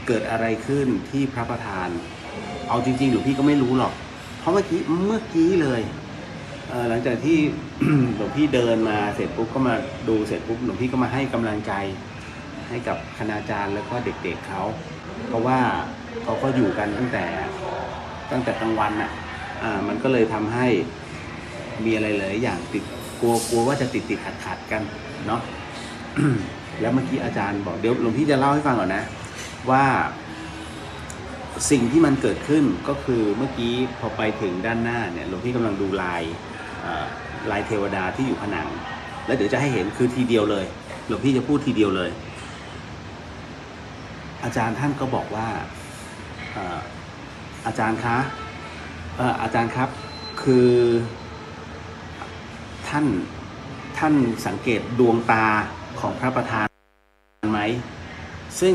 เกิดอะไรขึ้นที่พระประธาน เอาจริงๆหลวงพี่ก็ไม่รู้หรอกเพราะเมื่อกี้เลยหลังจากที่ หลวงพี่เดินมาเสร็จปุ๊บก็มาดูเสร็จปุ๊บหลวงพี่ก็มาให้กำลังใจให้กับคณาจารย์แล้วก็เด็กๆเขาเพราะว่าเขาก็อยู่กันตั้งแต่กลางวันอ่ะมันก็เลยทำให้มีอะไรหลายอย่างติดกลัวว่าจะติดขัดกันเนาะ แล้วเมื่อกี้อาจารย์บอกเดี๋ยวหลวงพี่จะเล่าให้ฟังก่อนนะว่าสิ่งที่มันเกิดขึ้นก็คือเมื่อกี้พอไปถึงด้านหน้าเนี่ยหลวงพี่กำลังดูลายเทวดาที่อยู่ผนังแล้วเดี๋ยวจะให้เห็นคือทีเดียวเลยหลวงพี่จะพูดทีเดียวเลยอาจารย์ท่านก็บอกว่าอาจารย์คะอาจารย์ครับคือท่านสังเกตดวงตาของพระประธานไหมซึ่ง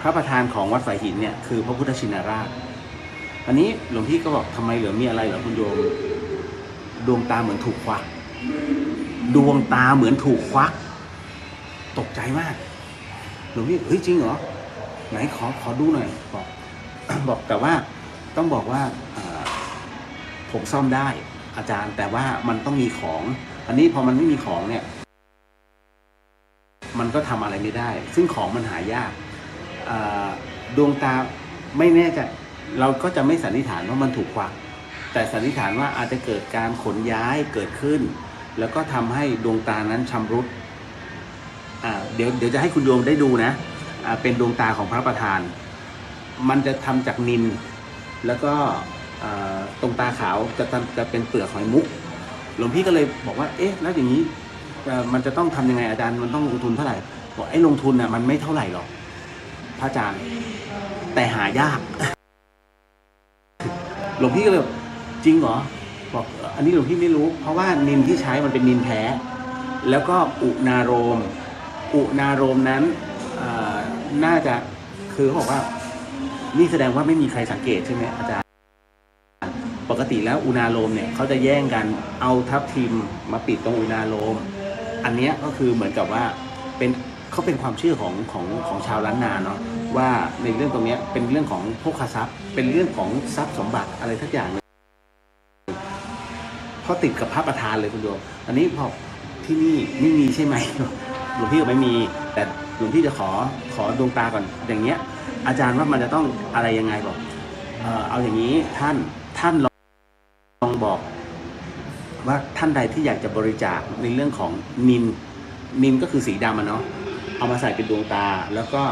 พระประธานของวัดสายหินเนี่ยคือพระพุทธชินราชอันนี้หลวงพี่ก็บอกทำไมเหลือมีอะไรเหรอคุณโยมดวงตาเหมือนถูกควักดวงตาเหมือนถูกควักตกใจมากหลวงพี่เฮ้ยจริงเหรอไหนขอดูหน่อยบอกแต่ว่าต้องบอกว่าผมซ่อมได้อาจารย์แต่ว่ามันต้องมีของอันนี้พอมันไม่มีของเนี่ยมันก็ทำอะไรไม่ได้ซึ่งของมันหายากดวงตาไม่แน่ใจเราก็จะไม่สันนิษฐานว่ามันถูกควักแต่สันนิษฐานว่าอาจจะเกิดการขนย้ายเกิดขึ้นแล้วก็ทำให้ดวงตานั้นชำรุดเดี๋ยวจะให้คุณโยมได้ดูนะเป็นดวงตาของพระประธานมันจะทำจากนิลแล้วก็ตรงตาขาวจะเป็นเปลือกหอยมุกหลวงพี่ก็เลยบอกว่าเอ๊ะแล้วอย่างนี้มันจะต้องทำยังไงอาจารย์มันต้องลงทุนเท่าไหร่บอกไอ้ลงทุนน่ะมันไม่เท่าไหร่หรอกพระอาจารย์แต่หายาก หลวงพี่ก็เลยจริงเหรอบอกอันนี้หลวงพี่ไม่รู้เพราะว่านิลที่ใช้มันเป็นนิลแท้แล้วก็อุณาโรมนั้นน่าจะคือเขาบอกว่านี่แสดงว่าไม่มีใครสังเกตใช่ไหมอาจารย์ปกติแล้วอุณาโลมเนี่ยเขาจะแย่งกันเอาทับทิมมาปิดตรงอุณาโลมอันนี้ก็คือเหมือนกับว่าเขาเป็นความเชื่อของชาวล้านนาเนาะว่าในเรื่องตรงนี้เป็นเรื่องของโภคทรัพย์เป็นเรื่องของทรัพย์สมบัติอะไรทักอย่างเลยเพราะติดกับพระประธานเลยคุณโยมอันนี้พอที่นี่ไม่มีใช่ไหมหลวงพี่ก็ไม่มีแต่หลวงพี่จะขอดวงตาก่อนอย่างเงี้ยอาจารย์ว่ามันจะต้องอะไรยังไงบอกเอาอย่างนี้ท่านลองบอกว่าท่านใดที่อยากจะบริจาคในเรื่องของนิลก็คือสีดำเนาะเอามาใส่เป็นดวงตาแล้วก็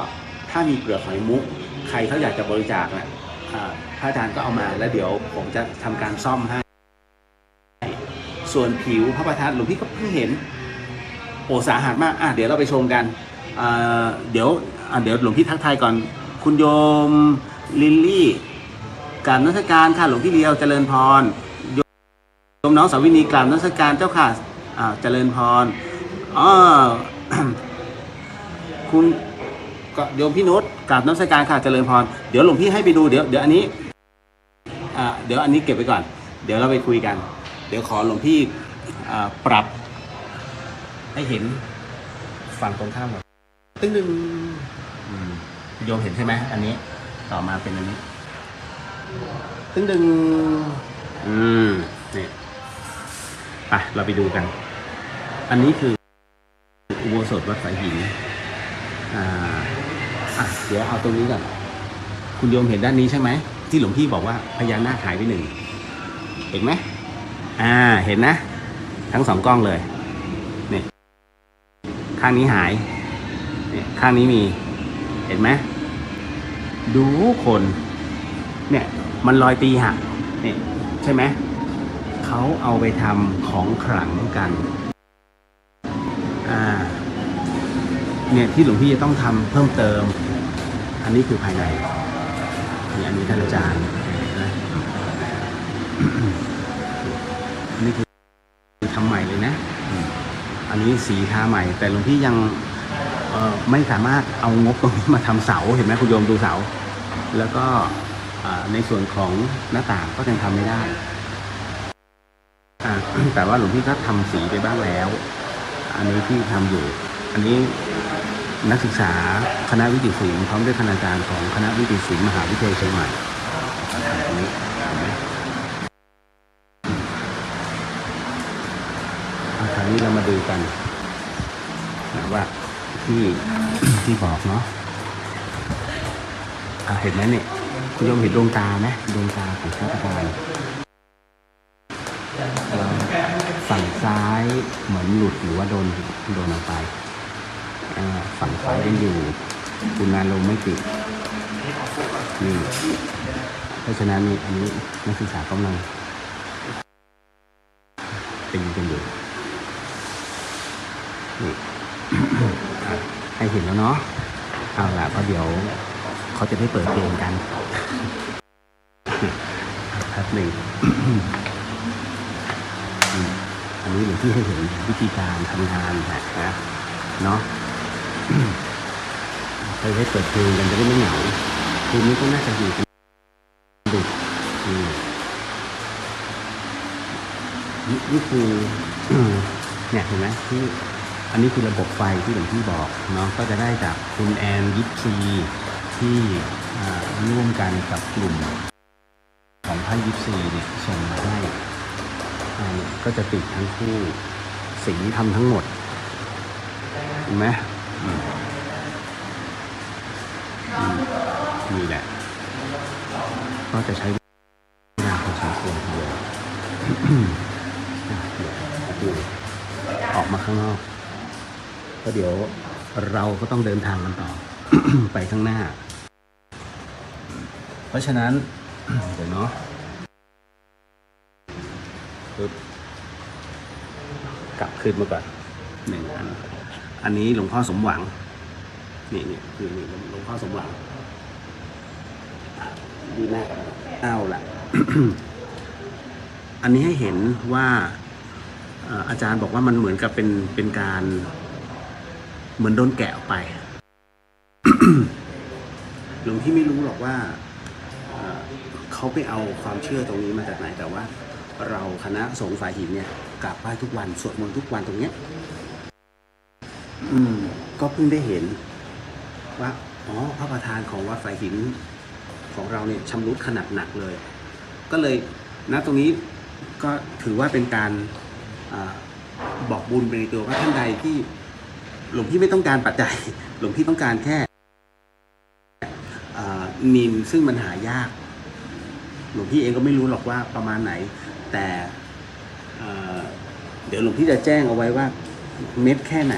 ถ้ามีเปลือกหอยมุกใครเขาอยากจะบริจาคนะพระอาจารย์ก็เอามาแล้วเดี๋ยวผมจะทำการซ่อมให้ส่วนผิวพระประธานหลวงพี่ก็เพิ่งเห็นโอ้สาหัสมากเดี๋ยวเราไปชมกันเดี๋ยวหลวงพี่ทักทายก่อนคุณโยมลิลลี่กราบนมัสการค่ะหลวงพี่เลียวเจริญพรโยมน้องสาวินีกราบนมัสการเจ้าค่ะเจริญพรคุณโยมพี่นุชกราบนมัสการค่ะเจริญพรเดี๋ยวหลวงพี่ให้ไปดูเดี๋ยวอันนี้เดี๋ยวอันนี้เก็บไว้ก่อนเดี๋ยวเราไปคุยกันเดี๋ยวขอหลวงพี่ปรับให้เห็นฝั่งตรงข้ามก่อนตึ้งดึงโยมเห็นใช่ไหมอันนี้ต่อมาเป็นอันนี้ตึ้งดึงนี่ไปเราไปดูกันอันนี้คืออุโบสถวัดสายหินเดี๋ยวเอาตรงนี้ก่อนคุณโยมเห็นด้านนี้ใช่ไหมที่หลวงพี่บอกว่าพญานาคหายไปหนึ่งเห็นไหมเห็นนะทั้งสองกล้องเลยนี่ข้างนี้หายนี่ข้างนี้มีเห็นไหมดูคนเนี่ยมันรอยตีหักนี่ใช่ไหมเขาเอาไปทำของขลังกันเนี่ยที่หลวงพี่จะต้องทำเพิ่มเติมอันนี้คือภายในนี่อันนี้ท่านอาจารย์นะอันนี้คือทำใหม่เลยนะอันนี้สีทาใหม่แต่หลวงพี่ยังไม่สามารถเอางบตรงนี้มาทำเสาเห็นไหมคุณโยมดูเสาแล้วก็ในส่วนของหน้าต่างก็ยังทำไม่ได้แต่ว่าหลวงพี่ก็ทำสีไปบ้างแล้วอันนี้ที่ทำอยู่อันนี้ นักศึกษาคณะวิจิตรศิลป์พร้อมด้วยคณาจารย์ของคณะวิจิตรศิลป์มหาวิทยาลัยเชียงใหม่ตรงนี้เห็นไหมคราวนี้เรามาดูกันนะว่าที่บอกเนาะเห็นไหมเนี่ยคุณโยมเห็นดวงตาไหมดวงตาของพระประธานฝั่งซ้ายเหมือนหลุดหรือว่าโดนออกไปฝั่งซ้ายยังอยู่อุณาโลมไม่ติดนี่เพราะฉะนั้นนี่อันนี้นักศึกษากำลังตีกันอยู่นี่ ให้เห็นแล้วเนาะเอาล่ะเพราะเดี๋ยวเขาจะได้เปิดเพลงกันแป๊บหนึ่ง อันนี้หลวงพี่ให้เห็นวิธีการทำงานนะเนาะเราได้เปิดเพลงกันจะได้ไม่เหงาคืนนี้ก็น่าจะอยู่ดึกนี่คือเนี่ยเห็นไหมที่อันนี้คือระบบไฟที่หลวงพี่บอกเนาะก็จะได้จากคุณแอนยิปซีที่ร่วมกันกับกลุ่มของพระยิปซีเนี่ยส่งมาให้ก็จะติดทั้งคู่สีทำทั้งหมดเห็นไหมนี่แหละก็จะใช้เวลาพอสมควรทีเดียวออกมาข้างนอกก็เดี๋ยวเราก็ต้องเดินทางกันต่อ ไปข้างหน้าเพราะฉะนั้นเดี๋ยวเนาะกลับคืนมาก่อน1 อันนี้หลวงพ่อสมหวังนี่คือหลวงพ่อสมหวังดีมากเอาล่ะ อันนี้ให้เห็นว่าอาจารย์บอกว่ามันเหมือนกับเป็นการเหมือนโดนแกะออกไป หลวงพี่ไม่รู้หรอกว่าเขาไปเอาความเชื่อตรงนี้มาจากไหนแต่ว่าเราคณะสงฆ์ฝ่ายหินเนี่ยกราบไหว้ทุกวันสวดมนต์ทุกวันตรงเนี้ยก็เพิ่งได้เห็นว่าพระประธานของวัดฝ่ายหินของเราเนี่ยชำรุดขนาดหนักเลยก็เลยตรงนี้ก็ถือว่าเป็นการบอกบุญไปในตัวว่าท่านใดที่หลวงพี่ไม่ต้องการปัจจัยหลวงพี่ต้องการแค่นินซึ่งมันหายากหลวงพี่เองก็ไม่รู้หรอกว่าประมาณไหนแต่เดี๋ยวหลวงพี่จะแจ้งเอาไว้ว่าเม็ดแค่ไหน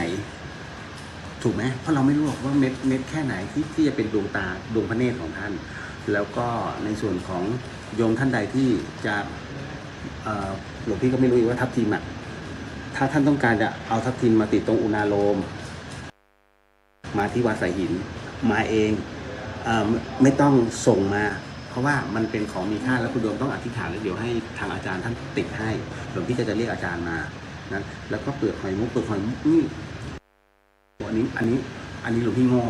ถูกไหมเพราะเราไม่รู้หรอกว่าเม็ดแค่ไหนที่จะเป็นดวงตาดวงพระเนตรของท่านแล้วก็ในส่วนของโยมท่านใดที่จะหลวงพี่ก็ไม่รู้ว่าทับทิมถ้าท่านต้องการจะเอาทับทิมมาติดตรงอุณาโลมมาที่วัดสายหินมาเองไม่ต้องส่งมาเพราะว่ามันเป็นของมีค่าแล้วคุณโยมต้องอธิษฐานแล้วเดี๋ยวให้ทางอาจารย์ท่านติดให้หลวงพี่จะเรียกอาจารย์มานะแล้วก็เปลือกหอยมุกนี่อันนี้หลวงพี่โง่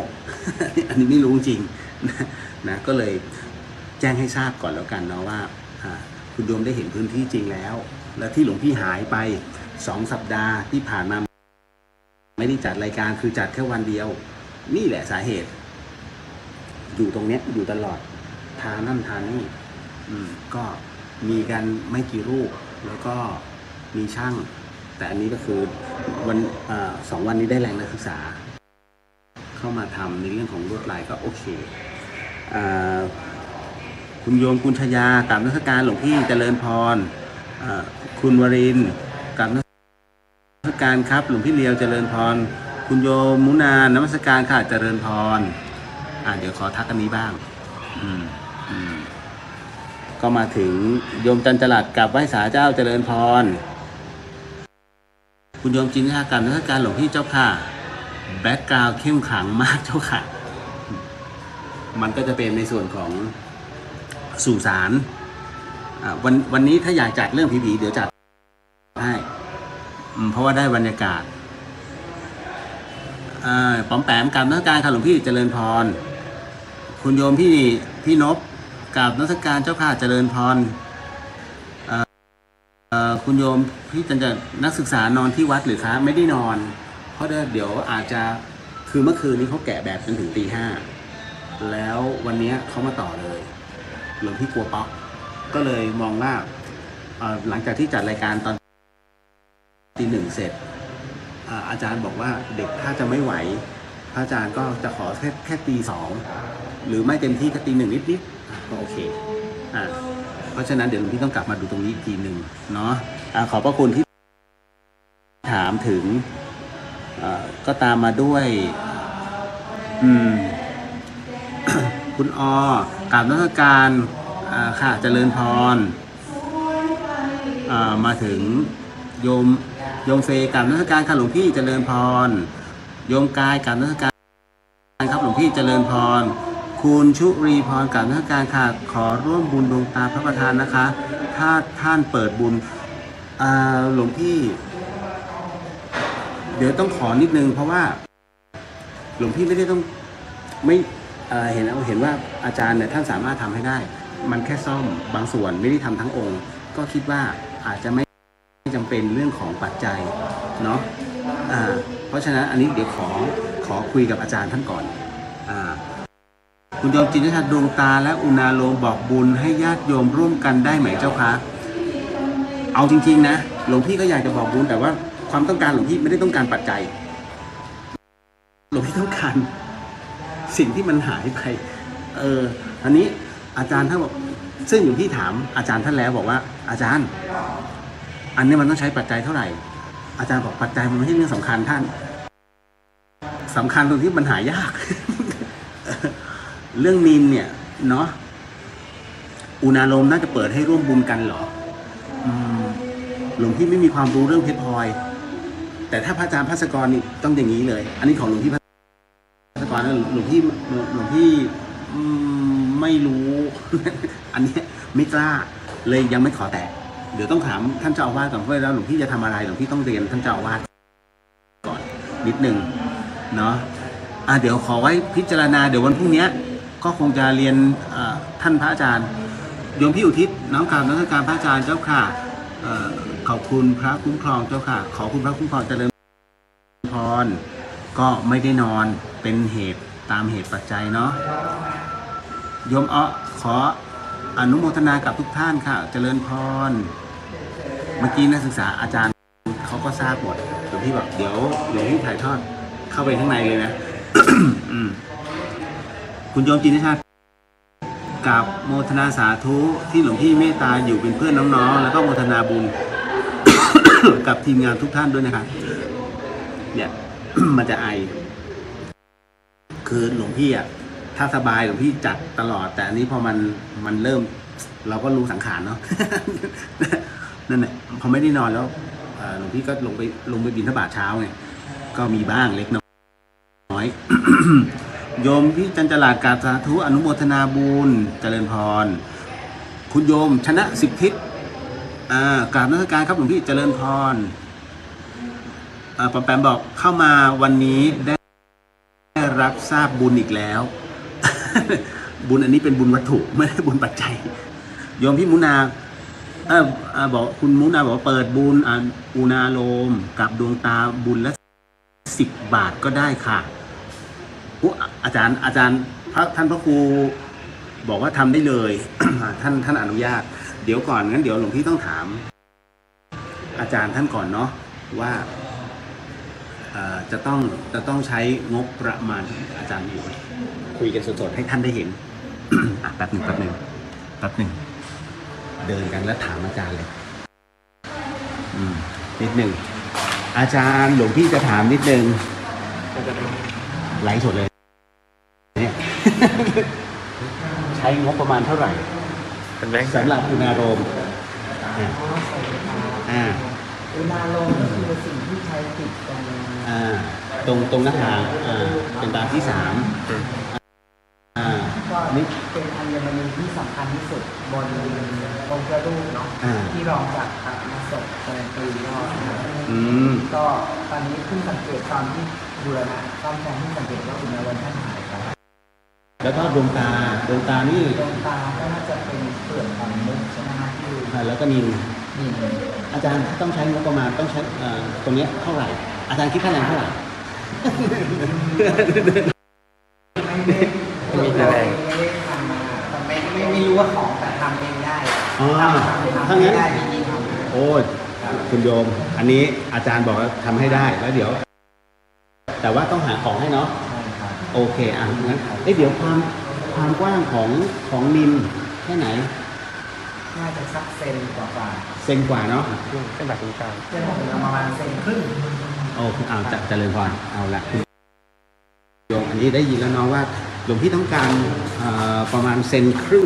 อันนี้ไม่รู้จริงนะก็เลยแจ้งให้ทราบก่อนแล้วกันเนาะว่าคุณโยมได้เห็นพื้นที่จริงแล้วแล้วที่หลวงพี่หายไป2 สัปดาห์ที่ผ่านมาไม่ได้จัดรายการคือจัดแค่วันเดียวนี่แหละสาเหตุอยู่ตรงเนี้ยอยู่ตลอดทานั่นทานี่ก็มีกันไม่กี่รูปแล้วก็มีช่างแต่อันนี้ก็คือวัน2 วันนี้ได้แรงนักศึกษาเข้ามาทำในเรื่องของลวดลายก็โอเคคุณโยมกุญชยากราบนมัสการหลวงพี่เจริญพรคุณวรินทร์กราบนมัสการครับหลวงพี่เลียวเจริญพรคุณโยมมุนานมัสการค่ะเจริญพรเดี๋ยวขอทักอันนี้บ้างก็มาถึงโยมจันจรัสกับไหว้สาเจ้าเจริญพรคุณโยมจินค่ะกับนมัสการหลวงพี่เจ้าค่ะแบ็คกราวด์เข้มขลังมากเจ้าค่ะมันก็จะเป็นในส่วนของสู่สารวันนี้ถ้าอยากจัดเรื่องผีๆเดี๋ยวจัดให้เพราะว่าได้บรรยากาศป๋อมแปมกับนมัสการค่ะหลวงพี่เจริญพรคุณโยมพี่นพกับนมัสการเจ้าค่ะเจริญพรคุณโยมพี่จันจะนักศึกษานอนที่วัดหรือคะไม่ได้นอนเพราะเดี๋ยวอาจจะ คือเมื่อคืนนี้เขาแกะแบบจนถึงตี 5แล้ววันนี้เขามาต่อเลยหลวงพี่กลัวป๊อกก็เลยมองว่าหลังจากที่จัดรายการตอนตี 1เสร็จอาจารย์บอกว่าเด็กถ้าจะไม่ไหวพระอาจารย์ก็จะขอแค่ตี 2หรือไม่เต็มที่ก็ตี 1นิดๆก็โอเคเพราะฉะนั้นเดี๋ยวหลวงพี่ต้องกลับมาดูตรงนี้อีกทีหนึ่งเนาะขอบพระคุณที่ถามถึงก็ตามมาด้วยคุณกราบนมัสการค่ะเจริญพรมาถึงโยมเฟกราบนมัสการค่ะหลวงพี่เจริญพรโยมกายกราบนมัสการครับหลวงพี่เจริญพรคุณชุรีพรกราบนมัสการค่ะขอร่วมบุญดวงตาพระประธานนะคะถ้าท่านเปิดบุญหลวงพี่เดี๋ยวต้องขอนิดนึงเพราะว่าหลวงพี่ไม่ได้ต้องไม่เห็นว่าอาจารย์เนี่ยท่านสามารถทำให้ได้มันแค่ซ่อมบางส่วนไม่ได้ทำทั้งองค์ก็คิดว่าอาจจะไม่จำเป็นเรื่องของปัจจัยเนาะเพราะฉะนั้นอันนี้เดี๋ยวขอคุยกับอาจารย์ท่านก่อนคุณโยมจินตชัดดวงตาและอุณาโลมบอกบุญให้ญาติโยมร่วมกันได้ไหมเจ้าคะเอาจริงๆนะหลวงพี่ก็อยากจะบอกบุญแต่ว่าความต้องการหลวงพี่ไม่ได้ต้องการปัจจัยหลวงพี่ต้องการสิ่งที่มันหายไปอันนี้อาจารย์ท่านบอกซึ่งหลวงพี่ถามอาจารย์ท่านแล้วบอกว่าอาจารย์อันนี้มันต้องใช้ปัจจัยเท่าไหร่อาจารย์บอกปัจจัยมันไม่ใช่เรื่องสำคัญท่านสำคัญตรงที่มันหายาก เรื่องนินเนี่ยเนาะอุณาโลมน่าจะเปิดให้ร่วมบุญกันเหรอหลวงพี่ไม่มีความรู้เรื่องเพชรพลอยแต่ถ้าพระอาจารย์ภัสกรนี่ต้องอย่างนี้เลยอันนี้ของหลวงพี่ภัสกรนะหลวงพี่ไม่รู้ อันนี้ไม่กล้าเลยยังไม่ขอแตะเดี๋ยวต้องถามท่านเจ้าอาวาสก่อนเพราะแล้วหลวงพี่จะทำอะไรหลวงพี่ต้องเรียนท่านเจ้าอาวาสก่อนนิดนึงเนาะเดี๋ยวขอไว้พิจารณาเดี๋ยววันพรุ่งนี้ก็คงจะเรียนท่านพระอาจารย์โยมพี่อุทิศน้อมกราบนมัสการพระอาจารย์เจ้าค่ะขอบคุณพระคุ้มครองเจ้าค่ะขอคุณพระคุ้มครองเจริญพรก็ไม่ได้นอนเป็นเหตุตามเหตุปัจจัยเนาะโยมขออนุโมทนากับทุกท่านค่ะเจริญพรเมื่อกี้นักศึกษาอาจารย์เขาก็ทราบหมดหลวงพี่บอกเดี๋ยวหลวงพี่ถ่ายทอดเข้าไปข้างในเลยนะ คุณโยมจินตชัดกับโมทนาสาธุที่หลวงพี่เมตตาอยู่เป็นเพื่อนน้องๆแล้วก็โมทนาบุญ กับทีมงานทุกท่านด้วยนะครับเนี่ย มันจะไอคือหลวงพี่ถ้าสบายหลวงพี่จัดตลอดแต่อันนี้พอมันเริ่มเราก็รู้สังขารเนาะ นั่นแหละพอไม่ได้นอนแล้วหลวงพี่ก็ลงไปบิณฑบาตเช้าไงก็มีบ้างเล็กน้อย โยมพี่จันจลาดกราบสาธุอนุโมทนาบุญเจริญพรคุณโยมชนะ10 ทิศกราบนมัสการครับหลวงพี่เจริญพรปอมแปมบอกเข้ามาวันนี้ได้รับทราบบุญอีกแล้ว บุญอันนี้เป็นบุญวัตถุไม่ได้บุญปัจจัยโยมพี่มุนาบอกคุณมุนาบอกว่าเปิดบุญอุณาโลมกับดวงตาบุญละ10 บาทก็ได้ค่ะอาจารย์ท่านพระครูบอกว่าทำได้เลย ท่านอนุญาตเดี๋ยวก่อนงั้นเดี๋ยวหลวงพี่ต้องถามอาจารย์ท่านก่อนเนาะว่าจะต้องใช้งบประมาณอาจารย์อยู่คุยกันสดๆให้ท่านได้เห็น แป๊บหนึ่งเดินกันแล้วถามอาจารย์เลยนิดหนึ่งอาจารย์หลวงพี่จะถามนิดนึงไลฟ์สดเลยเนี่ย ใช้งบประมาณเท่าไหร่สำหรับอุณาโลมอุณาโลมคือสิ่งที่ใช้ติดกันตรงหน้าผากเป็นตาที่ 3ก็นี่เป็นอัญมณีที่สำคัญที่สุดบนองค์พระรูปเนาะที่รองจากพระมาศพการันตีก็ตอนนี้เพิ่งสังเกตตอนที่บูรณะซ่อมแซมที่สังเกตว่าอุณาโลมท่านหายไปแล้วก็ดวงตานี่ดวงตาก็น่าจะเป็นเปลือกของมุกใช่ไหมฮะที่แล้วก็นินอาจารย์ต้องใช้งบประมาณต้องใช้ตรงนี้เท่าไหร่อาจารย์คิดค่าแรงเท่าไหร่ ไม่ได้ทำมาแต่ไม่รู้ว่าของแต่ทำเองได้ อ๋อ ทำไม่ได้จริงๆท โอ้ยคุณโยม อันนี้อาจารย์บอกว่าทำให้ได้แล้วเดี๋ยว แต่ว่าต้องหาของให้เนาะ ำครับ โอเคงั้นเดี๋ยวความกว้างของนิมแค่ไหน น่าจะสักเซนกว่า เซนกว่าเนาะ เส้นผ่าศูนย์กลาง เส้นผมประมาณเซนครึ่ง โอ้จะเจริญพรเอาละคุณโยมอันนี้ได้ยินแล้วเนาะว่าหลวงพี่ต้องการประมาณเซนครึ่ง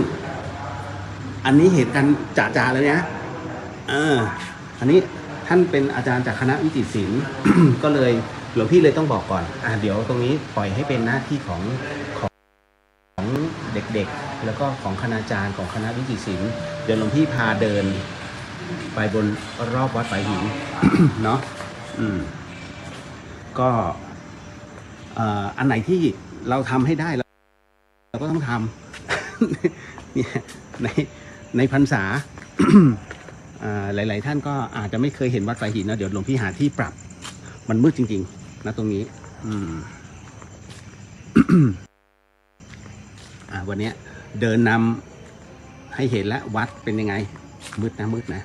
อันนี้เหตุการณ์จ่าเลยนะอันนี้ท่านเป็นอาจารย์จากคณะวิจิตรศิลป์ ก็เลยหลวงพี่เลยต้องบอกก่อนเดี๋ยวตรงนี้ปล่อยให้เป็นหน้าที่ของเด็กๆแล้วก็ของคณาจารย์ของคณะวิจิตรศิลป์เดี๋ยวหลวงพี่พาเดินไปบนรอบวัดฝายหิน เนาะก็อันไหนที่เราทำให้ได้เราก็ต้องทำ เนี่ยในพรรษา หลายๆท่านก็อาจจะไม่เคยเห็นวัดฝายหินนะเดี๋ยวหลวงพี่หาที่ปรับมันมืดจริงๆนะตรงนี้วันนี้เดินนำให้เห็นแล้ววัดเป็นยังไงมืดนะ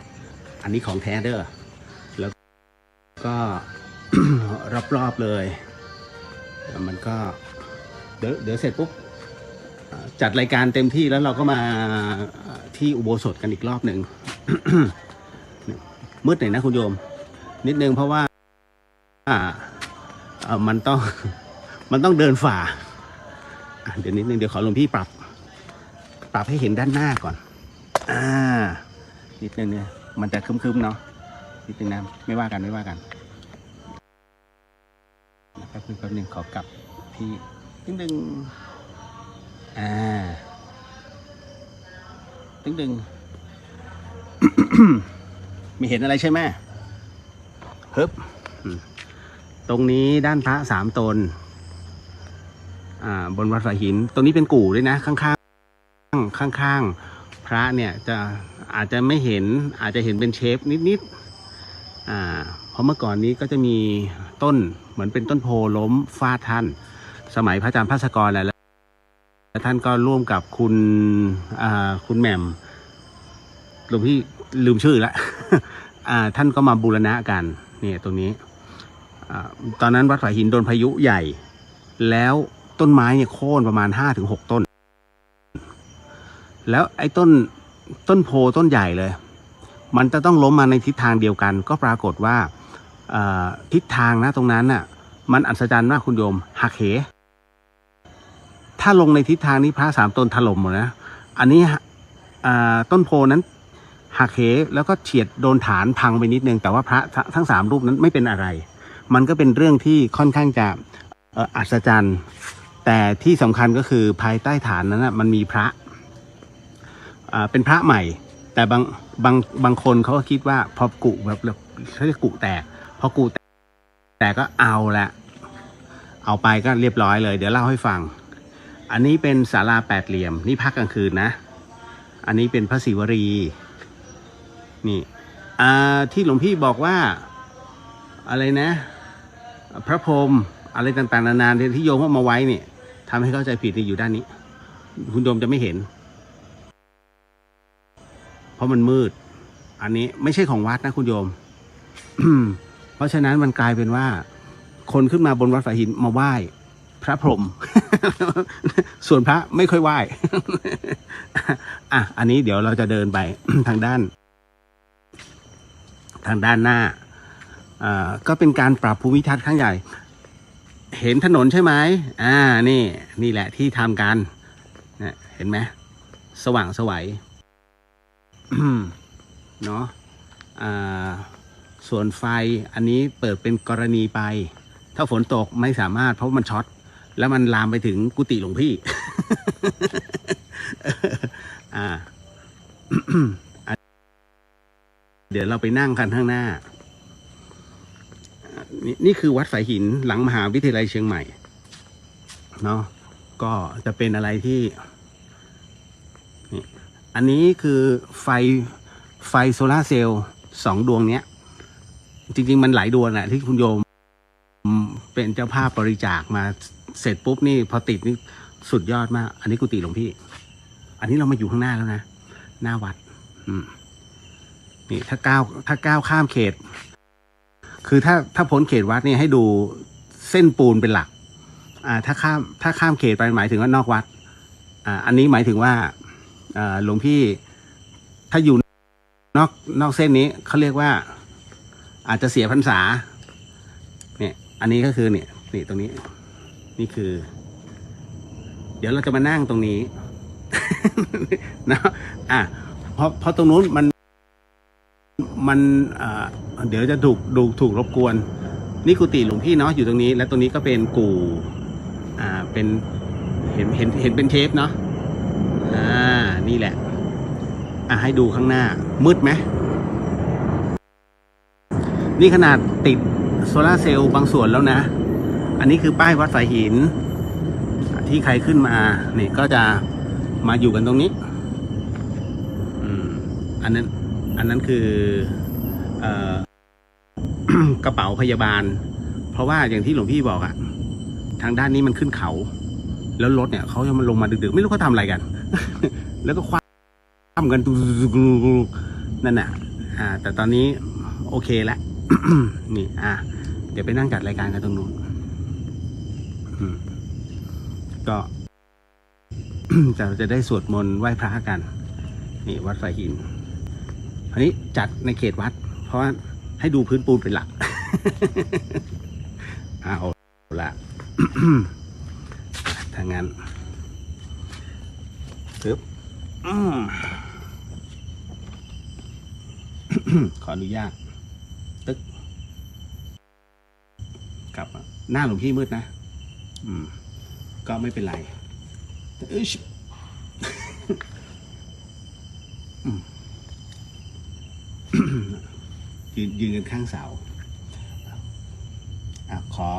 อันนี้ของแท้เด้อแล้วก็ รอบๆเลยมันก็เดี๋ยวเสร็จปุ๊บจัดรายการเต็มที่แล้วเราก็มาที่อุโบสถกันอีกรอบหนึ่ง มืดหน่อยนะคุณโยมนิดนึงเพราะว่ามันต้องเดินฝ่าเดี๋ยวนิดนึงเดี๋ยวขอหลวงพี่ปรับให้เห็นด้านหน้าก่อนนิดนึงเนี่ยมันจะคึมๆเนาะนิดนึงนะไม่ว่ากันแป๊บนึงขอกลับพี่นิดนึงดึง มีเห็นอะไรใช่ไหมฮึบตรงนี้ด้านพระ3 ตนบนวัดฝายหินตรงนี้เป็นกู่ด้วยนะข้างพระเนี่ยอาจจะไม่เห็นอาจจะเห็นเป็นเชฟนิดเพราะเมื่อก่อนนี้ก็จะมีต้นเหมือนเป็นต้นโพล้มฟาดท่านสมัยพระอาจารย์ภาสกรแล้วท่านก็ร่วมกับคุณแหม่มหลวงพี่ลืมชื่อแล้ว ท่านก็มาบูรณะกันเนี่ยตรงนี้ตอนนั้นวัดฝายหินโดนพายุใหญ่แล้วต้นไม้เนี่ยโค่นประมาณ 5-6 ต้นแล้วไอ้ต้นโพต้นใหญ่เลยมันจะต้องล้มมาในทิศทางเดียวกันก็ปรากฏว่าทิศทางนะตรงนั้นน่ะมันอัศจรรย์มากคุณโยมหักเหถ้าลงในทิศทางนี้พระ3 ตนถล่มหมดนะอันนี้ต้นโพนั้นหักเหแล้วก็เฉียดโดนฐานพังไปนิดนึงแต่ว่าพระทั้ง3 รูปนั้นไม่เป็นอะไรมันก็เป็นเรื่องที่ค่อนข้างจะอัศจรรย์แต่ที่สำคัญก็คือภายใต้ฐานนั้นนะมันมีพระเป็นพระใหม่แต่บางคนเขาก็คิดว่าพอกุแบบเขาจะกุแตกพอกุแตกก็เอาไปก็เรียบร้อยเลยเดี๋ยวเล่าให้ฟังอันนี้เป็นศาลา8 เหลี่ยมนี่พักกลางคืนนะอันนี้เป็นพระศิวรีนี่ที่หลวงพี่บอกว่าอะไรนะพระพรหมอะไรต่างๆนานาที่โยมเอามาไว้เนี่ยทำให้เข้าใจผิดอยู่ด้านนี้คุณโยมจะไม่เห็นเพราะมันมืดอันนี้ไม่ใช่ของวัดนะคุณโยม เพราะฉะนั้นมันกลายเป็นว่าคนขึ้นมาบนวัดฝายหินมาไหว้พระพรหม ส่วนพระไม่ค่อยไหว้ อันนี้เดี๋ยวเราจะเดินไป ทางด้านหน้าก็เป็นการปรับภูมิทัศน์ครั้งใหญ่เห็นถนนใช่ไหมนี่แหละที่ทำกันนะเห็นไหมสว่างไสว เนาะส่วนไฟอันนี้เปิดเป็นกรณีไปถ้าฝนตกไม่สามารถเพราะมันช็อตแล้วมันลามไปถึงกุฏิหลวงพี่ เดี๋ยวเราไปนั่งกันข้างหน้านี่คือวัดฝายหินหลังมหาวิทยาลัยเชียงใหม่เนาะก็จะเป็นอะไรที่นี่อันนี้คือไฟโซลาร์เซลล์2 ดวงเนี้ยจริงๆมันหลายดวงนะที่คุณโยมไป เป็นเจ้าภาพบริจาคมาเสร็จปุ๊บนี่พอติดนี่สุดยอดมาก อันนี้กุฏิหลวงพี่ อันนี้เรามาอยู่ข้างหน้าแล้วนะหน้าวัดนี่ถ้าก้าวข้ามเขต คือถ้าพ้นเขตวัดนี่ให้ดูเส้นปูนเป็นหลักถ้าข้ามเขตไปหมายถึงว่านอกวัดอันนี้หมายถึงว่าหลวงพี่ถ้าอยู่นอกเส้นนี้เขาเรียกว่าอาจจะเสียพรรษาเนี่ยอันนี้ก็คือเนี่ยนี่ตรงนี้นี่คือเดี๋ยวเราจะมานั่งตรงนี้ นะเพราะตรงนู้นมันเดี๋ยวจะถูกรบกวนนี่กุฏิหลวงพี่เนาะอยู่ตรงนี้และตรงนี้ก็เป็นกู่เป็นเห็นเป็นเชฟเนาะนี่แหละให้ดูข้างหน้ามืดไหมนี่ขนาดติดโซล่าร์เซลล์บางส่วนแล้วนะอันนี้คือป้ายวัดสายหินที่ใครขึ้นมาเนี่ยก็จะมาอยู่กันตรงนี้อันนั้นคือกระเป๋าพยาบาลเพราะว่าอย่างที่หลวงพี่บอกทางด้านนี้มันขึ้นเขาแล้วรถเนี่ยเขาจะมาลงมาดึกๆไม่รู้เขาทำอะไรกัน แล้วก็คว้ากันนั่นน่ะแต่ตอนนี้โอเคแล้ว นี่เดี๋ยวไปนั่งจัดรายการกันตรงนู้นก็ จะได้สวดมนต์ไหว้พระกันนี่วัดสายหินอันนี้จัดในเขตวัดเพราะว่าให้ดูพื้นปูนเป็นหลัก เอาละ ถ้างั้นปึ๊บ ขออนุญาตตึกกลับหน้าหลวงพี่มืดนะก็ไม่เป็นไรยืนกันข้างเสาขอ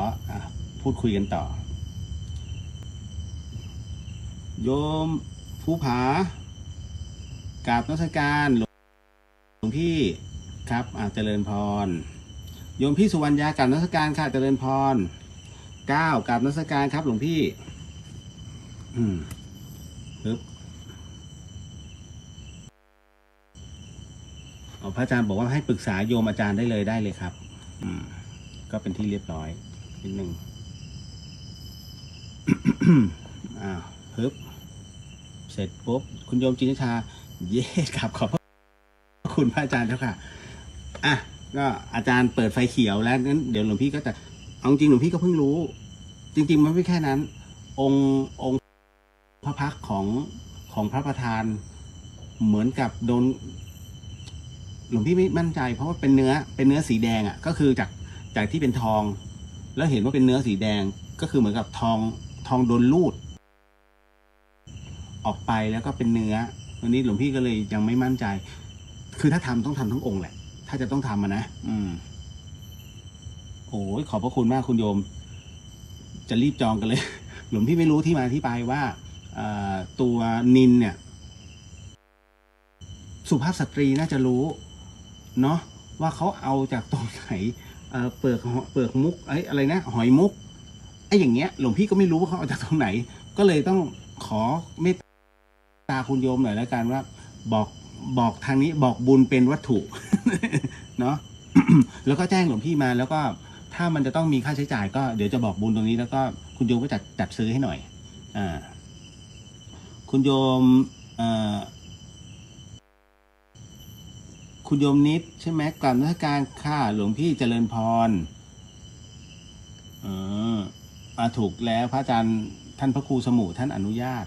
พูดคุยกันต่อโยมภูผากราบนมัสการหลวงพี่ครับเจริญพรโยมพี่สุวรรณยากราบนมัสการค่ะเจริญพร9กราบนมัสการครับหลวงพี่ปึ๊บพระอาจารย์บอกว่าให้ปรึกษาโยมอาจารย์ได้เลยครับก็เป็นที่เรียบร้อยนิดนึง ปึ๊บเสร็จปุ๊บคุณโยมจินชาเย่ครับขอบพระคุณพระอาจารย์เจ้าค่ะก็อาจารย์เปิดไฟเขียวแล้วงั้นเดี๋ยวหลวงพี่ก็จะเอาจริงหลวงพี่ก็เพิ่งรู้จริงๆมันไม่แค่นั้นองค์พระพักตร์ของพระประธานเหมือนกับโดนหลวงพี่ไม่มั่นใจเพราะว่าเป็นเนื้อสีแดงก็คือจากที่เป็นทองแล้วเห็นว่าเป็นเนื้อสีแดงก็คือเหมือนกับทองโดนลูดออกไปแล้วก็เป็นเนื้อวันนี้หลวงพี่ก็เลยยังไม่มั่นใจคือถ้าทำต้องทำทั้งองค์แหละถ้าจะต้องทำนะโอ้ยขอบพระคุณมากคุณโยมจะรีบจองกันเลย หลวงพี่ไม่รู้ที่มาที่ไปว่าตัวนินเนี่ยสุภาพสตรีน่าจะรู้เนาะว่าเขาเอาจากตรงไหนเปลือกมุกอะไรนะหอยมุกอย่างเงี้ยหลวงพี่ก็ไม่รู้ว่าเขาเอาจากตรงไหนก็เลยต้องขอเมตตาคุณโยมหน่อยแล้วกันว่าบอกทางนี้บอกบุญเป็นวัตถุ เนาะ แล้วก็แจ้งหลวงพี่มาแล้วก็ถ้ามันจะต้องมีค่าใช้จ่ายก็เดี๋ยวจะบอกบุญตรงนี้แล้วก็คุณโยมก็จัดซื้อให้หน่อยคุณโยมคุณโยมนิดใช่ไหมกราบนมัสการค่ะหลวงพี่เจริญพรถูกแล้วพระอาจารย์ท่านพระครูสมุท่านอนุญาต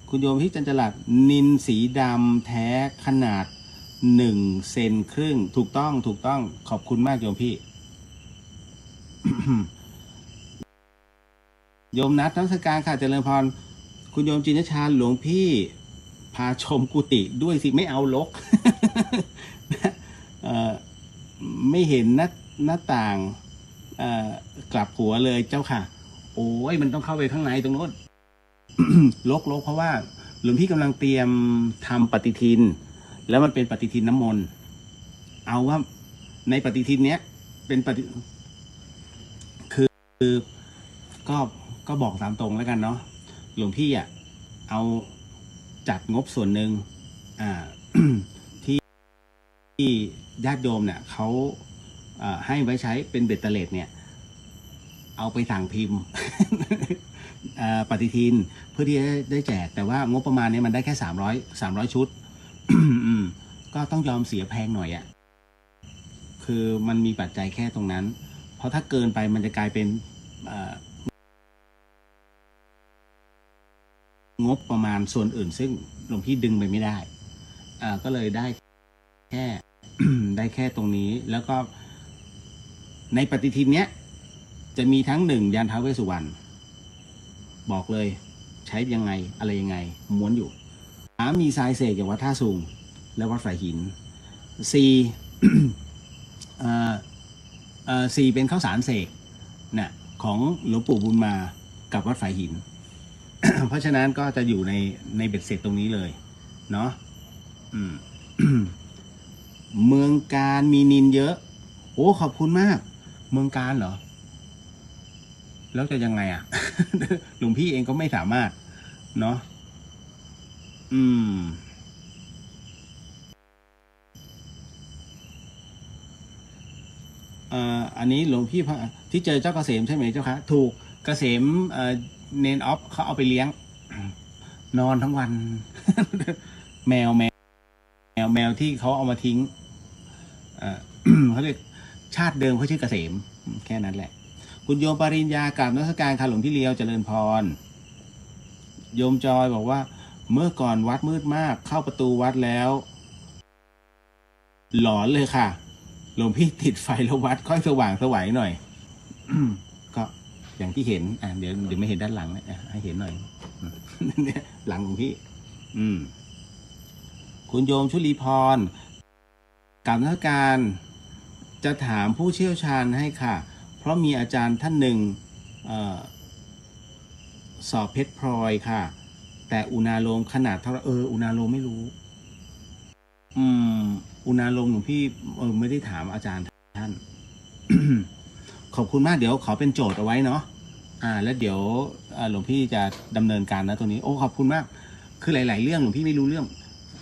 คุณโยมพี่จันจรัสนินสีดำแท้ขนาด1 เซนครึ่งถูกต้องขอบคุณมากโยมพี่ โยมนัดนมัสการค่ะเจริญพรคุณโยมจินชาหลวงพี่พาชมกุฏิด้วยสิไม่เอาลก ไม่เห็นหน้าต่างกลับหัวเลยเจ้าค่ะโอ้ยมันต้องเข้าไปข้างในตรงโน้น ลกเพราะว่าหลวงพี่กำลังเตรียมทำปฏิทินแล้วมันเป็นปฏิทินน้ำมนต์เอาว่าในปฏิทินเนี้ยเป็นคือ ก็ก็บอกตามตรงแล้วกันเนาะหลวงพี่อ่ะเอาจัดงบส่วนหนึ่งที่ญาติโยมเนี่ยเขาให้ไว้ใช้เป็นเบ็ดเตล็ดเนี่ยเอาไปสั่งพิมพ์ ปฏิทินเพื่อที่จะได้แจกแต่ว่างบประมาณนี้มันได้แค่300ชุด ก็ต้องยอมเสียแพงหน่อยอ่ะคือมันมีปัจจัยแค่ตรงนั้นเพราะถ้าเกินไปมันจะกลายเป็นงบประมาณส่วนอื่นซึ่งหลวงพี่ดึงไปไม่ได้ก็เลยได้แค่ ได้แค่ตรงนี้แล้วก็ในปฏิทินเนี้ยจะมีทั้ง1ยันท้าวเวสสุวรรณบอกเลยใช้ยังไงอะไรยังไงม้วนอยู่มีทรายเสกจากวัดท่าสูงและวัดฝายหิน4เป็นข้าวสารเสกนะของหลวงปู่บุญมากับวัดฝายหิน เพราะฉะนั้นก็จะอยู่ในเบ็ดเสร็จตรงนี้เลยเนาะ เมืองการมีนินเยอะโอ้ขอบคุณมากเมืองการเหรอแล้วจะยังไงอ่ะ หลวงพี่เองก็ไม่สามารถเนาะอันนี้หลวงพี่ที่เจอเจ้าเกษมใช่ไหมเจ้าคะถูกเกษมเนนออฟเขาเอาไปเลี้ยง นอนทั้งวัน แมวที่เขาเอามาทิ้งเขาเรียกชาติเดิมเขาชื่อเกษมแค่นั้นแหละคุณโยมปริญญากราบนมัสการค่ะหลวงพี่เลี้ยวเจริญพรโยมจอยบอกว่าเมื่อก่อนวัดมืดมากเข้าประตูวัดแล้วหลอนเลยค่ะหลวงพี่ติดไฟแล้ววัดค่อยสว่างสวยหน่อย ก็อย่างที่เห็นเดี๋ยวไม่เห็นด้านหลังนะให้เห็นหน่อย เนี่ยหลังของพี่คุณโยมชุลีพรกราบนมัสการจะถามผู้เชี่ยวชาญให้ค่ะเพราะมีอาจารย์ท่านหนึ่งสอบเพชรพลอยค่ะแต่อุณาโลมขนาดเท่าอุณาโลมไม่รู้อุณาโลมหลวงพี่ไม่ได้ถามอาจารย์ท่าน ขอบคุณมากเดี๋ยวขอเป็นโจทย์เอาไว้เนาะแล้วเดี๋ยวหลวงพี่จะดำเนินการนะตรงนี้โอ้ขอบคุณมากคือหลายๆเรื่องหลวงพี่ไม่รู้เรื่อง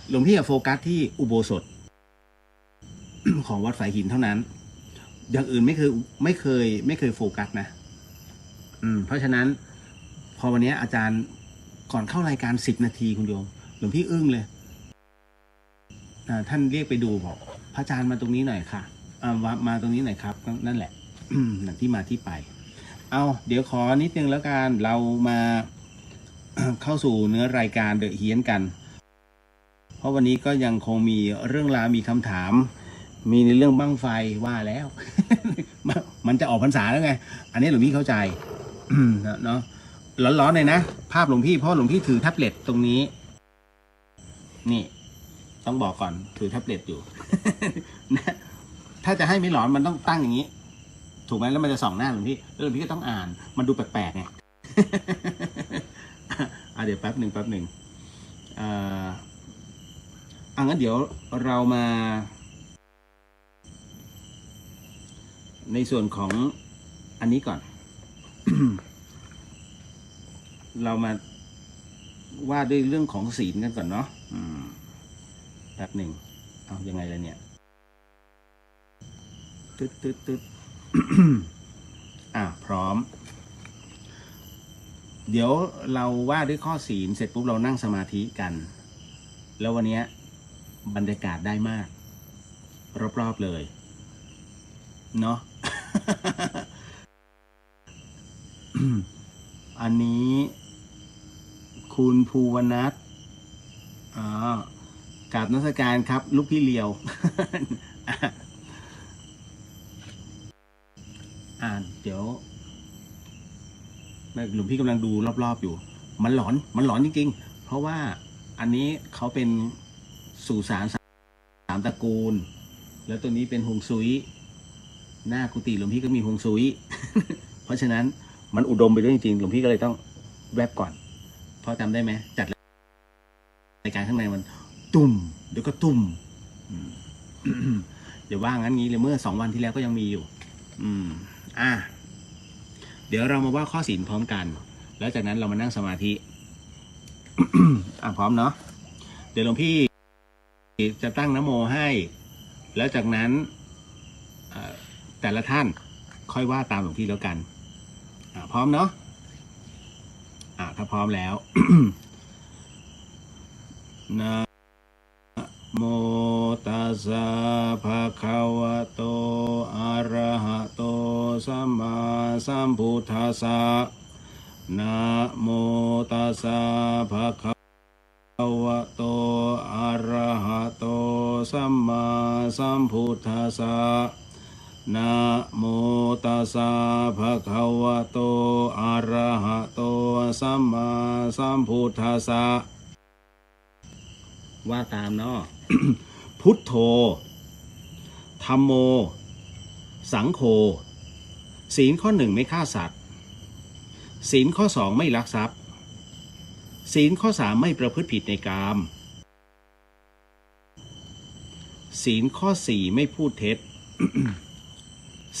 หลวงพี่จะโฟกัสที่อุโบสถ ของวัดฝายหินเท่านั้นอย่างอื่นไม่เคยโฟกัสนะเพราะฉะนั้นพอวันนี้อาจารย์ก่อนเข้ารายการ10 นาทีคุณโยมหลวงพี่อึ้งเลยท่านเรียกไปดูบอกพระอาจารย์มาตรงนี้หน่อยค่ะมาตรงนี้หน่อยครับนั่นแหละ นั่นที่มาที่ไปเอาเดี๋ยวขอนิดนึงแล้วกันเรามา เข้าสู่เนื้อรายการเดอะเฮียนกันเพราะวันนี้ก็ยังคงมีเรื่องราวมีคำถามมีในเรื่องบั้งไฟว่าแล้ว มันจะออกพรรษาแล้วไงอันนี้หลวงพี่เข้าใจ เนาะร้อนๆเลยนะภาพหลวงพี่เพราะหลวงพี่ถือแท็บเล็ตตรงนี้นี่ต้องบอกก่อนถือแท็บเล็ตอยู่ นะถ้าจะให้ไม่หลอนมันต้องตั้งอย่างนี้ถูกไหมแล้วมันจะส่องหน้าหลวงพี่แล้วหลวงพี่ก็ต้องอ่านมันดูแปลกๆไง เดี๋ยวแป๊บหนึ่งงั้นเดี๋ยวเรามาในส่วนของอันนี้ก่อน เรามาว่าด้วยเรื่องของศีลกันก่อนเนาะแป๊บหนึ่งเอายังไงล่ะเนี่ยตึ๊ด พร้อมเดี๋ยวเราว่าด้วยข้อศีลเสร็จปุ๊บเรานั่งสมาธิกันแล้ววันนี้บรรยากาศได้มากรอบๆเลยเนาะ อันนี้คุณภูวนัทกราบนมัสการครับลูกพี่เลียว เดี๋ยวหลวงพี่กำลังดูรอบๆอยู่มันหลอนจริงๆเพราะว่าอันนี้เขาเป็นสุสาน3 ตระกูลแล้วตัวนี้เป็นฮวงซุยหน้ากุฏิหลวงพี่ก็มีฮวงซุย เพราะฉะนั้นมันอุดมไปด้วยจริงๆหลวงพี่ก็เลยต้องแวบก่อนเพราะจำได้ไหมจัดรายการข้างในมันตุ่มเดี๋ยวก็ตุ่ม เดี๋ยวว่างั้นงี้เลยเมื่อ2 วันที่แล้วก็ยังมีอยู่ เดี๋ยวเรามาว่าข้อศีลพร้อมกันแล้วจากนั้นเรามานั่งสมาธิ พร้อมเนาะเดี๋ยวหลวงพี่จะตั้งนะโมให้แล้วจากนั้นแต่ละท่านค่อยว่าตามหลวงพี่แล้วกันพร้อมเนาะถ้าพร้อมแล้ว นะโมตัสสะภะคะวะโตอะระหะโตสัมมาสัมพุทธัสสะนะโมตัสสะภะคะวะโตอะระหะโตสัมมาสัมพุทธัสสะนะโมตัสสะภะคะวะโตอะระหะโตสัมมาสัมพุทธัสสะว่าตามเนาะ พุทโธธัมโมสังโฆศีลข้อ 1ไม่ฆ่าสัตว์ศีลข้อ 2ไม่ลักทรัพย์ศีลข้อ 3ไม่ประพฤติผิดในกามศีลข้อ 4ไม่พูดเท็จ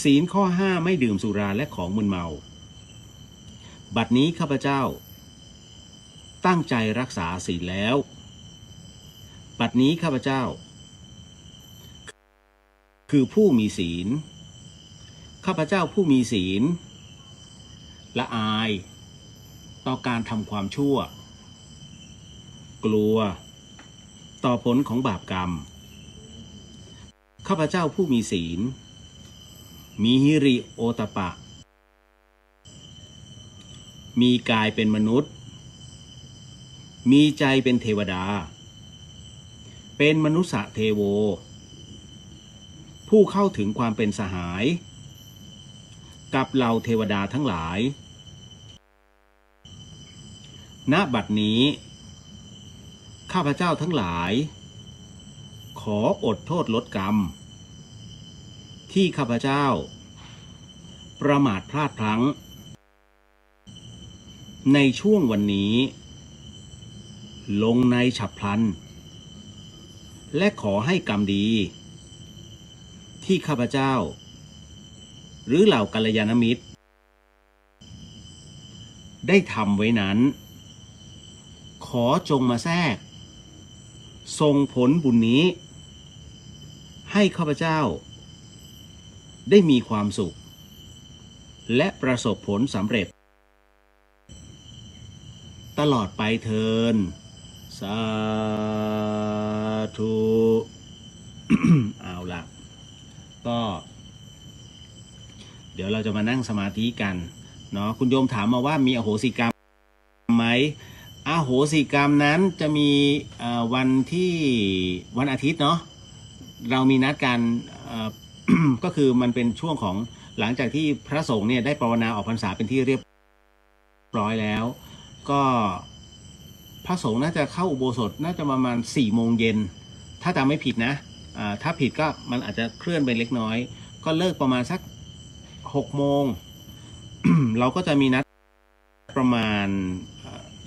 ศีลข้อ 5ไม่ดื่มสุราและของมึนเมาบัดนี้ข้าพเจ้าตั้งใจรักษาศีลแล้วบัดนี้ข้าพเจ้าคือผู้มีศีลข้าพเจ้าผู้มีศีลละอายต่อการทำความชั่วกลัวต่อผลของบาปกรรมข้าพเจ้าผู้มีศีลมีหิริโอตปะมีกายเป็นมนุษย์มีใจเป็นเทวดาเป็นมนุษย์เทโวผู้เข้าถึงความเป็นสหายกับเหล่าเทวดาทั้งหลายณบัดนี้ข้าพเจ้าทั้งหลายขออดโทษลดกรรมที่ข้าพเจ้าประมาทพลาดพลั้งในช่วงวันนี้ลงในฉับพลันและขอให้กรรมดีที่ข้าพเจ้าหรือเหล่ากัลยาณมิตรได้ทำไว้นั้นขอจงมาแทรกส่งผลบุญนี้ให้ข้าพเจ้าได้มีความสุขและประสบผลสำเร็จตลอดไปเทินสาธุ เอาล่ะก็เดี๋ยวเราจะมานั่งสมาธิกันเนาะคุณโยมถามมาว่ามีอโหสิกรรมไหมอโหสิกรรมนั้นจะมีวันอาทิตย์เนาะเรามีนัดกันก็คือมันเป็นช่วงของหลังจากที่พระสงฆ์เนี่ยได้ปรารณาออกพรรษาเป็นที่เรียบร้อยแล้วก็พระสงฆ์น่าจะเข้าอุโบสถน่าจะประมาณ4 โมงเย็นถ้าจำไม่ผิดนะถ้าผิดก็มันอาจจะเคลื่อนไปเล็กน้อยก็เลิกประมาณสัก6 โมง เราก็จะมีนัดประมาณ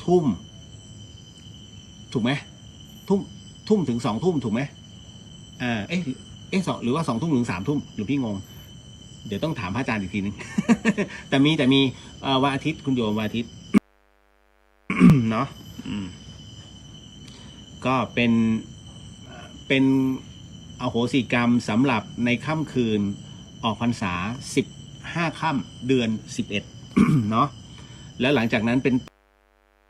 ทุ่มถูกไหมทุ่มถึง2 ทุ่มถูกไหม2หรือว่า2 ทุ่มถึง3 ทุ่มหรือพี่งงเดี๋ยวต้องถามพระอาจารย์อีกทีนึง แต่มีวันอาทิตย์คุณโยมวันอาทิตย์ เนาะก็เป็นอโหสิกรรมสำหรับในค่ำคืนออกพรรษา15 ค่ำเดือน11 เนาะแล้วหลังจากนั้นเป็น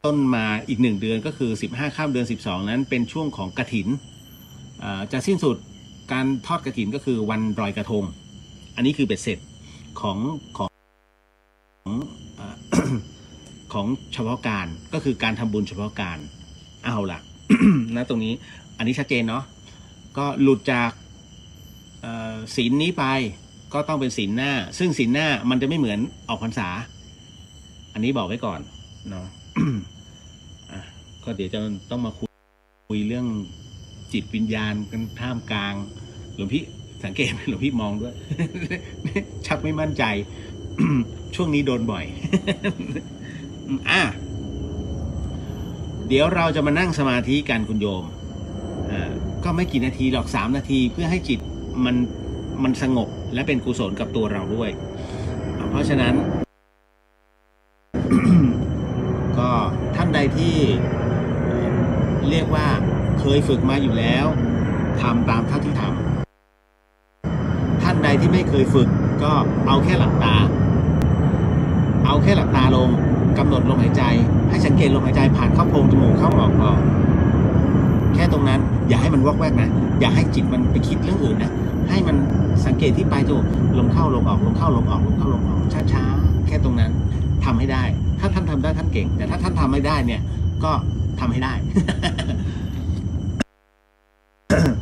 ต้นมาอีก1 เดือนก็คือ15 ค่ำเดือน12นั้นเป็นช่วงของกฐินจะสิ้นสุดการทอดกฐินก็คือวันลอยกระทงอันนี้คือเบ็ดเสร็จของเฉพาะการก็คือการทำบุญเฉพาะการเอาล่ะ นะตรงนี้อันนี้ชัดเจนเนาะก็หลุดจากศีลนี้ไปก็ต้องเป็นศีลหน้าซึ่งศีลหน้ามันจะไม่เหมือนออกพรรษาอันนี้บอกไว้ก่อนเนาะ ก็เดี๋ยวจะต้องมาคุยเรื่องจิตวิญญาณกันท่ามกลางหลวงพี่สังเกตไหมหลวงพี่มองด้วย ชักไม่มั่นใจ ช่วงนี้โดนบ่อย เดี๋ยวเราจะมานั่งสมาธิกันคุณโยมก็ไม่กี่นาทีหรอก3 นาทีเพื่อให้จิตมันสงบและเป็นกุศลกับตัวเราด้วยเพราะฉะนั้น ใดที่เรียกว่าเคยฝึกมาอยู่แล้วทำตามเท่าที่ทำท่านใดที่ไม่เคยฝึกก็เอาแค่หลับตาลงกำหนดลมหายใจให้สังเกตลมหายใจผ่านเข้าโพรงจมูกเข้าออกแค่ตรงนั้นอย่าให้มันวอกแวกนะอย่าให้จิตมันไปคิดเรื่องอื่นนะให้มันสังเกตที่ปลายจมูกลมเข้าลมออกลมเข้าลมออกลมเข้าลมออกช้าๆแค่ตรงนั้นทำให้ได้ถ้าท่านทำได้ท่านเก่งแต่ถ้าท่านทำไม่ได้เนี่ยก็ทำให้ได้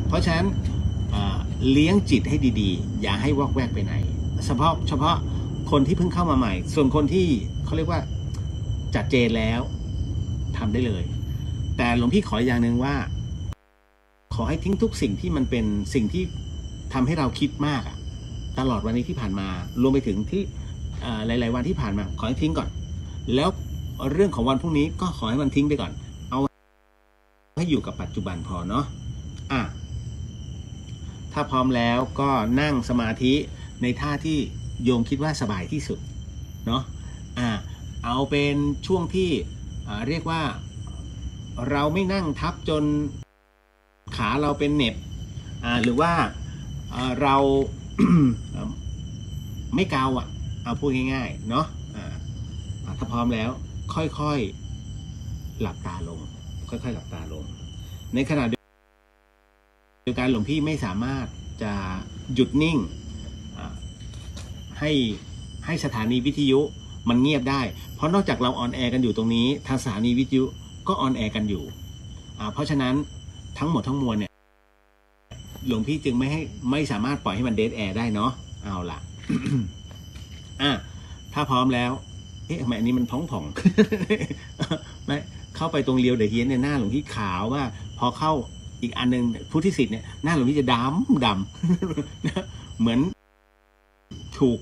เพราะฉะนั้นเลี้ยงจิตให้ดีๆอย่าให้วอกแวกไปไหนเฉพาะคนที่เพิ่งเข้ามาใหม่ส่วนคนที่เขาเรียกว่าจัดเจนแล้วทำได้เลยแต่หลวงพี่ขออย่างหนึ่งว่าขอให้ทิ้งทุกสิ่งที่มันเป็นสิ่งที่ทำให้เราคิดมากตลอดวันนี้ที่ผ่านมารวมไปถึงที่หลายๆวันที่ผ่านมาขอให้ทิ้งก่อนแล้วเรื่องของวันพรุ่งนี้ก็ขอให้มันทิ้งไปก่อนเอาให้อยู่กับปัจจุบันพอเนาะถ้าพร้อมแล้วก็นั่งสมาธิในท่าที่โยมคิดว่าสบายที่สุดเนาะเอาเป็นช่วงที่เรียกว่าเราไม่นั่งทับจนขาเราเป็นเหน็บหรือว่าเรา ไม่เกาเอาพูดง่ายๆเนาะถ้าพร้อมแล้วค่อยๆหลับตาลงค่อยๆหลับตาลงในขณะเดียวกันหลวงพี่ไม่สามารถจะหยุดนิ่งให้สถานีวิทยุมันเงียบได้เพราะนอกจากเราออนแอร์กันอยู่ตรงนี้ทางสถานีวิทยุก็ออนแอร์กันอยู่เพราะฉะนั้นทั้งหมดทั้งมวลเนี่ยหลวงพี่จึงไม่สามารถปล่อยให้มันเดดแอร์ได้เนาะเอาล่ะ ถ้าพร้อมแล้วทำไมอันนี้มันผ่องๆ ไม่เข้าไปตรงเรียวเดอะเฮียนเนี่ยหน้าหลวงพี่ขาวว่าพอเข้าอีกอันนึงพุทธิสิทธิ์เนี่ยหน้าหลวงพี่จะดำ เหมือนถูก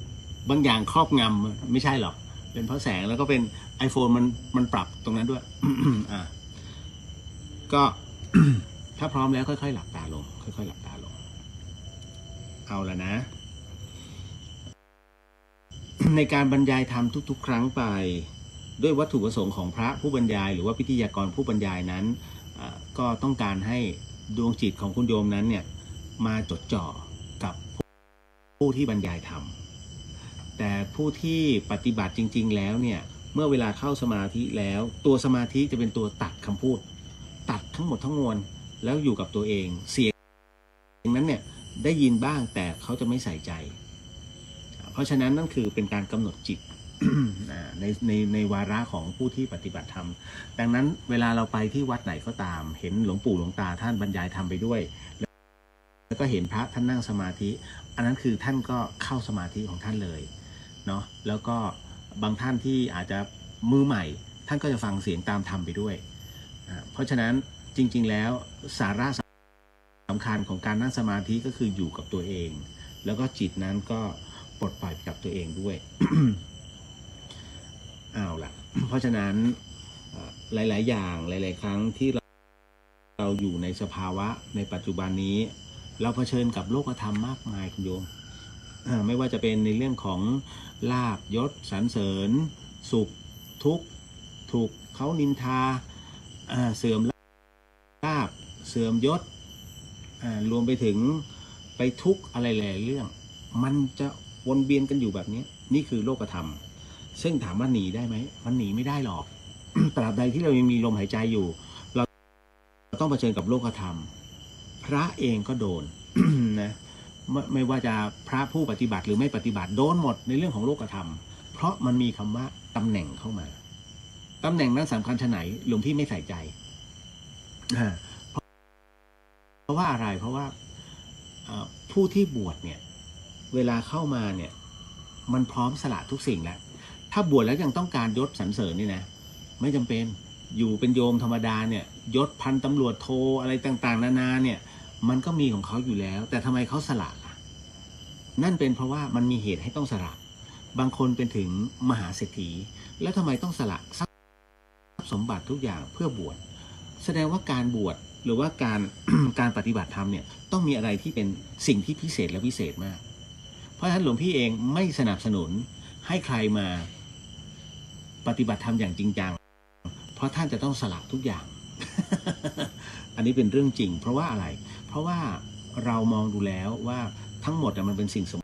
บางอย่างครอบงำไม่ใช่หรอกเป็นเพราะแสงแล้วก็เป็น iPhone มันปรับตรงนั้นด้วย ก็ ถ้าพร้อมแล้วค่อยๆหลับตาลงค่อยๆหลับตาลงเอาละนะ ในการบรรยายธรรมทุกๆครั้งไปด้วยวัตถุประสงค์ของพระผู้บรรยายหรือว่าพิธีกรผู้บรรยายนั้นก็ต้องการให้ดวงจิตของคุณโยมนั้นเนี่ยมาจดจ่อกับผู้ที่บรรยายธรรมแต่ผู้ที่ปฏิบัติจริงๆแล้วเนี่ยเมื่อเวลาเข้าสมาธิแล้วตัวสมาธิจะเป็นตัวตัดคำพูดตัดทั้งหมดทั้งมวลแล้วอยู่กับตัวเองเสียงนั้นเนี่ยได้ยินบ้างแต่เขาจะไม่ใส่ใจเพราะฉะนั้นนั่นคือเป็นการกำหนดจิต ในวาระของผู้ที่ปฏิบัติธรรมดังนั้นเวลาเราไปที่วัดไหนก็ตามเห็นหลวงปู่หลวงตาท่านบรรยายธรรมไปด้วยแล้วก็เห็นพระท่านนั่งสมาธิอันนั้นคือท่านก็เข้าสมาธิของท่านเลยเนาะแล้วก็บางท่านที่อาจจะมือใหม่ท่านก็จะฟังเสียงตามธรรมไปด้วยเพราะฉะนั้นจริงๆแล้วสาระสำคัญของการนั่งสมาธิก็คืออยู่กับตัวเองแล้วก็จิตนั้นก็ปลดปล่อยกับตัวเองด้วย เอาล่ะ เพราะฉะนั้นหลายๆอย่างหลายๆครั้งที่เราอยู่ในสภาวะในปัจจุบันนี้เราเผชิญกับโลกธรรมมากมายคุณโยมไม่ว่าจะเป็นในเรื่องของลาภยศสรรเสริญสุขทุกข์ถูกเขานินทาเสื่อมลาภเสื่อมยศรวมไปถึงไปทุกข์อะไรหลายเรื่องมันจะวนเวียนกันอยู่แบบนี้นี่คือโลกธรรมซึ่งถามว่าหนีได้ไหมมันหนีไม่ได้หรอก ตราบใดที่เรายังมีลมหายใจอยู่เราต้องเผชิญกับโลกธรรมพระเองก็โดน นะไม่ว่าจะพระผู้ปฏิบัติหรือไม่ปฏิบัติโดนหมดในเรื่องของโลกธรรมเพราะมันมีคำว่าตำแหน่งเข้ามาตำแหน่งนั้นสำคัญชะไหนหลวงพี่ไม่ใส่ใจเพราะว่าอะไรเพราะว่าผู้ที่บวชเนี่ยเวลาเข้ามาเนี่ยมันพร้อมสละทุกสิ่งแล้วถ้าบวชแล้วยังต้องการยศสรรเสริญนี่นะไม่จำเป็นอยู่เป็นโยมธรรมดาเนี่ยยศพันตำรวจโทอะไรต่างๆนานาเนี่ยมันก็มีของเขาอยู่แล้วแต่ทำไมเขาสละล่ะนั่นเป็นเพราะว่ามันมีเหตุให้ต้องสละบางคนเป็นถึงมหาเศรษฐีแล้วทำไมต้องสละทรัพย์สมบัติทุกอย่างเพื่อบวชแสดงว่าการบวชหรือว่าการ การปฏิบัติธรรมเนี่ยต้องมีอะไรที่เป็นสิ่งที่พิเศษและวิเศษมากเพราะฉะนั้นหลวงพี่เองไม่สนับสนุนให้ใครมาปฏิบัติธรรมอย่างจริงจัง เพราะท่านจะต้องสละทุกอย่าง อันนี้เป็นเรื่องจริงเพราะว่าอะไรเพราะว่าเรามองดูแล้วว่าทั้งหมดมันเป็นสิ่งสม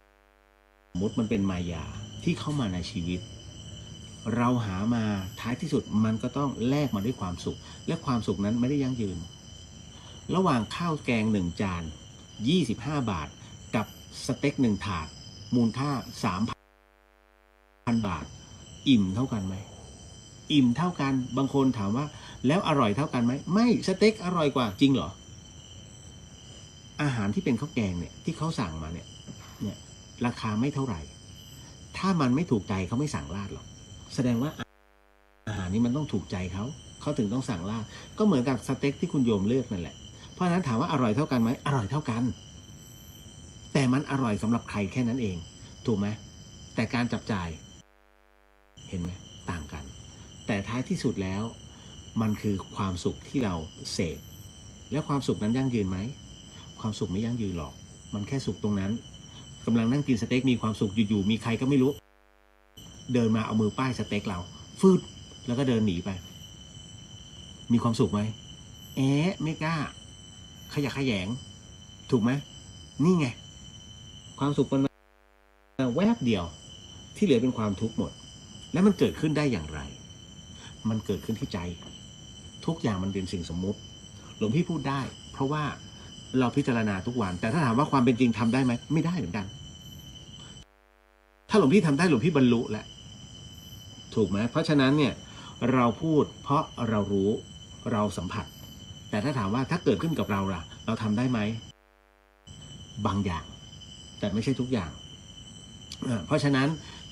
มติมันเป็นมายาที่เข้ามาในชีวิตเราหามาท้ายที่สุดมันก็ต้องแลกมาด้วยความสุขและความสุขนั้นไม่ได้ยั่งยืนระหว่างข้าวแกง1 จาน25 บาทกับสเต็ก1 ถาดมูลค่า 3,000 บาทอิ่มเท่ากันไหมอิ่มเท่ากันบางคนถามว่าแล้วอร่อยเท่ากันไหมไม่สเต็กอร่อยกว่าจริงเหรออาหารที่เป็นข้าวแกงเนี่ยที่เขาสั่งมาเนี่ยราคาไม่เท่าไหร่ถ้ามันไม่ถูกใจเขาไม่สั่งราดหรอกแสดงว่าอาหารนี้มันต้องถูกใจเขาถึงต้องสั่งราดก็เหมือนกับสเต็กที่คุณโยมเลือกนั่นแหละเพราะฉะนั้นถามว่าอร่อยเท่ากันไหมอร่อยเท่ากันแต่มันอร่อยสำหรับใครแค่นั้นเองถูกไหมแต่การจับจ่ายเห็นไหมต่างกันแต่ท้ายที่สุดแล้วมันคือความสุขที่เราเสพแล้วความสุขนั้นยั่งยืนไหมความสุขไม่ยั่งยืนหรอกมันแค่สุขตรงนั้นกำลังนั่งกินสเต็กมีความสุขอยู่ๆมีใครก็ไม่รู้เดินมาเอามือป้ายสเต็กเราฟืดแล้วก็เดินหนีไปมีความสุขไหมไม่กล้าขยะแขยงถูกไหมนี่ไงความสุขมันแวบเดียวที่เหลือเป็นความทุกข์หมดแล้วมันเกิดขึ้นได้อย่างไรมันเกิดขึ้นที่ใจทุกอย่างมันเป็นสิ่งสมมุติหลวงพี่พูดได้เพราะว่าเราพิจารณาทุกวันแต่ถ้าถามว่าความเป็นจริงทำได้ไหมไม่ได้เหมือนกันถ้าหลวงพี่ทำได้หลวงพี่บรรลุแล้วถูกไหมเพราะฉะนั้นเนี่ยเราพูดเพราะเรารู้เราสัมผัสแต่ถ้าถามว่าถ้าเกิดขึ้นกับเราล่ะเราทำได้ไหมบางอย่างแต่ไม่ใช่ทุกอย่างเพราะฉะนั้น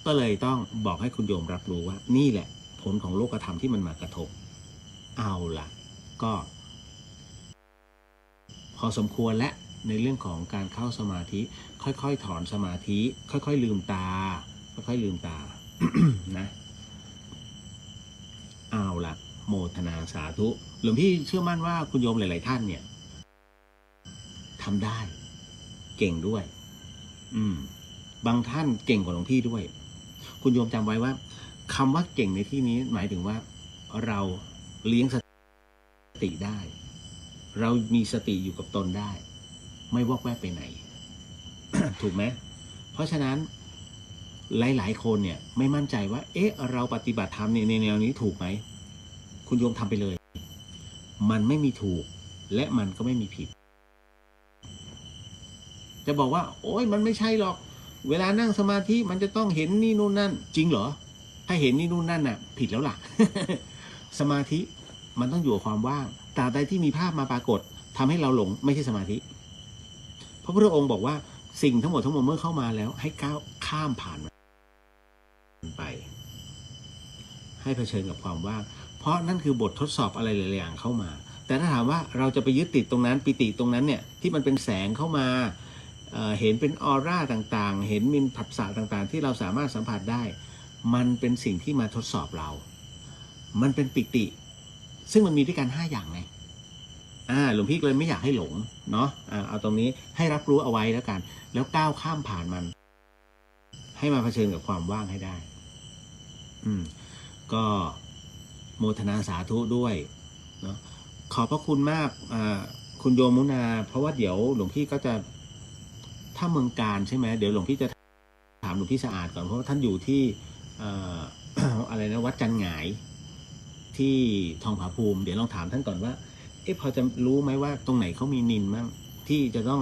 ก็เลยต้องบอกให้คุณโยมรับรู้ว่านี่แหละผลของโลกธรรมที่มันมากระทบเอาล่ะก็พอสมควรและในเรื่องของการเข้าสมาธิค่อยๆถอนสมาธิค่อยๆลืมตาค่อยๆลืมตา นะเอาล่ะโมทนาสาธุหลวงพี่เชื่อมั่นว่าคุณโยมหลายๆท่านเนี่ยทำได้เก่งด้วยบางท่านเก่งกว่าหลวงพี่ด้วยคุณโยมจำไว้ว่าคำว่าเก่งในที่นี้หมายถึงว่าเราเลี้ยงสติได้เรามีสติอยู่กับตนได้ไม่วอกแวกไปไหน ถูกไหมเพราะฉะนั้นหลายๆคนเนี่ยไม่มั่นใจว่าเราปฏิบัติธรรมในแนวนี้ถูกไหมคุณโยมทำไปเลยมันไม่มีถูกและมันก็ไม่มีผิดจะบอกว่าโอ๊ยมันไม่ใช่หรอกเวลานั่งสมาธิมันจะต้องเห็นนี่นู่นนั่นจริงเหรอถ้าเห็นนี่นู่นนั่นน่ะผิดแล้วล่ะ สมาธิมันต้องอยู่กับความว่างตราบใดที่มีภาพมาปรากฏทำให้เราหลงไม่ใช่สมาธิพระพุทธองค์บอกว่าสิ่งทั้งหมดเมื่อเข้ามาแล้วให้ก้าวข้ามผ่านมันไปให้เผชิญกับความว่างเพราะนั่นคือบททดสอบอะไรหลายๆอย่างเข้ามาแต่ถ้าถามว่าเราจะไปยึดติดตรงนั้นปิติตรงนั้นเนี่ยที่มันเป็นแสงเข้ามาเห็นเป็นออร่าต่างๆเห็นมีผัสสะต่างๆที่เราสามารถสัมผัสได้มันเป็นสิ่งที่มาทดสอบเรามันเป็นปิติซึ่งมันมีด้วยกัน5 อย่างไงหลวงพี่เลยไม่อยากให้หลงเนาะเอาตรงนี้ให้รับรู้เอาไว้แล้วกันแล้วก้าวข้ามผ่านมันให้มาเผชิญกับความว่างให้ได้ก็โมทนาสาธุด้วยเนาะขอบพระคุณมากคุณโยมมุนาเพราะว่าเดี๋ยวหลวงพี่ก็จะถ้าเมืองการใช่ไหมเดี๋ยวหลวงพี่จะถามหลวงพี่สะอาดก่อนเพราะว่าท่านอยู่ที่อะไรนะวัดจันหงายที่ทองผาภูมิเดี๋ยวลองถามท่านก่อนว่าพอจะรู้ไหมว่าตรงไหนเขามีนินมั่งที่จะต้อง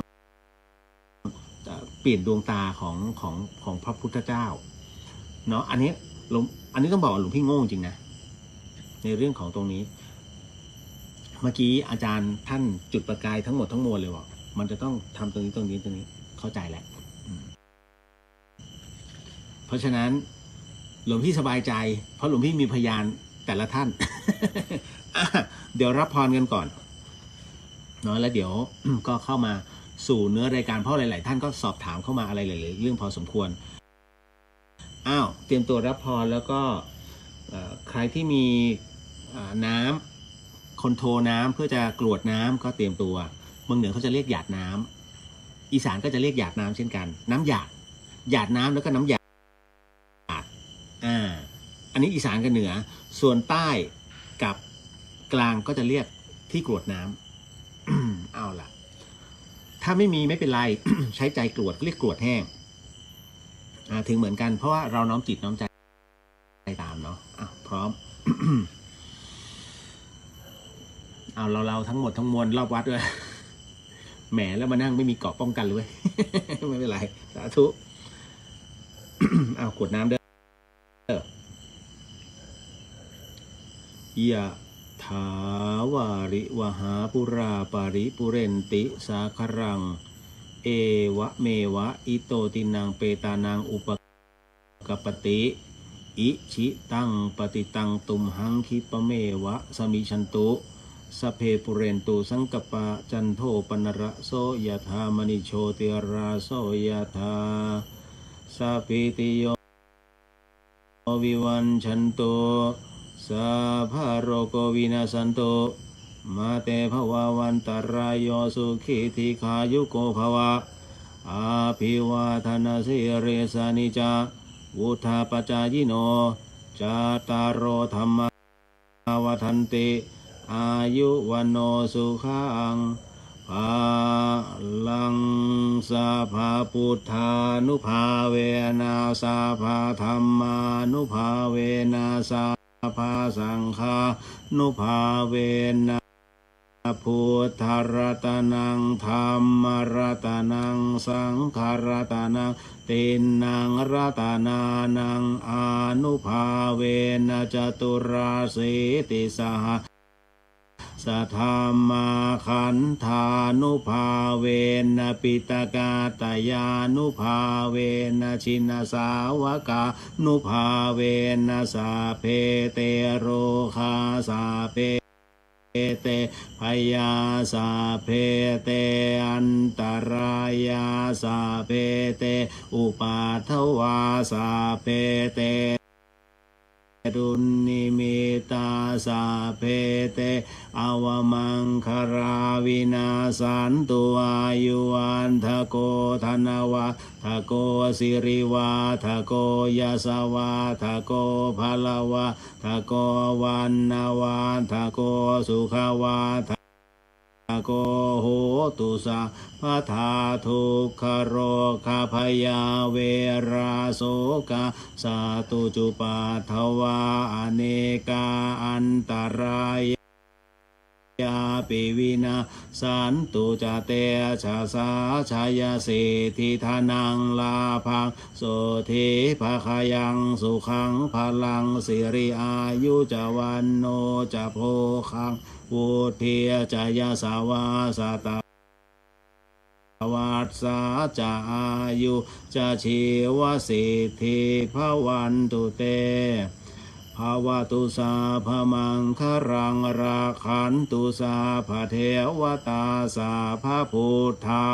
เปลี่ยนดวงตาของพระพุทธเจ้าเนาะอันนี้ต้องบอกหลวงพี่โง่จริงนะในเรื่องของตรงนี้เมื่อกี้อาจารย์ท่านจุดประกายทั้งหมดทั้งมวลเลยว่ามันจะต้องทำตรงนี้เข้าใจแล้วเพราะฉะนั้นหลวงพี่สบายใจเพราะหลวงพี่มีพยานแต่ละท่าน เดี๋ยวรับพรกันก่อนเนาะแล้วเดี๋ยวก็เข้ามาสู่เนื้อรายการเพราะหลายๆท่านก็สอบถามเข้ามาอะไรหลายๆเรื่องพอสมควรเตรียมตัวรับพรแล้วก็ใครที่มีน้ำคอนโทรน้ำเพื่อจะกรวดน้ำก็เตรียมตัวเมืองเหนือเขาจะเรียกหยาดน้ำอีสานก็จะเรียกหยาดน้ำเช่นกันน้ำหยาดน้ำแล้วก็น้ำหยาดอันนี้อีสานกับเหนือส่วนใต้กับ กลางก็จะเรียกที่กรวดน้ำ เอาล่ะ ถ้าไม่มีไม่เป็นไร ใช้ใจกรวดเรียกกรวดแห้งถึงเหมือนกันเพราะว่าเราน้อมจิตน้อมใจตามเนาะพร้อม เอาเราทั้งหมดทั้งมวลรอบวัดด้วยแหมแล้วมานั่งไม่มีเกราะป้องกันเลย ไม่เป็นไรสาธุ เอากรวดน้ำเด้อยะถาวาริวหาปุราปาริปุเรนติสาครังเอวะเมวะอิโตตินังเปตานังอุปกปติอิชิตังปฏิตังตุมหังคิปะเมวะสมิชันตุสเพปุเรนตุสังกปะจันโทปนระโสยถามณิโชติราโสยถาสัพพิติโยวิวันชันตุสัพพะโรโควินาสันตุมาเตภวาวันตรายโยสุขิธิขายุโกภวะอาภิวาทนาสิริสานิจาวุธาปจายโนจาตารโอธรรมวัฏันติอายุวันโนสุขังภาลังสัพพะพุทธานุภาเวนะสัพพะธัมมานุภาเวนะสัพพะสังฆานุภาเวนะพุทธรัตนังธัมมรัตนังสังฆรัตนังตินนังรัตนานังอนุภาเวนะจตุราสีติสหสัทธามาขันธานุภาเวนะปิตกาตยานุภาเวนะชินสาวกานุภาเวนะสาเพเตโรคาสาเพเตพยาสาเพเตอันตรายาสาเพเตอุปาทวาสาเพเตดุนิมิตาสาเพเตอวมังคาราวินาสันตุอายุวันทโกธนวะทโกสิริวาทโกยสวาทโกภลวะทโกวันนาวาทโกสุขวาทโกโหตุสาพะทาทุกขโรคาพยาเวราโสกาสาตุจุปาทวาอเนกาอันตรายยาปิวินาสันตุจเตชะสาชายเศรษฐิธานังลาภังโสธิภคายังสุขังพลังสิริอายุจวันโนจะโพคังวุฒิจายาสาวาสตาวัสสาจะอายุจะชีวสิทธิภวันตุเตภาวตุสาภมังครังราคันตุสาภเทวตาสาภพุทธา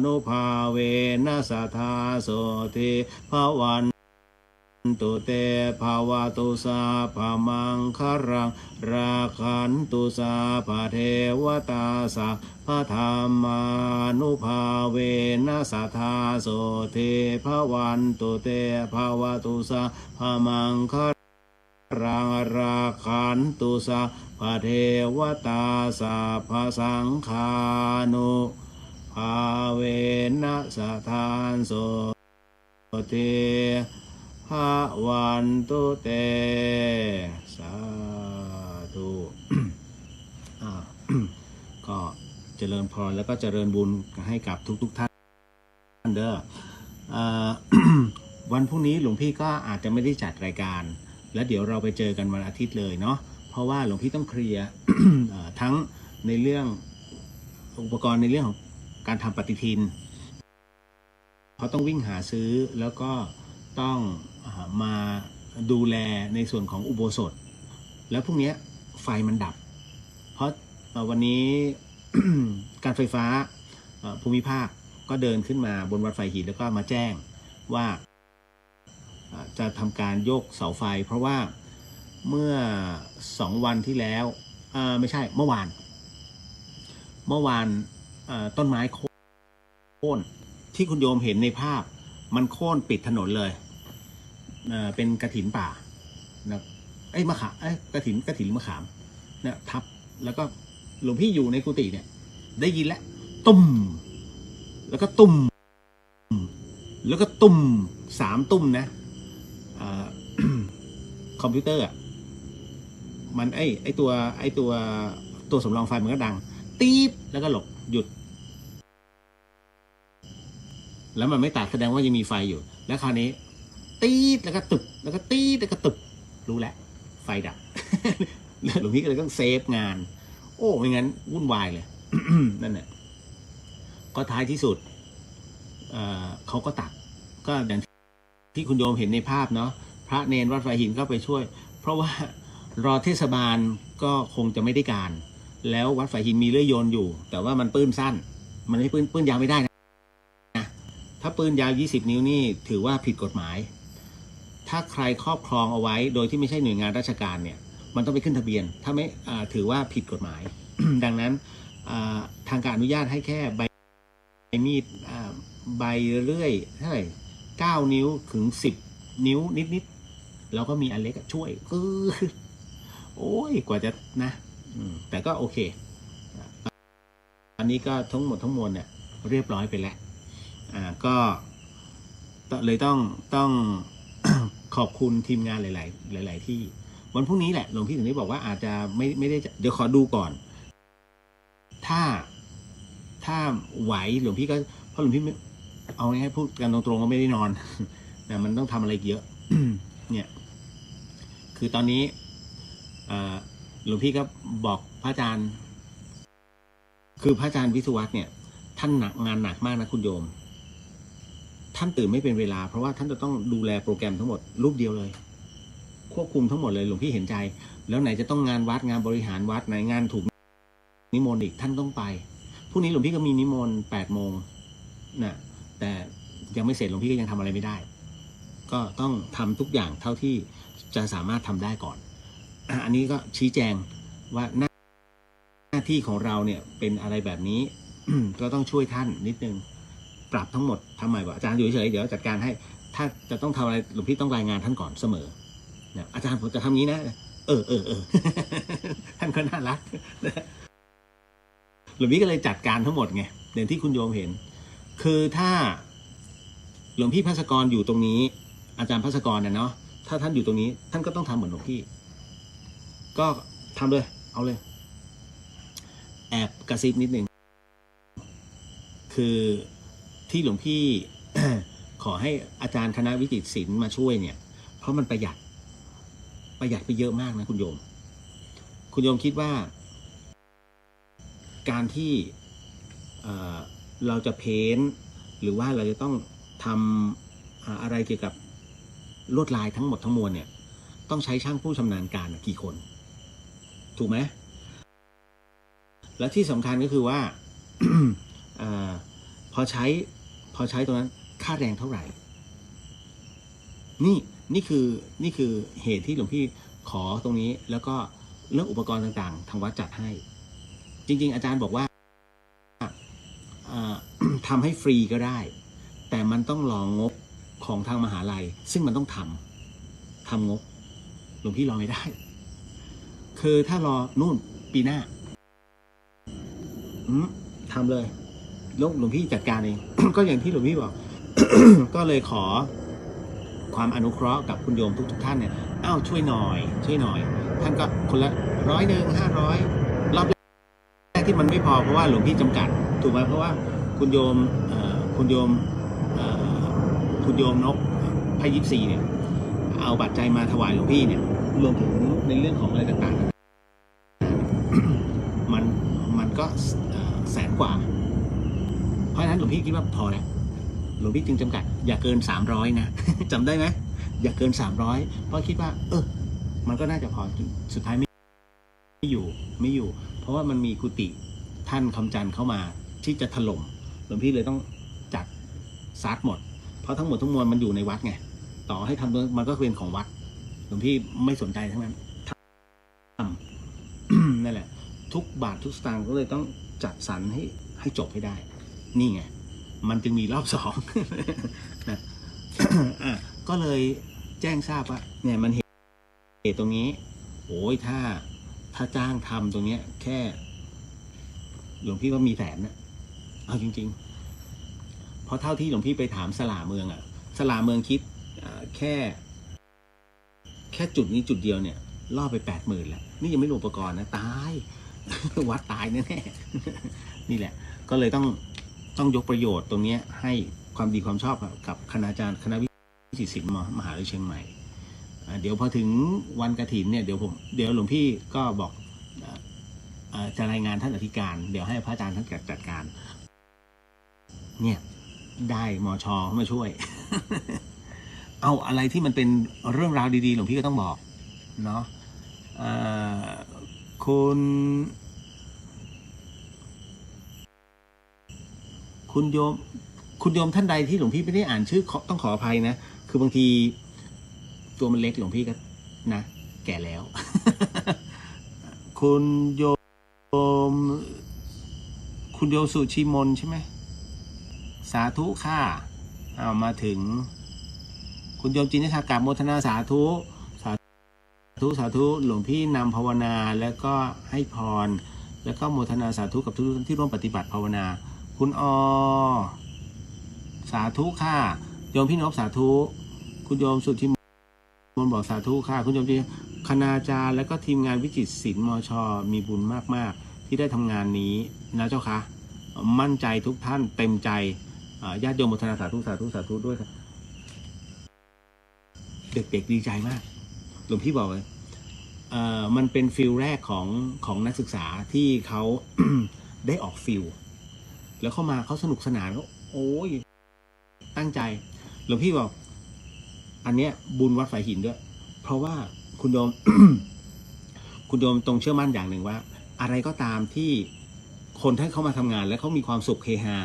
นุภาเวนะสัทธาโสธิภวันตุเตภาวตุสาภมังครังราคันตุสาภเทวตาสาภธรรมานุภาเวนะสัทธาโสธิภวันตุเตภาวตุสาภมังครังราคันตุสาภเทวตาสาภสังฆานุภาเวนะสัทธาโสธิภวันตุเตสาธุ ก็เจริญพรแล้วก็เจริญบุญให้กับทุกท่านเด้อ วันพรุ่งนี้หลวงพี่ก็อาจจะไม่ได้จัดรายการแล้วเดี๋ยวเราไปเจอกันวันอาทิตย์เลยเนาะเพราะว่าหลวงพี่ต้องเคลียร์ ทั้งในเรื่องอุปกรณ์ในเรื่องของการทำปฏิทินเขาต้องวิ่งหาซื้อแล้วก็ต้องมาดูแลในส่วนของอุโบสถแล้วพรุ่งนี้ไฟมันดับเพราะวันนี้ การไฟฟ้าภูมิภาคก็เดินขึ้นมาบนวัดไฟหินแล้วก็มาแจ้งว่าจะทำการโยกเสาไฟเพราะว่าเมื่อ2 วันที่แล้วไม่ใช่เมื่อวานต้นไม้โค่นที่คุณโยมเห็นในภาพมันโค่นปิดถนนเลยเป็นกฐินป่านะมะขามกฐินมะขามเนี่ยทับ แล้วก็หลวงพี่อยู่ในกุฏิเนี่ยได้ยินแล้วตุ้มแล้วก็ตุ้มแล้วก็ตุ้ม3 ตุ้มนะคอมพิวเตอร์อ่ะมันไอตัวสำรองไฟมันก็ดังตี๊ดแล้วก็หลบหยุดแล้วมันไม่ตัดแสดงว่ายังมีไฟอยู่แล้วคราวนี้ตี๊ดแล้วก็ตึบแล้วก็ตี๊ดแล้วก็ตึบรู้แล้วไฟดับ หลวงพี่ก็เลยต้องเซฟงานโอ้ไม่งั้นวุ่นวายเลย นั่นแหละก็ท้ายที่สุดเขาก็ตัดก็อย่างที่คุณโยมเห็นในภาพเนาะพระเนรวัดไฟหินก็ไปช่วยเพราะว่ารอเทศบาลก็คงจะไม่ได้การแล้ววัดไฟหินมีเลื่อยโยนอยู่แต่ว่ามันปืนสั้นมันไม่ปืนยาวไม่ได้นะถ้าปืนยาว20 นิ้วนี่ถือว่าผิดกฎหมายถ้าใครครอบครองเอาไว้โดยที่ไม่ใช่หน่วยงานราชการเนี่ยมันต้องไปขึ้นทะเบียนถ้าไม่ถือว่าผิดกฎหมาย ดังนั้นทางการอนุญาตให้แค่ใบมีดใบเลื่อยเท่าไหร่9 นิ้วถึง10 นิ้วนิดๆแล้วก็มีอันเล็กช่วยโอ้ยกว่าจะนะแต่ก็โอเคอันนี้ก็ทั้งหมดทั้งมวลเนี่ยเรียบร้อยไปแล้วก็เลยต้อง ขอบคุณทีมงานหลายที่วันพรุ่งนี้แหละหลวงพี่ถึงได้บอกว่าอาจจะไม่ได้เดี๋ยวขอดูก่อนถ้าไหวหลวงพี่ก็เพราะหลวงพี่เอาง่ายๆพูดกันตรงๆก็ไม่ได้นอนแต่มันต้องทำอะไรเยอะ เนี่ยคือตอนนี้หลวงพี่ก็บอกพระอาจารย์คือพระอาจารย์วิศวัตเนี่ยท่านงานหนักมากนะคุณโยมท่านตื่นไม่เป็นเวลาเพราะว่าท่านจะต้องดูแลโปรแกรมทั้งหมดรูปเดียวเลยควบคุมทั้งหมดเลยหลวงพี่เห็นใจแล้วไหนจะต้องงานวัดงานบริหารวัดไหนงานถูกนิมนต์อีกท่านต้องไปพรุ่งนี้หลวงพี่ก็มีนิมนต์8 โมงนะแต่ยังไม่เสร็จหลวงพี่ก็ยังทำอะไรไม่ได้ก็ต้องทำทุกอย่างเท่าที่จะสามารถทำได้ก่อนอันนี้ก็ชี้แจงว่าหน้าที่ของเราเนี่ยเป็นอะไรแบบนี้ ก็ต้องช่วยท่านนิดนึงปรับทั้งหมดทำใหม่บอกอาจารย์อยู่เฉยๆเดี๋ยวจัดการให้ถ้าจะต้องทำอะไรหลวงพี่ต้องรายงานท่านก่อนเสมอเนี่ยอาจารย์ผมจะทำงี้นะท่านก็น่ารักหลวงพี่ก็เลยจัดการทั้งหมดไงอย่างที่คุณโยมเห็นคือถ้าหลวงพี่ภัสกรอยู่ตรงนี้อาจารย์ภัสกรเนาะถ้าท่านอยู่ตรงนี้ท่านก็ต้องทำเหมือนหลวงพี่ก็ทำเลยเอาเลยแอบกระซิบนิดนึงคือที่หลวงพี่ ขอให้อาจารย์คณะวิจิตรศิลป์มาช่วยเนี่ยเพราะมันประหยัดไปเยอะมากนะคุณโยมคิดว่าการที่เราจะเพ้นท์หรือว่าเราจะต้องทำอะไรเกี่ยวกับลวดลายทั้งหมดทั้งมวลเนี่ยต้องใช้ช่างผู้ชำนาญการกี่คนถูกไหมและที่สำคัญก็คือว่า พอใช้ตรงนั้นค่าแรงเท่าไหร่นี่คือเหตุที่หลวงพี่ขอตรงนี้แล้วก็เรื่องอุปกรณ์ต่างๆทางวัดจัดให้จริงๆอาจารย์บอกว่าทำให้ฟรีก็ได้แต่มันต้องรองบของทางมหาลัยซึ่งมันต้องทำงบหลวงพี่รอไม่ได้คือถ้ารอนู่นปีหน้าทำเลยหลวงพี่จัดการเอง ก็อย่างที่หลวงพี่บอก ก็เลยขอความอนุเคราะห์กับคุณโยมทุกท่านเนี่ยช่วยหน่อยท่านก็คนละ100 500รอบแรกที่มันไม่พอเพราะว่าหลวงพี่จำกัดถูกไหมเพราะว่าคุณโยมนกพระ24เนี่ยเอาบัตรใจมาถวายหลวงพี่เนี่ยรวมถึงในเรื่องของอะไรต่างๆมันก็100,000 กว่าเพราะฉะนั้นหลวงพี่คิดว่าพอแล้วหลวงพี่จึงจำกัดอย่าเกิน300นะ จำได้ไหมอย่าเกิน300เพราะคิดว่ามันก็น่าจะพอสุดท้ายไม่อยู่เพราะว่ามันมีกุฏิท่านคำจันทร์เข้ามาที่จะถล่มหลวงพี่เลยต้องจัดซัดหมดเพราะทั้งหมดทั้งมวลมันอยู่ในวัดไงต่อให้ทำมันก็เป็นของวัดหลวงพี่ไม่สนใจทั้งนั้นทำ นั่นแหละทุกบาททุกสตางค์ก็เลยต้องจัดสรรให้จบให้ได้นี่ไงมันจึงมีรอบ 2 นะ ก็เลยแจ้งทราบว่าเนี่ยมันเหตุตรงนี้โอ้ยถ้า ถ้าจ้างทำตรงเนี้ยแค่หลวงพี่ว่ามีแสนนะเอาจริงๆเพราะเท่าที่หลวงพี่ไปถามสลาเมืองอะสลาเมืองคิดแค่จุดนี้จุดเดียวเนี่ยล่อไป80,000แล้วนี่ยังไม่รวมอุปกรณ์นะตาย วัดตายแน่ๆนี่แหละก็เลยต้องยกประโยชน์ตรงนี้ให้ความดีความชอบกับคณาจารย์คณะวิจิตรศิลป์มหาวิทยาลัยเชียงใหม่เดี๋ยวพอถึงวันกฐินเนี่ยเดี๋ยวหลวงพี่ก็บอกจะรายงานท่านอธิการเดี๋ยวให้พระอาจารย์ท่านจัดการเนี่ยได้มช.มาช่วย เอาอะไรที่มันเป็นเรื่องราวดีๆหลวงพี่ก็ต้องบอกเนาะคุณโยมท่านใดที่หลวงพี่ไม่ได้อ่านชื่อต้องขออภัยนะคือบางทีตัวมันเล็กหลวงพี่ก็นะแก่แล้ว คุณโยมสุชิมนใช่ไหมสาธุค่ะเอามาถึงคุณโยมจินนิชากาโมทนาสาธุหลวงพี่นำภาวนาแล้วก็ให้พรแล้วก็โมทนาสาธุกับทุกท่านที่ร่วมปฏิบัติภาวนาคุณอสาธุค่ะโยมพี่นพสาธุคุณโยมสุทธิมนบอกสาธุค่ะคุณโยมที่คณาจารย์และก็ทีมงานวิจิตรศิลป์มช.มีบุญมากๆที่ได้ทำงานนี้นะเจ้าค่ะมั่นใจทุกท่านเต็มใจญาติโยมโมทนาสาธุด้วยครับเด็กๆดีใจมากหลวงพี่บอกเลยมันเป็นฟิลแรกของนักศึกษาที่เขา ได้ออกฟิลแล้วเข้ามาเขาสนุกสนานเขาโอ้ยตั้งใจหลวงพี่บอกอันเนี้ยบุญวัดฝายหินด้วยเพราะว่าคุณโยม คุณโยมตรงเชื่อมั่นอย่างหนึ่งว่าอะไรก็ตามที่คนที่เขามาทำงานแล้วเขามีความสุขเฮฮา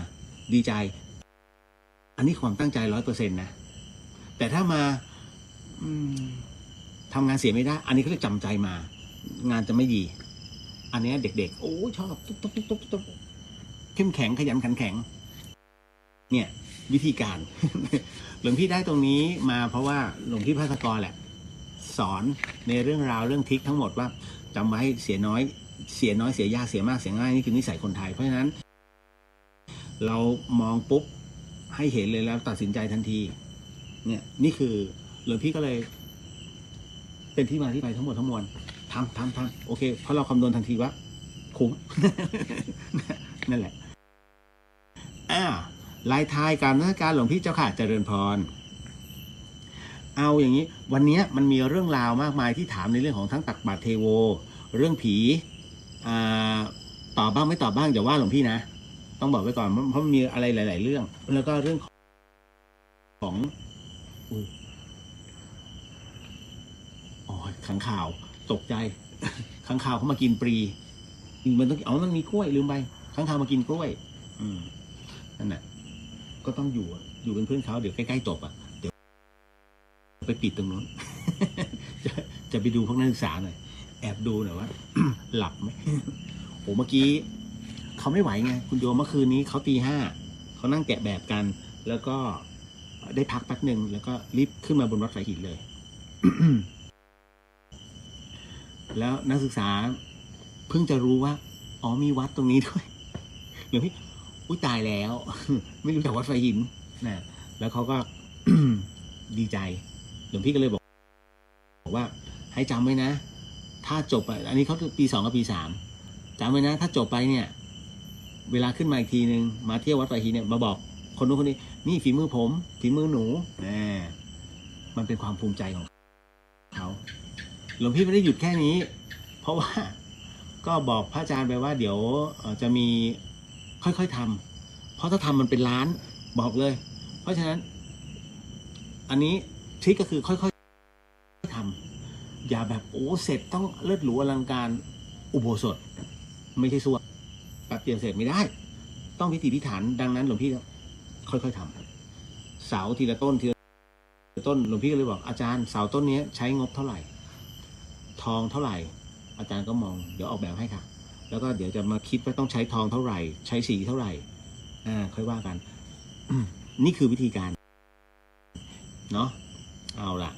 ดีใจอันนี้ความตั้งใจ100%นะแต่ถ้ามาทำงานเสียไม่ได้อันนี้เขาจะจำใจมางานจะไม่ดีอันนี้เด็กๆโอ้ชอบตุ๊บเข้มแข็งขยันขันแข็งเนี่ยวิธีการ หลวงพี่ได้ตรงนี้มาเพราะว่าหลวงพี่ภัสกรแหละสอนในเรื่องราวเรื่องทริคทั้งหมดว่าจำไว้เสียน้อยเสียยากเสียมากเสียง่ายนี่คือนิสัยคนไทยเพราะฉะนั้นเรามองปุ๊บให้เห็นเลยแล้วตัดสินใจทันทีเนี่ยนี่คือหลวงพี่ก็เลยเป็นที่มาที่ไปทั้งหมดทั้งมวลทำโอเคเพราะเราคำนวณทันทีว่าคุ้ม นั่นแหละลายทายการนักการหลวงพี่เจ้าค่ะเจริญพรเอาอย่างนี้วันนี้มันมีเรื่องราวมากมายที่ถามในเรื่องของทั้งตักบาตรเทโวเรื่องผีตอบบ้างไม่ตอบบ้างอย่าว่าหลวงพี่นะต้องบอกไว้ก่อนเพราะมันมีอะไรหลายๆเรื่องแล้วก็เรื่องของขังข่าวตกใจขังข่าวเขามากินปรีมันต้องมันมีกล้วยลืมไปขังข่าวมากินกล้วยนั่นแหละก็ต้องอยู่เป็นเพื่อนเขาเดี๋ยวใกล้ๆจบเดี๋ยวไปปิดตรงนู้น จะไปดูพวกนักศึกษาหน่อยแอบดูหน่อยว่า หลับไหมโอ้เมื่อกี้เขาไม่ไหวไงคุณโยมเมื่อคืนนี้เขาตี 5เขานั่งแกะแบบกันแล้วก็ได้พักแป๊บหนึ่งแล้วก็รีบขึ้นมาบนวัดฝายหินเลย แล้วนักศึกษาเพิ่งจะรู้ว่าอ๋อมีวัดตรงนี้ด้วยหลวงพี่อุ้ยตายแล้ว ไม่รู้จักวัดฝายหินนะแล้วเขาก็ ดีใจหลวงพี่ก็เลยบอกว่าให้จำไว้นะถ้าจบไปอันนี้เขาปี 2กับปี 3จำไว้นะถ้าจบไปเนี่ยเวลาขึ้นมาอีกทีนึงมาเที่ยววัดฝายหินเนี่ยมาบอกคนนู้นคนนี้นี่ฝีมือผมฝีมือหนูมันเป็นความภูมิใจของเขาหลวงพี่ไม่ได้หยุดแค่นี้เพราะว่าก็บอกพระอาจารย์ไปว่าเดี๋ยวจะมีค่อยๆทำเพราะถ้าทำมันเป็นล้านบอกเลยเพราะฉะนั้นอันนี้ทริคก็คือค่อยๆทำอย่าแบบโอ้เสร็จต้องเลิศหรูอลังการอุโบสถไม่ใช่ส่วนแป๊บเดียวเสร็จไม่ได้ต้องพิถีพิถันดังนั้นหลวงพี่ค่อยๆทำเสาทีละต้นหลวงพี่ก็เลยบอกอาจารย์เสาต้นนี้ใช้งบเท่าไหร่ทองเท่าไหร่อาจารย์ก็มองเดี๋ยวออกแบบให้ค่ะแล้วก็เดี๋ยวจะมาคิดว่าต้องใช้ทองเท่าไหร่ใช้สีเท่าไหร่ค่อยว่ากัน นี่คือวิธีการเนาะเอาล่ะ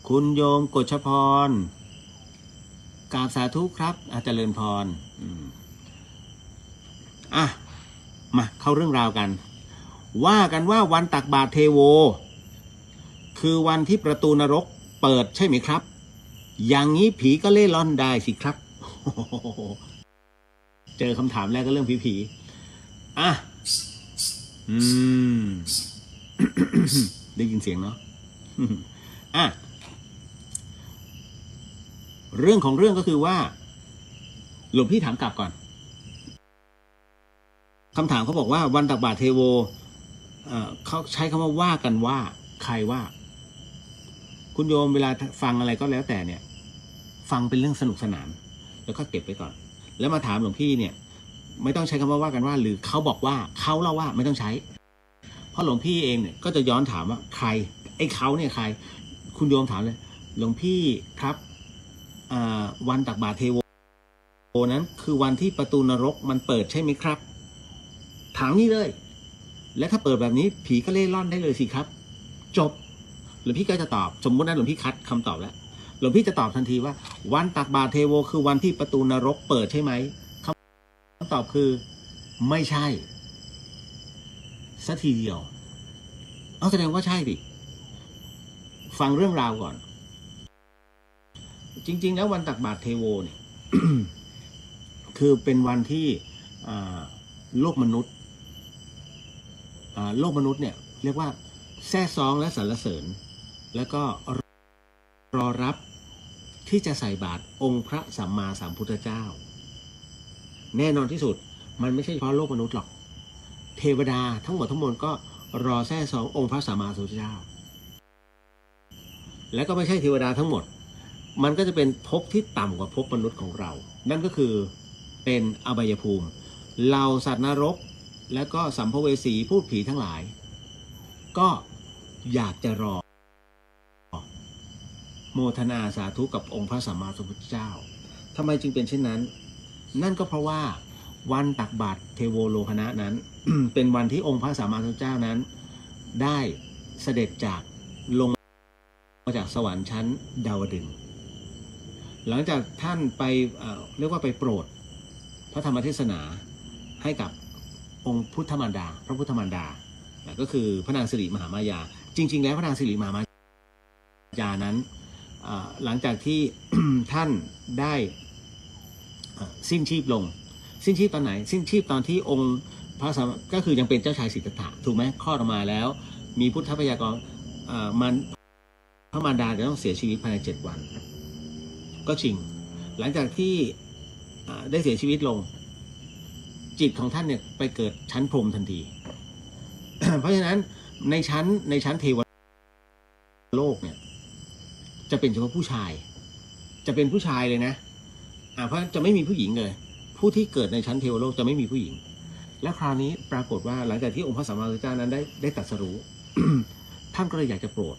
คุณโยมกฤษพรกราบสาธุครับเจริญพรมาเข้าเรื่องราวกันว่ากันว่าวันตักบาตรเทโวคือวันที่ประตูนรกเปิดใช่ไหมครับอย่างนี้ผีก็เล่ร่อนได้สิครับ เจอคำถามแรกก็เรื่องผีได้ยินเสียงเนาะ เรื่องของเรื่องก็คือว่าหลวงพี่ถามกลับก่อนคำถามเขาบอกว่าวันตักบาตรเทโวเขาใช้คำว่ากันว่าใครว่าคุณโยมเวลาฟังอะไรก็แล้วแต่เนี่ยฟังเป็นเรื่องสนุกสนานแล้วก็เก็บไปก่อนแล้วมาถามหลวงพี่เนี่ยไม่ต้องใช้คำว่ากันว่าหรือเขาบอกว่าเขาเล่าว่าไม่ต้องใช้เพราะหลวงพี่เองเนี่ยก็จะย้อนถามว่าใครไอ้เขาเนี่ยใครคุณโยมถามเลยหลวงพี่ครับวันตักบาตรเทโวนั้นคือวันที่ประตูนรกมันเปิดใช่ไหมครับถามนี่เลยและถ้าเปิดแบบนี้ผีก็เล่ร่อนได้เลยสิครับจบหลวงพี่ก็จะตอบสมมตินะหลวงพี่คัดคำตอบแล้วหลวงพี่จะตอบทันทีว่าวันตักบาตรเทโวคือวันที่ประตูนรกเปิดใช่ไหมคำตอบคือไม่ใช่สักทีเดียวแสดงว่าใช่ดิฟังเรื่องราวก่อนจริงๆแล้ววันตักบาตรเทโวเนี่ย คือเป็นวันที่โลกมนุษย์เนี่ยเรียกว่าแซ่ซองและสรรเสริญแล้วก็รอรับที่จะใส่บาตรองค์พระสัมมาสัมพุทธเจ้าแน่นอนที่สุดมันไม่ใช่เฉพาะโลกมนุษย์หรอกเทวดาทั้งหมดทั้งมวลก็รอแซ่ซององค์พระสัมมาสัมพุทธเจ้าและก็ไม่ใช่เทวดาทั้งหมดมันก็จะเป็นภพที่ต่ำกว่าภพมนุษย์ของเรานั่นก็คือเป็นอบายภูมิเหล่าสัตว์นรกและก็สัมภเวสีพูดผีทั้งหลายก็อยากจะรอโมทนาสาธุกับองค์พระสัมมาสัมพุทธเจ้าทำไมจึงเป็นเช่นนั้นนั่นก็เพราะว่าวันตักบาตรเทโวโลหณะนั้น เป็นวันที่องค์พระสัมมาสัมพุทธเจ้านั้นได้เสด็จจากลงมาจากสวรรค์ชั้นดาวดึงส์หลังจากท่านไปเรียกว่าไปโปรดพระธรรมเทศนาให้กับองค์พุทธมารดาพระพุทธมารดาก็คือพระนางสิริมหามายาจริงๆแล้วพระนางสิริมหามายานั้นหลังจากที่ ท่านได้สิ้นชีพลงสิ้นชีพตอนไหนสิ้นชีพตอนที่องค์พระสัมก็คือยังเป็นเจ้าชายสิทธัตถะถูกไหมคลอดออกมาแล้วมีพุทธพยากรมันพระมารดาจะต้องเสียชีวิตภายใน7 วันก็จริงหลังจากที่ได้เสียชีวิตลงจิตของท่านเนี่ยไปเกิดชั้นพรหมทันที เพราะฉะนั้นในชั้นเทวโลกเนี่ยจะเป็นเฉพาะผู้ชายจะเป็นผู้ชายเลยนะเพราะจะไม่มีผู้หญิงเลยผู้ที่เกิดในชั้นเทวโลกจะไม่มีผู้หญิงและคราวนี้ปรากฏว่าหลังจากที่องค์พระสัมมาสัมพุทธเจ้านั้นได้ตรัสรู้ ท่านก็เลยอยากจะโปรด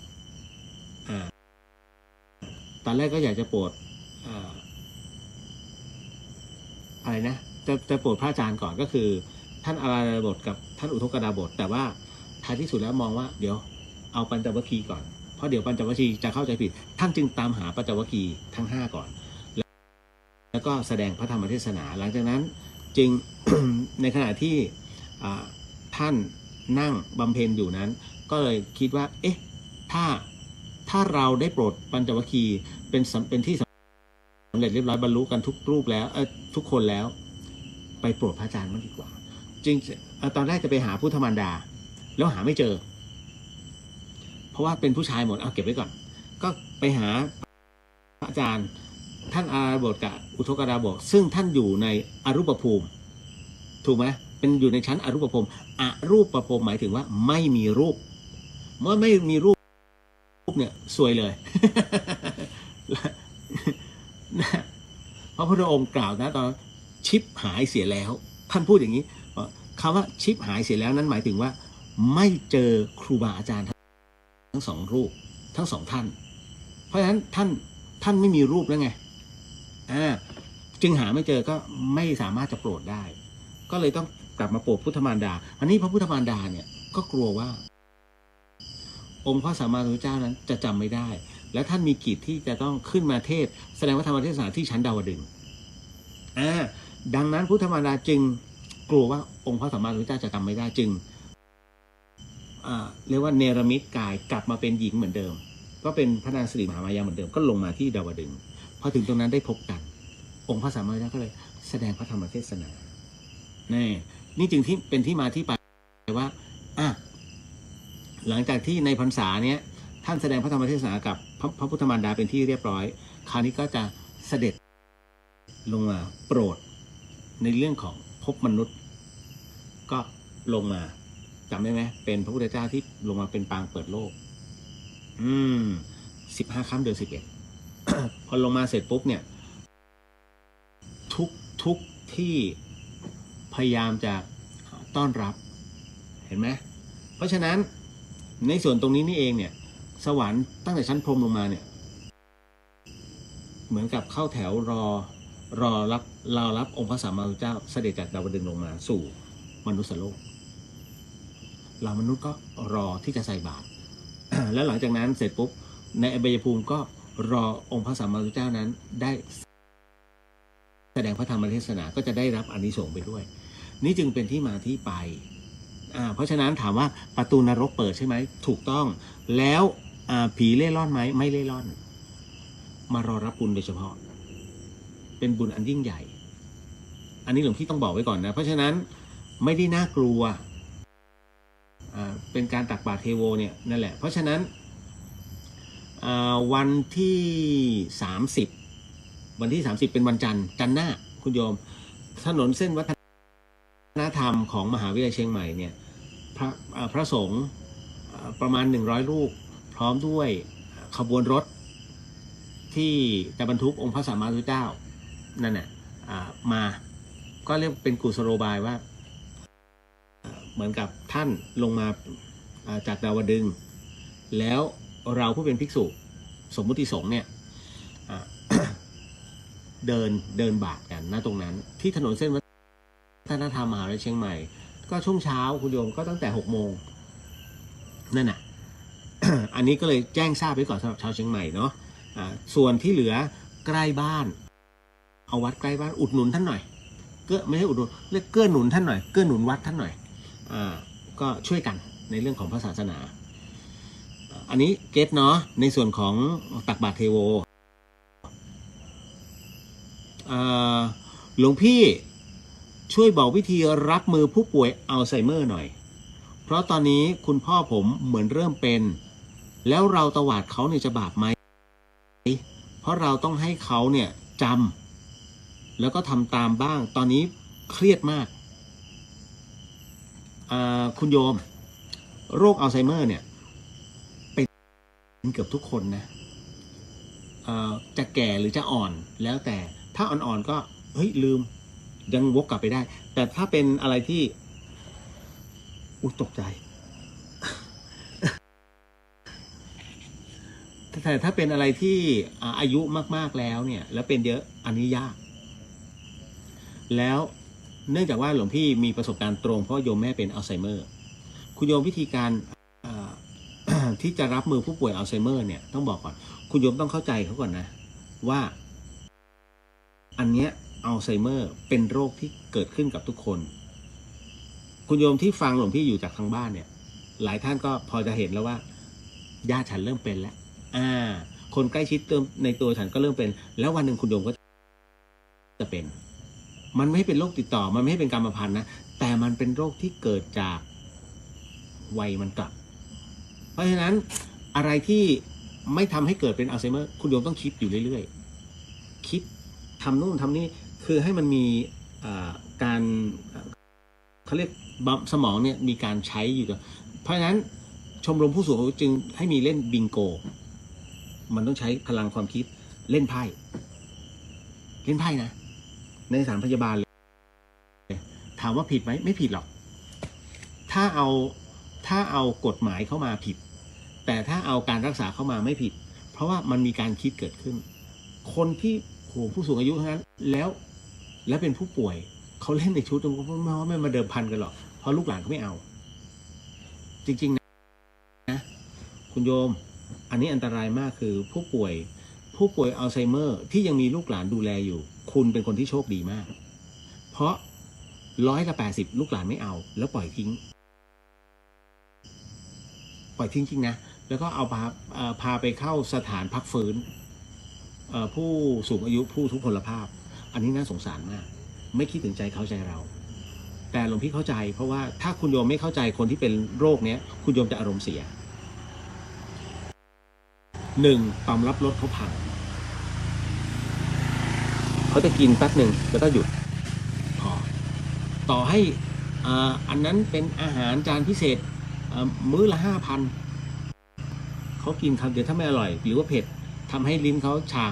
ตอนแรกก็อยากจะโปรดอะไรนะจะโปรดพระอาจารย์ก่อนก็คือท่านอาราธนาบทกับท่านอุทกดาบทแต่ว่าท้ายที่สุดแล้วมองว่าเดี๋ยวเอาปัญจวัคคีย์ก่อนเพราะเดี๋ยวปัญจวัคคีย์จะเข้าใจผิดท่านจึงตามหาปัญจวัคคีย์ทั้ง5ก่อนแล้วก็แสดงพระธรรมเทศนาหลังจากนั้นจึง ในขณะที่ท่านนั่งบำเพ็ญอยู่นั้นก็เลยคิดว่าเอ๊ะถ้าเราได้โปรดปัญจวัคคีย์เป็นที่สำเร็จเรียบร้อยบรรลุกันทุกรูปแล้วทุกคนแล้วไปโปรดพระอาจารย์มันดีกว่าจริงตอนแรกจะไปหาพุทธมารดาแล้วหาไม่เจอเพราะว่าเป็นผู้ชายหมดเอาเก็บไว้ก่อนก็ไปหาพระอาจารย์ท่านอาราธนาบทกับอุทกดาบทซึ่งท่านอยู่ในอรูปภูมิถูกไหมเป็นอยู่ในชั้นอรูปภูมิอรูปภูมิหมายถึงว่าไม่มีรูปเมื่อไม่มีรูปเนี่ยซวยเลย พระพุทธองค์กล่าวนะตอนชิปหายเสียแล้วท่านพูดอย่างนี้คำว่าชิปหายเสียแล้วนั้นหมายถึงว่าไม่เจอครูบาอาจารย์ทั้ง2 รูปทั้ง2 ท่านเพราะฉะนั้นท่านไม่มีรูปแล้วไงจึงหาไม่เจอก็ไม่สามารถจะโปรดได้ก็เลยต้องกลับมาโปรดพุทธมารดาอันนี้พระพุทธมารดาเนี่ยก็กลัวว่าองค์พระสัมมาสัมพุทธเจ้านั้นจะจำไม่ได้ แล้วท่านมีกิจที่จะต้องขึ้นมาเทศแสดงพระธรรมเทศนาที่ชั้นดาวดึงส์ดังนั้นพุทธมารดาจึงกลัวว่าองค์พระสัมมาสัมพุทธเจ้าจะทำไม่ได้จึงเรียกว่าเนรมิตกายกลับมาเป็นหญิงเหมือนเดิมก็เป็นพระนางสิริมหามายาเหมือนเดิมก็ลงมาที่ดาวดึงส์พอถึงตรงนั้นได้พบกันองค์พระสัมมาสัมพุทธเจ้าก็เลยแสดงพระธรรมเทศนานี่จึงที่เป็นที่มาที่ไปว่าหลังจากที่ในพรรษาเนี้ยท่านแสดงพระธรรมเทศนากับพระพุทธมารดาเป็นที่เรียบร้อยคราวนี้ก็จะเสด็จลงมาโปรดในเรื่องของภพมนุษย์ก็ลงมาจำได้ไหมเป็นพระพุทธเจ้าที่ลงมาเป็นปางเปิดโลก15 ค่ำเดือน 11 พอลงมาเสร็จปุ๊บเนี่ยทุกที่พยายามจะต้อนรับเห็นไหมเพราะฉะนั้นในส่วนตรงนี้นี่เองเนี่ยสวรรค์ตั้งแต่ชั้นพรหมลงมาเนี่ยเหมือนกับเข้าแถวรอรับองค์พระสัมมาสัมพุทธเจ้าเสด็จจากดาวดึงส์ลงมาสู่มนุษย์โลกเรามนุษย์ก็รอที่จะใส่บาตร แล้วหลังจากนั้นเสร็จปุ๊บในอบายภูมิก็รอองค์พระสัมมาสัมพุทธเจ้านั้นได้แสดงพระธรรมเทศนาก็จะได้รับอานิสงส์ไปด้วยนี่จึงเป็นที่มาที่ไปเพราะฉะนั้นถามว่าประตูนรกเปิดใช่ไหมถูกต้องแล้วผีเล่ร่อนไหมไม่เล่ร่อนมารอรับบุญโดยเฉพาะเป็นบุญอันยิ่งใหญ่อันนี้หลวงพี่ต้องบอกไว้ก่อนนะเพราะฉะนั้นไม่ได้น่ากลัวเป็นการตักบาตรเทโวเนี่ยนั่นแหละเพราะฉะนั้นวันที่30เป็นวันจันทร์หน้าคุณโยมถนนเส้นวัฒนธรรมของมหาวิทยาลัยเชียงใหม่เนี่ยพระสงฆ์ประมาณ100รูปพร้อมด้วยขบวนรถที่จะบรรทุกองค์พระสัมมาสัมพุทธเจ้านั่นน่ะมาก็เรียกเป็นกุศโลบายว่าเหมือนกับท่านลงมาจากดาวดึงส์แล้วเราผู้เป็นภิกษุสมมุติสงฆ์เนี่ยเดินบาตรกันณตรงนั้นที่ถนนเส้นวัฒนธรรมมหาวิทยาลัยเชียงใหม่ก็ช่วงเช้าคุณโยมก็ตั้งแต่6 โมงนั่นน่ะ อันนี้ก็เลยแจ้งทราบไว้ก่อนสำหรับชาวเชียงใหม่เนาะส่วนที่เหลือใกล้บ้านเอาวัดใกล้บ้านอุดหนุนท่านหน่อยไม่ใช่อุดหนุนเรียกเกื้อหนุนท่านหน่อยเกื้อหนุนวัดท่านหน่อยก็ช่วยกันในเรื่องของพระศาสนาอันนี้เก็ตเนาะในส่วนของตักบาตรเทโวหลวงพี่ช่วยบอกวิธีรับมือผู้ป่วยอัลไซเมอร์หน่อยเพราะตอนนี้คุณพ่อผมเหมือนเริ่มเป็นแล้วเราตวาดเขาเนี่ยจะบาปไหมเพราะเราต้องให้เขาเนี่ยจำแล้วก็ทำตามบ้างตอนนี้เครียดมากคุณโยมโรคอัลไซเมอร์เนี่ยเป็นเกือบทุกคนนะจะแก่หรือจะอ่อนแล้วแต่ถ้าอ่อนๆก็เฮ้ยลืมยังวกกลับไปได้แต่ถ้าเป็นอะไรที่ตกใจ แต่ถ้าเป็นอะไรที่อายุมากๆแล้วเนี่ยแล้วเป็นเยอะอันนี้ยากแล้วเนื่องจากว่าหลวงพี่มีประสบการณ์ตรงเพราะโยมแม่เป็นอัลไซเมอร์คุณโยมวิธีการ ที่จะรับมือผู้ป่วยอัลไซเมอร์เนี่ยต้องบอกก่อนคุณโยมต้องเข้าใจเขาก่อนนะว่าอันเนี้ยอัลไซเมอร์เป็นโรคที่เกิดขึ้นกับทุกคนคุณโยมที่ฟังหลวงพี่อยู่จากทางบ้านเนี่ยหลายท่านก็พอจะเห็นแล้วว่าญาติฉันเริ่มเป็นแล้วคนใกล้ชิดในตัวฉันก็เริ่มเป็นแล้ววันหนึ่งคุณโยมก็จะเป็นมันไม่เป็นโรคติดต่อมันไม่ให้เป็นกรรมพันธุ์นะแต่มันเป็นโรคที่เกิดจากวัยมันกลับเพราะฉะนั้นอะไรที่ไม่ทำให้เกิดเป็นอัลไซเมอร์คุณโยมต้องคิดอยู่เรื่อยๆคิดทำนู่นทำนี่คือให้มันมีการเขาเรียกสมองเนี่ยมีการใช้อยู่เพราะฉะนั้นชมรมผู้สูงอายุจึงให้มีเล่นบิงโกมันต้องใช้พลังความคิดเล่นไพ่นะในสถานพยาบาลเลยถามว่าผิดไหมไม่ผิดหรอกถ้าเอากฎหมายเข้ามาผิดแต่ถ้าเอาการรักษาเข้ามาไม่ผิดเพราะว่ามันมีการคิดเกิดขึ้นคนที่ผู้สูงอายุทั้งนั้นแล้วเป็นผู้ป่วยเขาเล่นในชุดตรงนี้ไม่มาเดิมพันกันหรอกเพราะลูกหลานเขาไม่เอาจริงๆนะคุณโยม อันนี้อันตรายมากคือผู้ป่วยอัลไซเมอร์ที่ยังมีลูกหลานดูแลอยู่คุณเป็นคนที่โชคดีมากเพราะ100 กับ 80ลูกหลานไม่เอาแล้วปล่อยทิ้งจริงนะแล้วก็เอาพาไปเข้าสถานพักฟื้นผู้สูงอายุผู้ทุพพลภาพอันนี้น่าสงสารมากไม่คิดถึงใจเขาใจเราแต่หลวงพี่เข้าใจเพราะว่าถ้าคุณโยมไม่เข้าใจคนที่เป็นโรคเนี้ยคุณโยมจะอารมณ์เสีย1ต่อมรับรสเขาพังเขาจะกินแป๊บหนึ่งแล้วก็หยุดพอต่อให้อันนั้นเป็นอาหารจานพิเศษมื้อละ 5,000เขากินคำเดียวถ้าไม่อร่อยหรือว่าเผ็ดทำให้ลิ้นเขาชา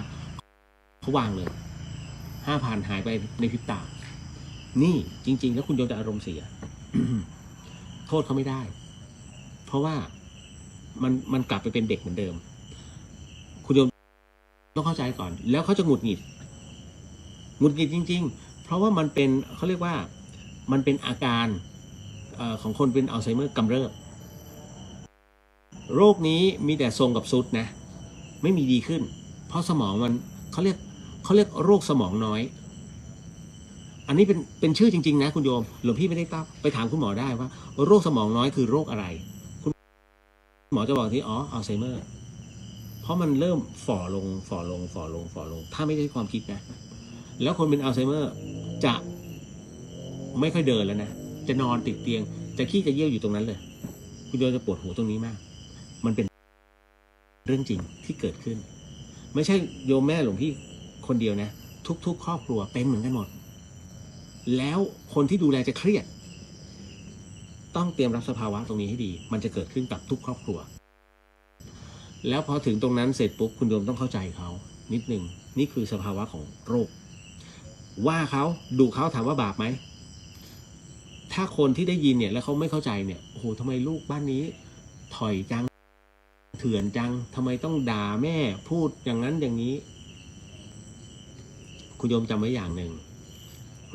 เขาวางเลย 5,000 หายไปในพริบตานี่จริงๆแล้วคุณโยมจะอารมณ์เสีย โทษเขาไม่ได้เพราะว่ามันกลับไปเป็นเด็กเหมือนเดิมคุณโยมต้องเข้าใจก่อนแล้วเขาจะหงุดหงิดจริงๆเพราะว่ามันเป็นเขาเรียกว่ามันเป็นอาการของคนเป็นอัลไซเมอร์กำเริบโรคนี้มีแต่ทรงกับซุดนะไม่มีดีขึ้นเพราะสมองมันเขาเรียกโรคสมองน้อยอันนี้เป็นชื่อจริงๆนะคุณโยมหลวงพี่ไม่ได้ตั้งไปถามคุณหมอได้ว่าโรคสมองน้อยคือโรคอะไรคุณหมอจะบอกที่อัลไซเมอร์เพราะมันเริ่มฝ่อลงถ้าไม่ได้ความคิดนะแล้วคนเป็นอัลไซเมอร์จะไม่ค่อยเดินแล้วนะจะนอนติดเตียงจะขี้จะเยี่ยวอยู่ตรงนั้นเลยคุณโยมจะปวดหัวตรงนี้มากมันเป็นเรื่องจริงที่เกิดขึ้นไม่ใช่โยมแม่หลวงพี่คนเดียวนะทุกครอบครัวเป็นเหมือนกันหมดแล้วคนที่ดูแลจะเครียดต้องเตรียมรับสภาวะตรงนี้ให้ดีมันจะเกิดขึ้นกับทุกครอบครัวแล้วพอถึงตรงนั้นเสร็จปุ๊บคุณโยมต้องเข้าใจเขานิดนึงนี่คือสภาวะของโรคว่าเขาดูเขาถามว่าบาปไหมถ้าคนที่ได้ยินเนี่ยแล้วเขาไม่เข้าใจเนี่ยโอ้โหทำไมลูกบ้านนี้ถอยจังเถื่อนจังทำไมต้องด่าแม่พูดอย่างนั้นอย่างนี้คุณโยมจำไว้อย่างหนึ่ง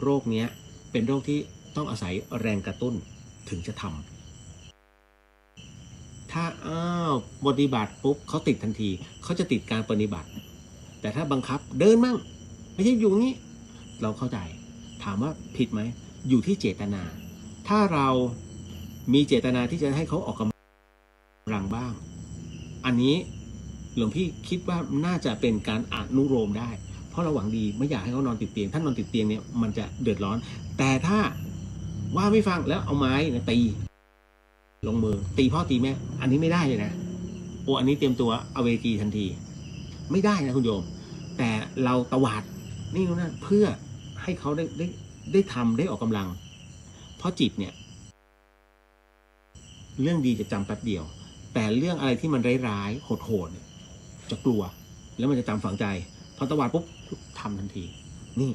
โรคเนี้ยเป็นโรคที่ต้องอาศัยแรงกระตุ้นถึงจะทำถ้าปฏิบัติปุ๊บเขาติดทันทีเขาจะติดการปฏิบัติแต่ถ้าบังคับเดินมั่งไม่ใช่อยู่งี้เราเข้าใจถามว่าผิดไหมอยู่ที่เจตนาถ้าเรามีเจตนาที่จะให้เขาออกกำลังบ้างอันนี้หลวงพี่คิดว่าน่าจะเป็นการอนุโลมได้เพราะเราหวังดีไม่อยากให้เขานอนติดเตียงถ้านอนติดเตียงเนี่ยมันจะเดือดร้อนแต่ถ้าว่าไม่ฟังแล้วเอาไม้ตีลงมือตีพ่อตีแม่อันนี้ไม่ได้เลยนะอันนี้เตรียมตัวเอาเวทีทันทีไม่ได้นะคุณโยมแต่เราตวาดนี่นะเพื่อให้เขาได้ทำได้ออกกำลังเพราะจิตเนี่ยเรื่องดีจะจำแป๊บเดียวแต่เรื่องอะไรที่มันร้ายๆโหดเนี่ยจะกลัวแล้วมันจะจำฝังใจพอตวาดปุ๊บทำทันทีนี่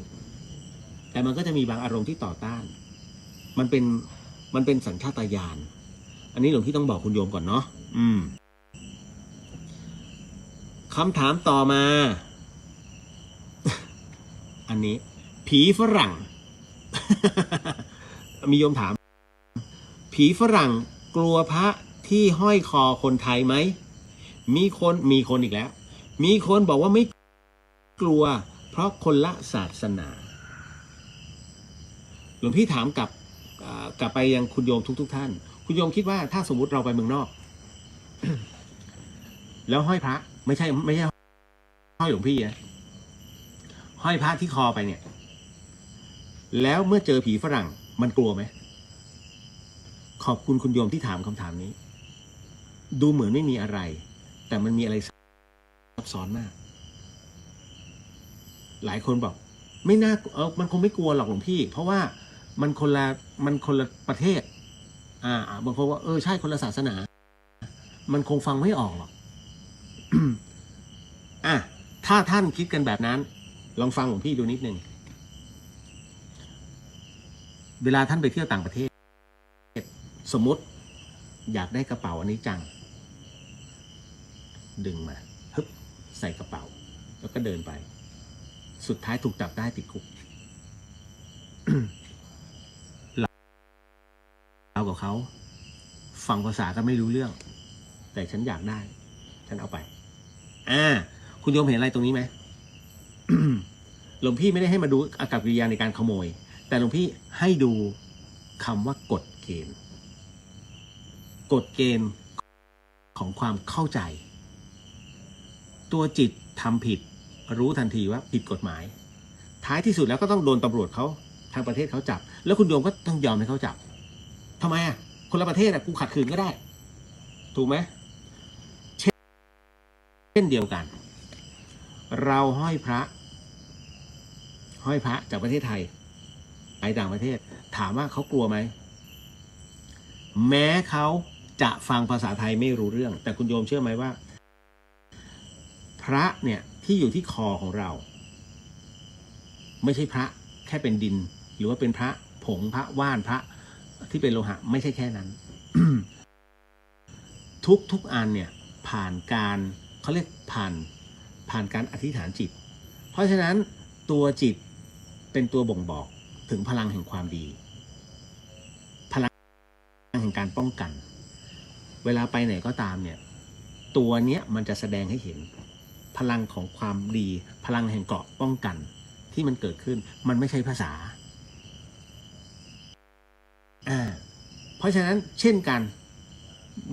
แต่มันก็จะมีบางอารมณ์ที่ต่อต้านมันเป็นสัญชาตญาณอันนี้หลวงพี่ต้องบอกคุณโยมก่อนเนาะคำถามต่อมา อันนี้ผีฝรั่ง มีโยมถามผีฝรั่งกลัวพระที่ห้อยคอคนไทยไหมมีคนอีกแล้วมีคนบอกว่าไม่กลัวเพราะคนละศาสนาหลวงพี่ถามกลับไปยังคุณโยมทุกท่านคุณโยมคิดว่าถ้าสมมุติเราไปเมืองนอก แล้วห้อยพระไม่ใช่ห้อยหลวงพี่นะห้อยพระที่คอไปเนี่ยแล้วเมื่อเจอผีฝรั่งมันกลัวไหมขอบคุณคุณโยมที่ถามคำถามนี้ดูเหมือนไม่มีอะไรแต่มันมีอะไรซับซ้อนมากหลายคนบอกไม่น่ามันคงไม่กลัวหรอกหลวงพี่เพราะว่ามันคนละประเทศบางคนว่าใช่คนละศาสนามันคงฟังไม่ออกหรอก ถ้าท่านคิดกันแบบนั้นลองฟังหลวงพี่ดูนิดนึงเวลาท่านไปเที่ยวต่างประเทศสมมติอยากได้กระเป๋าอันนี้จังดึงมาฮึบใส่กระเป๋าแล้วก็เดินไปสุดท้ายถูกจับได้ติดคุก เรากับเขาฟังภาษาก็ไม่รู้เรื่องแต่ฉันอยากได้ ท่านเอาไปคุณโยมเห็นอะไรตรงนี้ไหม หลวงพี่ไม่ได้ให้มาดูอากับกิริยาในการขโมยแต่หลวงพี่ให้ดูคำว่ากฎเกณฑ์กฎเกณฑ์ของความเข้าใจตัวจิตทำผิดรู้ทันทีว่าผิดกฎหมายท้ายที่สุดแล้วก็ต้องโดนตำรวจเขาทางประเทศเขาจับแล้วคุณโยมก็ต้องยอมให้เขาจับทำไมคนละประเทศกูขัดขืนก็ได้ถูกไหมเช่นเดียวกันเราห้อยพระจากประเทศไทยไปต่างประเทศถามว่าเขากลัวไหมแม้เขาจะฟังภาษาไทยไม่รู้เรื่องแต่คุณโยมเชื่อไหมว่าพระเนี่ยที่อยู่ที่คอของเราไม่ใช่พระแค่เป็นดินหรือว่าเป็นพระผงพระว่านพระที่เป็นโลหะไม่ใช่แค่นั้น ทุกอันเนี่ยผ่านการเขาเรียกผ่านการอธิษฐานจิตเพราะฉะนั้นตัวจิตเป็นตัวบ่งบอกถึงพลังแห่งความดีพลังแห่งการป้องกันเวลาไปไหนก็ตามเนี่ยตัวเนี้ยมันจะแสดงให้เห็นพลังของความดีพลังแห่งเกราะป้องกันที่มันเกิดขึ้นมันไม่ใช่ภาษาเพราะฉะนั้นเช่นกัน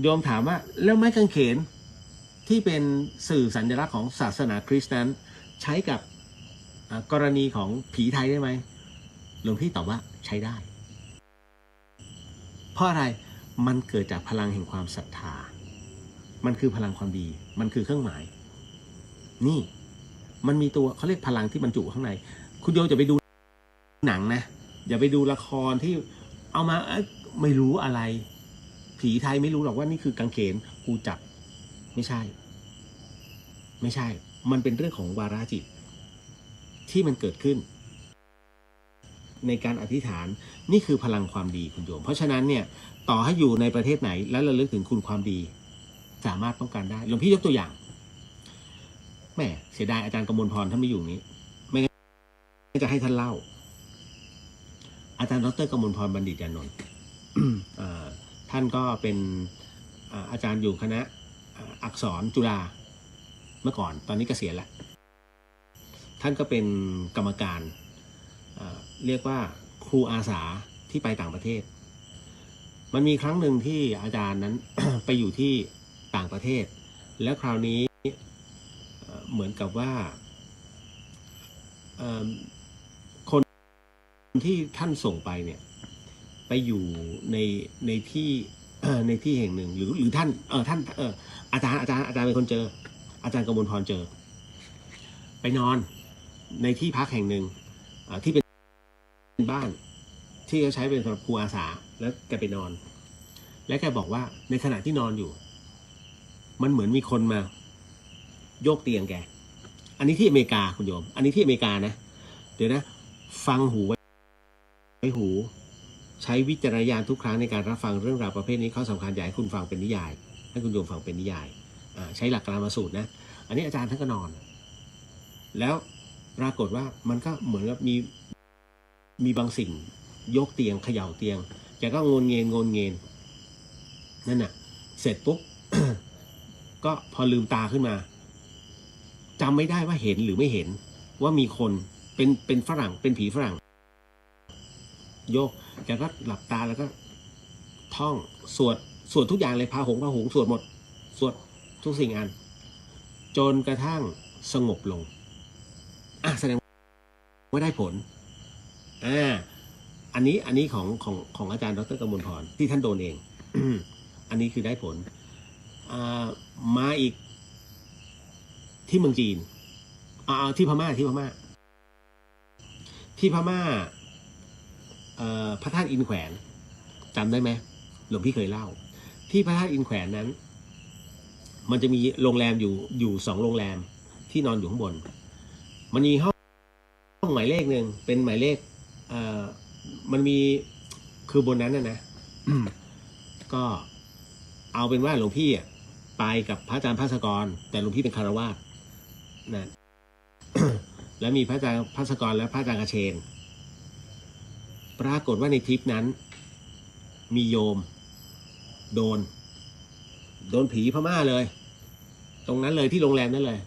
โยมถามว่าแล้วไม้กางเขนที่เป็นสื่อสัญลักษณ์ของศาสนาคริสต์นั้นใช้กับกรณีของผีไทยได้ไหมหลวงพี่ตอบว่าใช้ได้เพราะอะไรมันเกิดจากพลังแห่งความศรัทธามันคือพลังความดีมันคือเครื่องหมายนี่มันมีตัวเขาเรียกพลังที่บรรจุข้างในคุณโยมจะไปดูหนังนะอย่าไปดูละครที่เอามาไม่รู้อะไรผีไทยไม่รู้หรอกว่านี่คือกางเขนกูจับไม่ใช่มันเป็นเรื่องของวาระจิตที่มันเกิดขึ้นในการอธิษฐานนี่คือพลังความดีคุณโยมเพราะฉะนั้นเนี่ยต่อให้อยู่ในประเทศไหนแล้วระลึกถึงคุณความดีสามารถป้องกันได้หลวงพี่ยกตัวอย่างแม่เสียดายอาจารย์กมลพรท่านไม่อยู่นี้ไม่งั้นจะให้ท่านเล่าอาจารย์ดร.กมลพรบัณฑิตยานนท์ ท่านก็เป็นอาจารย์อยู่คณะอักษรจุฬาเมื่อก่อนตอนนี้เกษียณแล้วท่านก็เป็นกรรมการเรียกว่าครูอาสาที่ไปต่างประเทศมันมีครั้งหนึ่งที่อาจารย์นั้น ไปอยู่ที่ต่างประเทศแล้วคราวนี้เหมือนกับว่าคนที่ท่านส่งไปเนี่ยไปอยู่ในที่ในที่แห่งหนึ่งหรือท่านอาจารย์เป็นคนเจออาจารย์กมลพรเจอไปนอนในที่พักแห่งหนึ่งที่เป็นบ้านที่เขาใช้เป็นสำหรับครูอาสาแล้วแกไปนอนและแกบอกว่าในขณะที่นอนอยู่มันเหมือนมีคนมาโยกเตียงแกอันนี้ที่อเมริกาคุณโยมอันนี้ที่อเมริกานะเดี๋ยวนะฟังหูไว้หูใช้วิจารณญาณทุกครั้งในการรับฟังเรื่องราวประเภทนี้เขาสำคัญอยากให้คุณฟังเป็นนิยายให้คุณโยมฟังเป็นนิยายใช้หลักกรรมสูตรนะอันนี้อาจารย์ท่านก็นอนแล้วปรากฏว่ามันก็เหมือนกับมีบางสิ่งยกเตียงเขย่าเตียงแกก็งนเงนนั่นน่ะเสร็จปุ๊บ ก็พอลืมตาขึ้นมาจำไม่ได้ว่าเห็นหรือไม่เห็นว่ามีคนเป็นฝรั่งเป็นผีฝรั่งโยกแกก็หลับตาแล้วก็ท่องสวดทุกอย่างเลยพาหงสวดหมดสวดทุกสิ่งอันจนกระทั่งสงบลงแสดงว่าได้ผลอันนี้ของอาจารย์ดร.กมลพรที่ท่านโดนเอง อันนี้คือได้ผลมาอีกที่เมืองจีนที่พม่าพระธาตุอินแขวนจำได้ไหมหลวงพี่เคยเล่าที่พระธาตุอินแขวนนั้นมันจะมีโรงแรมอยู่2โรงแรมที่นอนอยู่ข้างบนมันมีห้องหมายเลขหนึ่งเป็นหมายเลขมันมีคือบนนั้นนะ ก็เอาเป็นว่าหลวงพี่ไปกับพระอาจารย์ภาสกรแต่หลวงพี่เป็นคฤหัสถ์นะ แล้วมีพระอาจารย์ภาสกรและพระอาจารย์กเชนปรากฏว่าในทริปนั้นมีโยมโดนผีพม่าเลย ตรงนั้นเลยที่โรงแรมนั่นเลย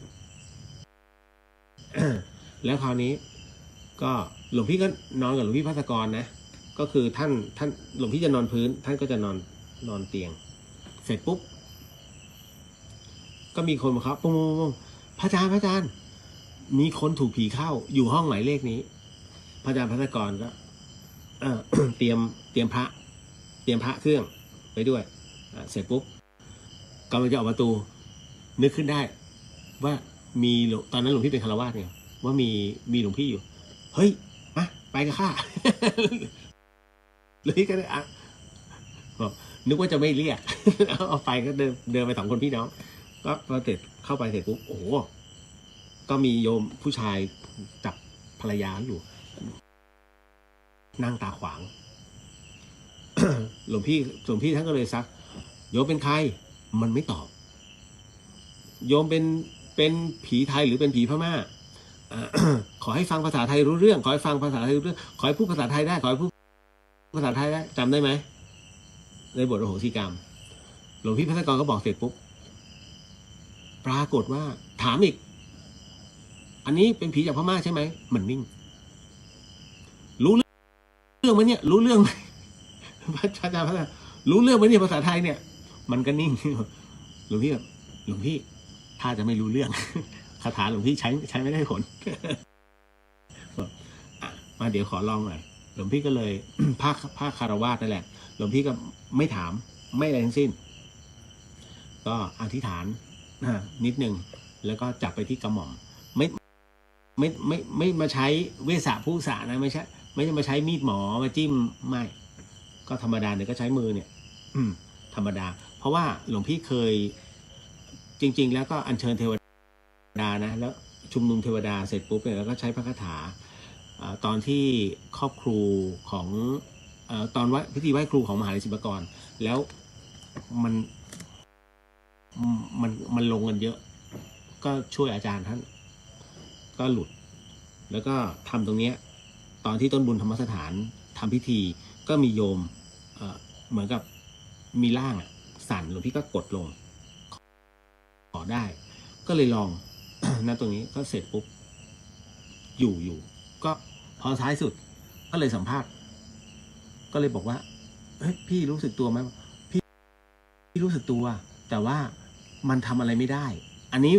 แล้วคราวนี้ก็หลวงพี่ก็นอนกับหลวงพี่ภัสกรนะก็คือท่านหลวงพี่จะนอนพื้นท่านก็จะนอนเตียงเสร็จปุ๊บก็มีคนมาครับปุ้งพระอาจารย์มีคนถูกผีเข้าอยู่ห้องหมายเลขนี้พระอาจารย์ภัสกรก็ เตรียมพระเครื่องไปด้วยเสร็จปุ๊บกำลังจะออกประตูนึกขึ้นได้ว่ามีตอนนั้นหลวงพี่เป็นฆราวาสไงว่ามีหลวงพี่อยู่เฮ้ยมาไปกับข้า หลวงพี่ก็เลยบอกนึกว่าจะไม่เรียก เอาไปก็เดินไป2 คนพี่น้องก็พอเสร็จเข้าไปเสร็จปุ๊บโอ้โหก็มีโยมผู้ชายจับภรรยาอยู่นั่งตาขวาง หลวงพี่ท่านก็เลยซักโยมเป็นใครมันไม่ตอบโยมเป็นผีไทยหรือเป็นผีพม่า ขอให้ฟังภาษาไทยรู้เรื่องขอให้ฟังภาษาไทยรู้เรื่องขอให้พูดภาษาไทยได้ขอให้พูดภาษาไทยได้จำได้ไหมในบทอโหสิกรรมหลวงพี่ภัสกรก็บอกเสร็จปุ๊บปรากฏว่าถามอีกอันนี้เป็นผีจากพม่าใช่ไหมมันนิ่งรู้เรื่องไหมเนี่ยรู้เรื่องไหมพระอาจารย์รู้เรื่องไหมเนี่ยภาษาไทยเนี่ยมันก็นิ่งหลวงพี่ถ้าจะไม่รู้เรื่องคาถาหลวงพี่ใช้ไม่ได้ผล มาเดี๋ยวขอลองหน่อยหลวงพี่ก็เลย ภาคคารวะนั่นแหละหลวงพี่ก็ไม่ถามไม่อะไรทั้งสิ้นก็อธิษฐานนิดนึงแล้วก็จับไปที่กระหม่อมไม่มาใช้เวสะผู้สะนะไม่ใช่มาใช้มีดหมอมาจิ้มไม่ก็ธรรมดาเนี่ยก็ใช้มือเนี่ยธรรมดาเพราะว่าหลวงพี่เคยจริงๆแล้วก็อัญเชิญเทวดานะแล้วชุมนุมเทวดาเสร็จปุ๊บเนี่ยแล้วก็ใช้พระคาถาตอนที่ครอบครูของตอนพิธีไหว้ครูของมหาศิลปากรแล้วมันลงกันเยอะก็ช่วยอาจารย์ท่านก็หลุดแล้วก็ทำตรงเนี้ยตอนที่ต้นบุญธรรมสถานทำพิธีก็มีโยมเหมือนกับมีร่างสั่นหลวงพี่ก็กดลงขอได้ก็เลยลอง นั่นตรงนี้ก็เสร็จปุ๊บอยู่ก็พอท้ายสุดก็เลยสัมภาษณ์ก็เลยบอกว่าเฮ้ยพี่รู้สึกตัวไหมพี่รู้สึกตัวแต่ว่ามันทำอะไรไม่ได้อันนี้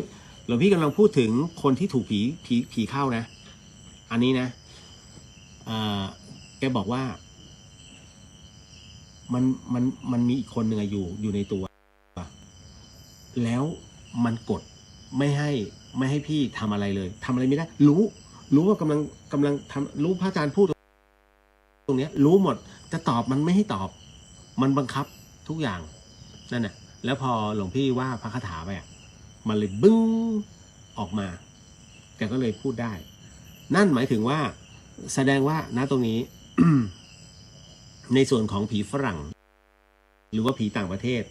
หลวงพี่กำลังพูดถึงคนที่ถูกผีเข้านะอันนี้นะแกบอกว่ามันมีอีกคนหนึ่งอยู่ในตัวแล้วมันกดไม่ให้พี่ทำอะไรเลยทำอะไรไม่ได้รู้ว่ากำลังทำรู้พระอาจารย์พูดตรงเนี้ยรู้หมดจะตอบมันไม่ให้ตอบมันบังคับทุกอย่างนั่นแหละแล้วพอหลวงพี่ว่าพระคาถาไปมันเลยบึ้งออกมาแกก็เลยพูดได้นั่นหมายถึงว่าแสดงว่าณตรงนี้ ในส่วนของผีฝรั่งหรือว่าผีต่างประเทศ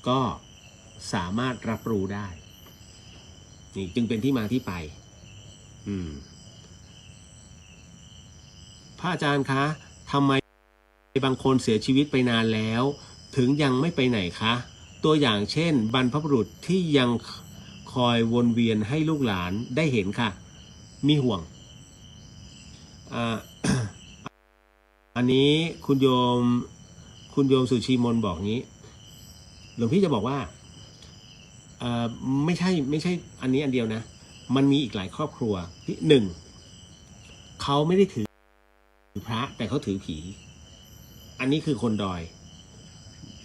ก็สามารถรับรู้ได้นี่จึงเป็นที่มาที่ไปพระอาจารย์คะทำไมบางคนเสียชีวิตไปนานแล้วถึงยังไม่ไปไหนคะตัวอย่างเช่นบรรพบุรุษที่ยังคอยวนเวียนให้ลูกหลานได้เห็นค่ะมีห่วง อันนี้คุณโยมสุชีมนบอกงี้หลวงพี่จะบอกว่าไม่ใช่อันนี้อันเดียวนะมันมีอีกหลายครอบครัวที่หนึ่งเขาไม่ได้ถือพระแต่เขาถือผีอันนี้คือคนดอย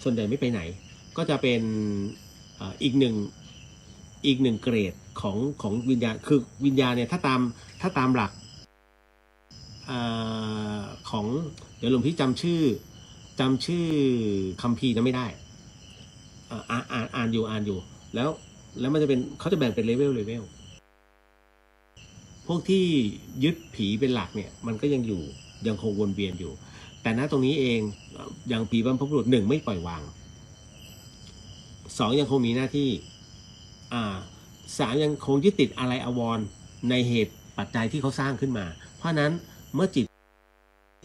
ส่วนใหญ่ไม่ไปไหนก็จะเป็นอีกหนึ่งเกรดของวิญญาณคือวิญญาณเนี่ยถ้าตามหลักของเดี๋ยวหลวงพี่จำชื่อคัมภีร์นั้นไม่ได้อ่านอยู่แล้วมันจะเป็นเขาจะแบ่งเป็นเลเวลพวกที่ยึดผีเป็นหลักเนี่ยมันก็ยังคงวนเวียนอยู่แต่ณตรงนี้เองอย่างผีบรรพบุรุษ1ไม่ปล่อยวาง2ยังคงมีหน้าที่3ยังคงยึดติดอะไรอาวรณ์ในเหตุปัจจัยที่เขาสร้างขึ้นมาเพราะนั้นเมื่อจิต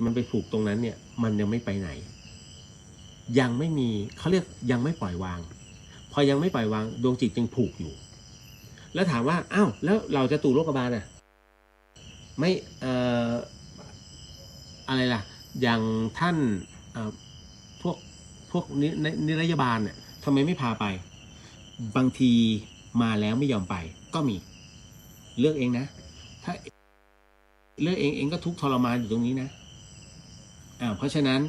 มันไปผูกตรงนั้นเนี่ยมันยังไม่ไปไหนยังไม่มีเขาเรียกยังไม่ปล่อยวางพ พอยังไม่ปล่อยวางดวงจิตยังผูกอยู่แล้วถามว่าอ้าวแล้วเราจะตู่โลกบาลน่ะไม่อะไรล่ะอย่างท่านพวกนิรยาบาลเนี่ยทำไมไม่พาไปบางทีมาแล้วไม่ยอมไปก็มีเลือกเองนะถ้าเลือกเองก็ทุกข์ทรมานอยู่ตรงนี้นะเพราะฉะนั้น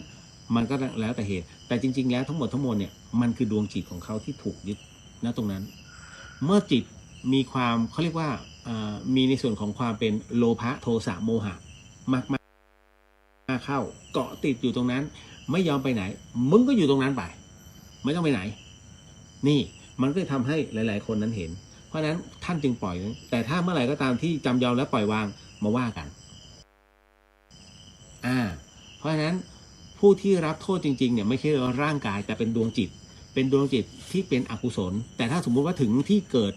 มันก็แล้วแต่เหตุแต่จริงๆแล้วทั้งหมดเนี่ยมันคือดวงจิตของเขาที่ถูกยึดณตรงนั้นเมื่อจิตมีความเขาเรียกว่ามีในส่วนของความเป็นโลภะโทสะโมหะมากเข้าเกาะติดอยู่ตรงนั้นไม่ยอมไปไหนมึงก็อยู่ตรงนั้นไปไม่ต้องไปไหนนี่มันก็ทำให้หลายๆคนนั้นเห็นเพราะฉะนั้นท่านจึงปล่อยแต่ถ้าเมื่อไหร่ก็ตามที่จำยอมและปล่อยวางมาว่ากันเพราะฉะนั้นผู้ที่รับโทษจริงๆเนี่ยไม่ใช่ร่างกายแต่เป็นดวงจิตที่เป็นอกุศลแต่ถ้าสมมุติว่าถึงที่เกิด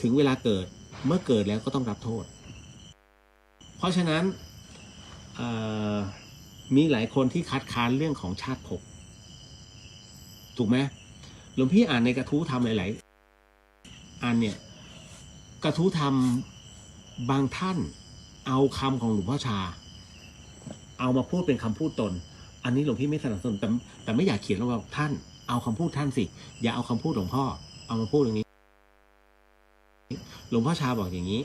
ถึงเวลาเกิดเมื่อเกิดแล้วก็ต้องรับโทษเพราะฉะนั้นมีหลายคนที่คัดค้านเรื่องของชาติภพถูกไหมหลวงพี่อ่านในกระทู้ธรรมหลายๆอันเนี่ยกระทู้ธรรมบางท่านเอาคำของหลวงพ่อชาเอามาพูดเป็นคำพูดตนอันนี้หลวงพี่ไม่สนับสนุนแต่ไม่อยากเขียนว่าท่านเอาคำพูดท่านสิอย่าเอาคำพูดหลวงพ่อเอามาพูดอย่างนี้หลวงพ่อชาบอกอย่างนี้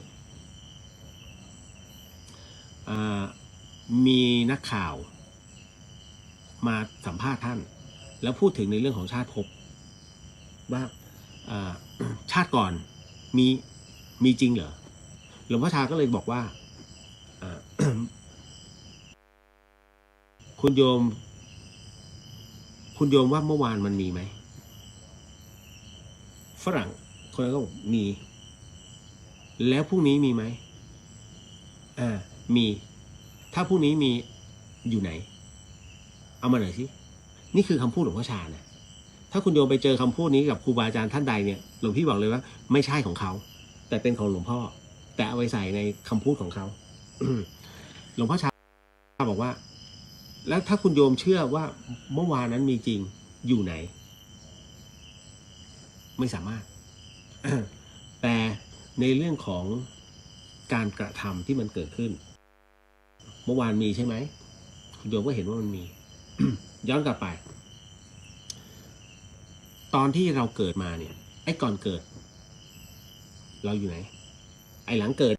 มีนักข่าวมาสัมภาษณ์ท่านแล้วพูดถึงในเรื่องของชาติภพว่าชาติก่อนมีจริงเหรอหลวงพ่อชาก็เลยบอกว่าคุณโยมว่าเมื่อวานมันมีไหมฝรั่งคนนั้นก็บอกมีแล้วพรุ่งนี้มีไหมมีถ้าพรุ่งนี้มีอยู่ไหนเอามาหน่อยสินี่คือคำพูดหลวงพ่อชานะถ้าคุณโยมไปเจอคำพูดนี้กับครูบาอาจารย์ท่านใดเนี่ยหลวงพี่บอกเลยว่าไม่ใช่ของเขาแต่เป็นของหลวงพ่อแต่เอาไว้ใส่ในคำพูดของเขา หลวงพ่อชาบอกว่าแล้วถ้าคุณโยมเชื่อว่าเมื่อวานนั้นมีจริงอยู่ไหนไม่สามารถ แต่ในเรื่องของการกระทำที่มันเกิดขึ้นเมื่อวานมีใช่ไหมคุณโยมก็เห็นว่ามันมี ย้อนกลับไปตอนที่เราเกิดมาเนี่ยไอ้ก่อนเกิดเราอยู่ไหนไอ้หลังเกิด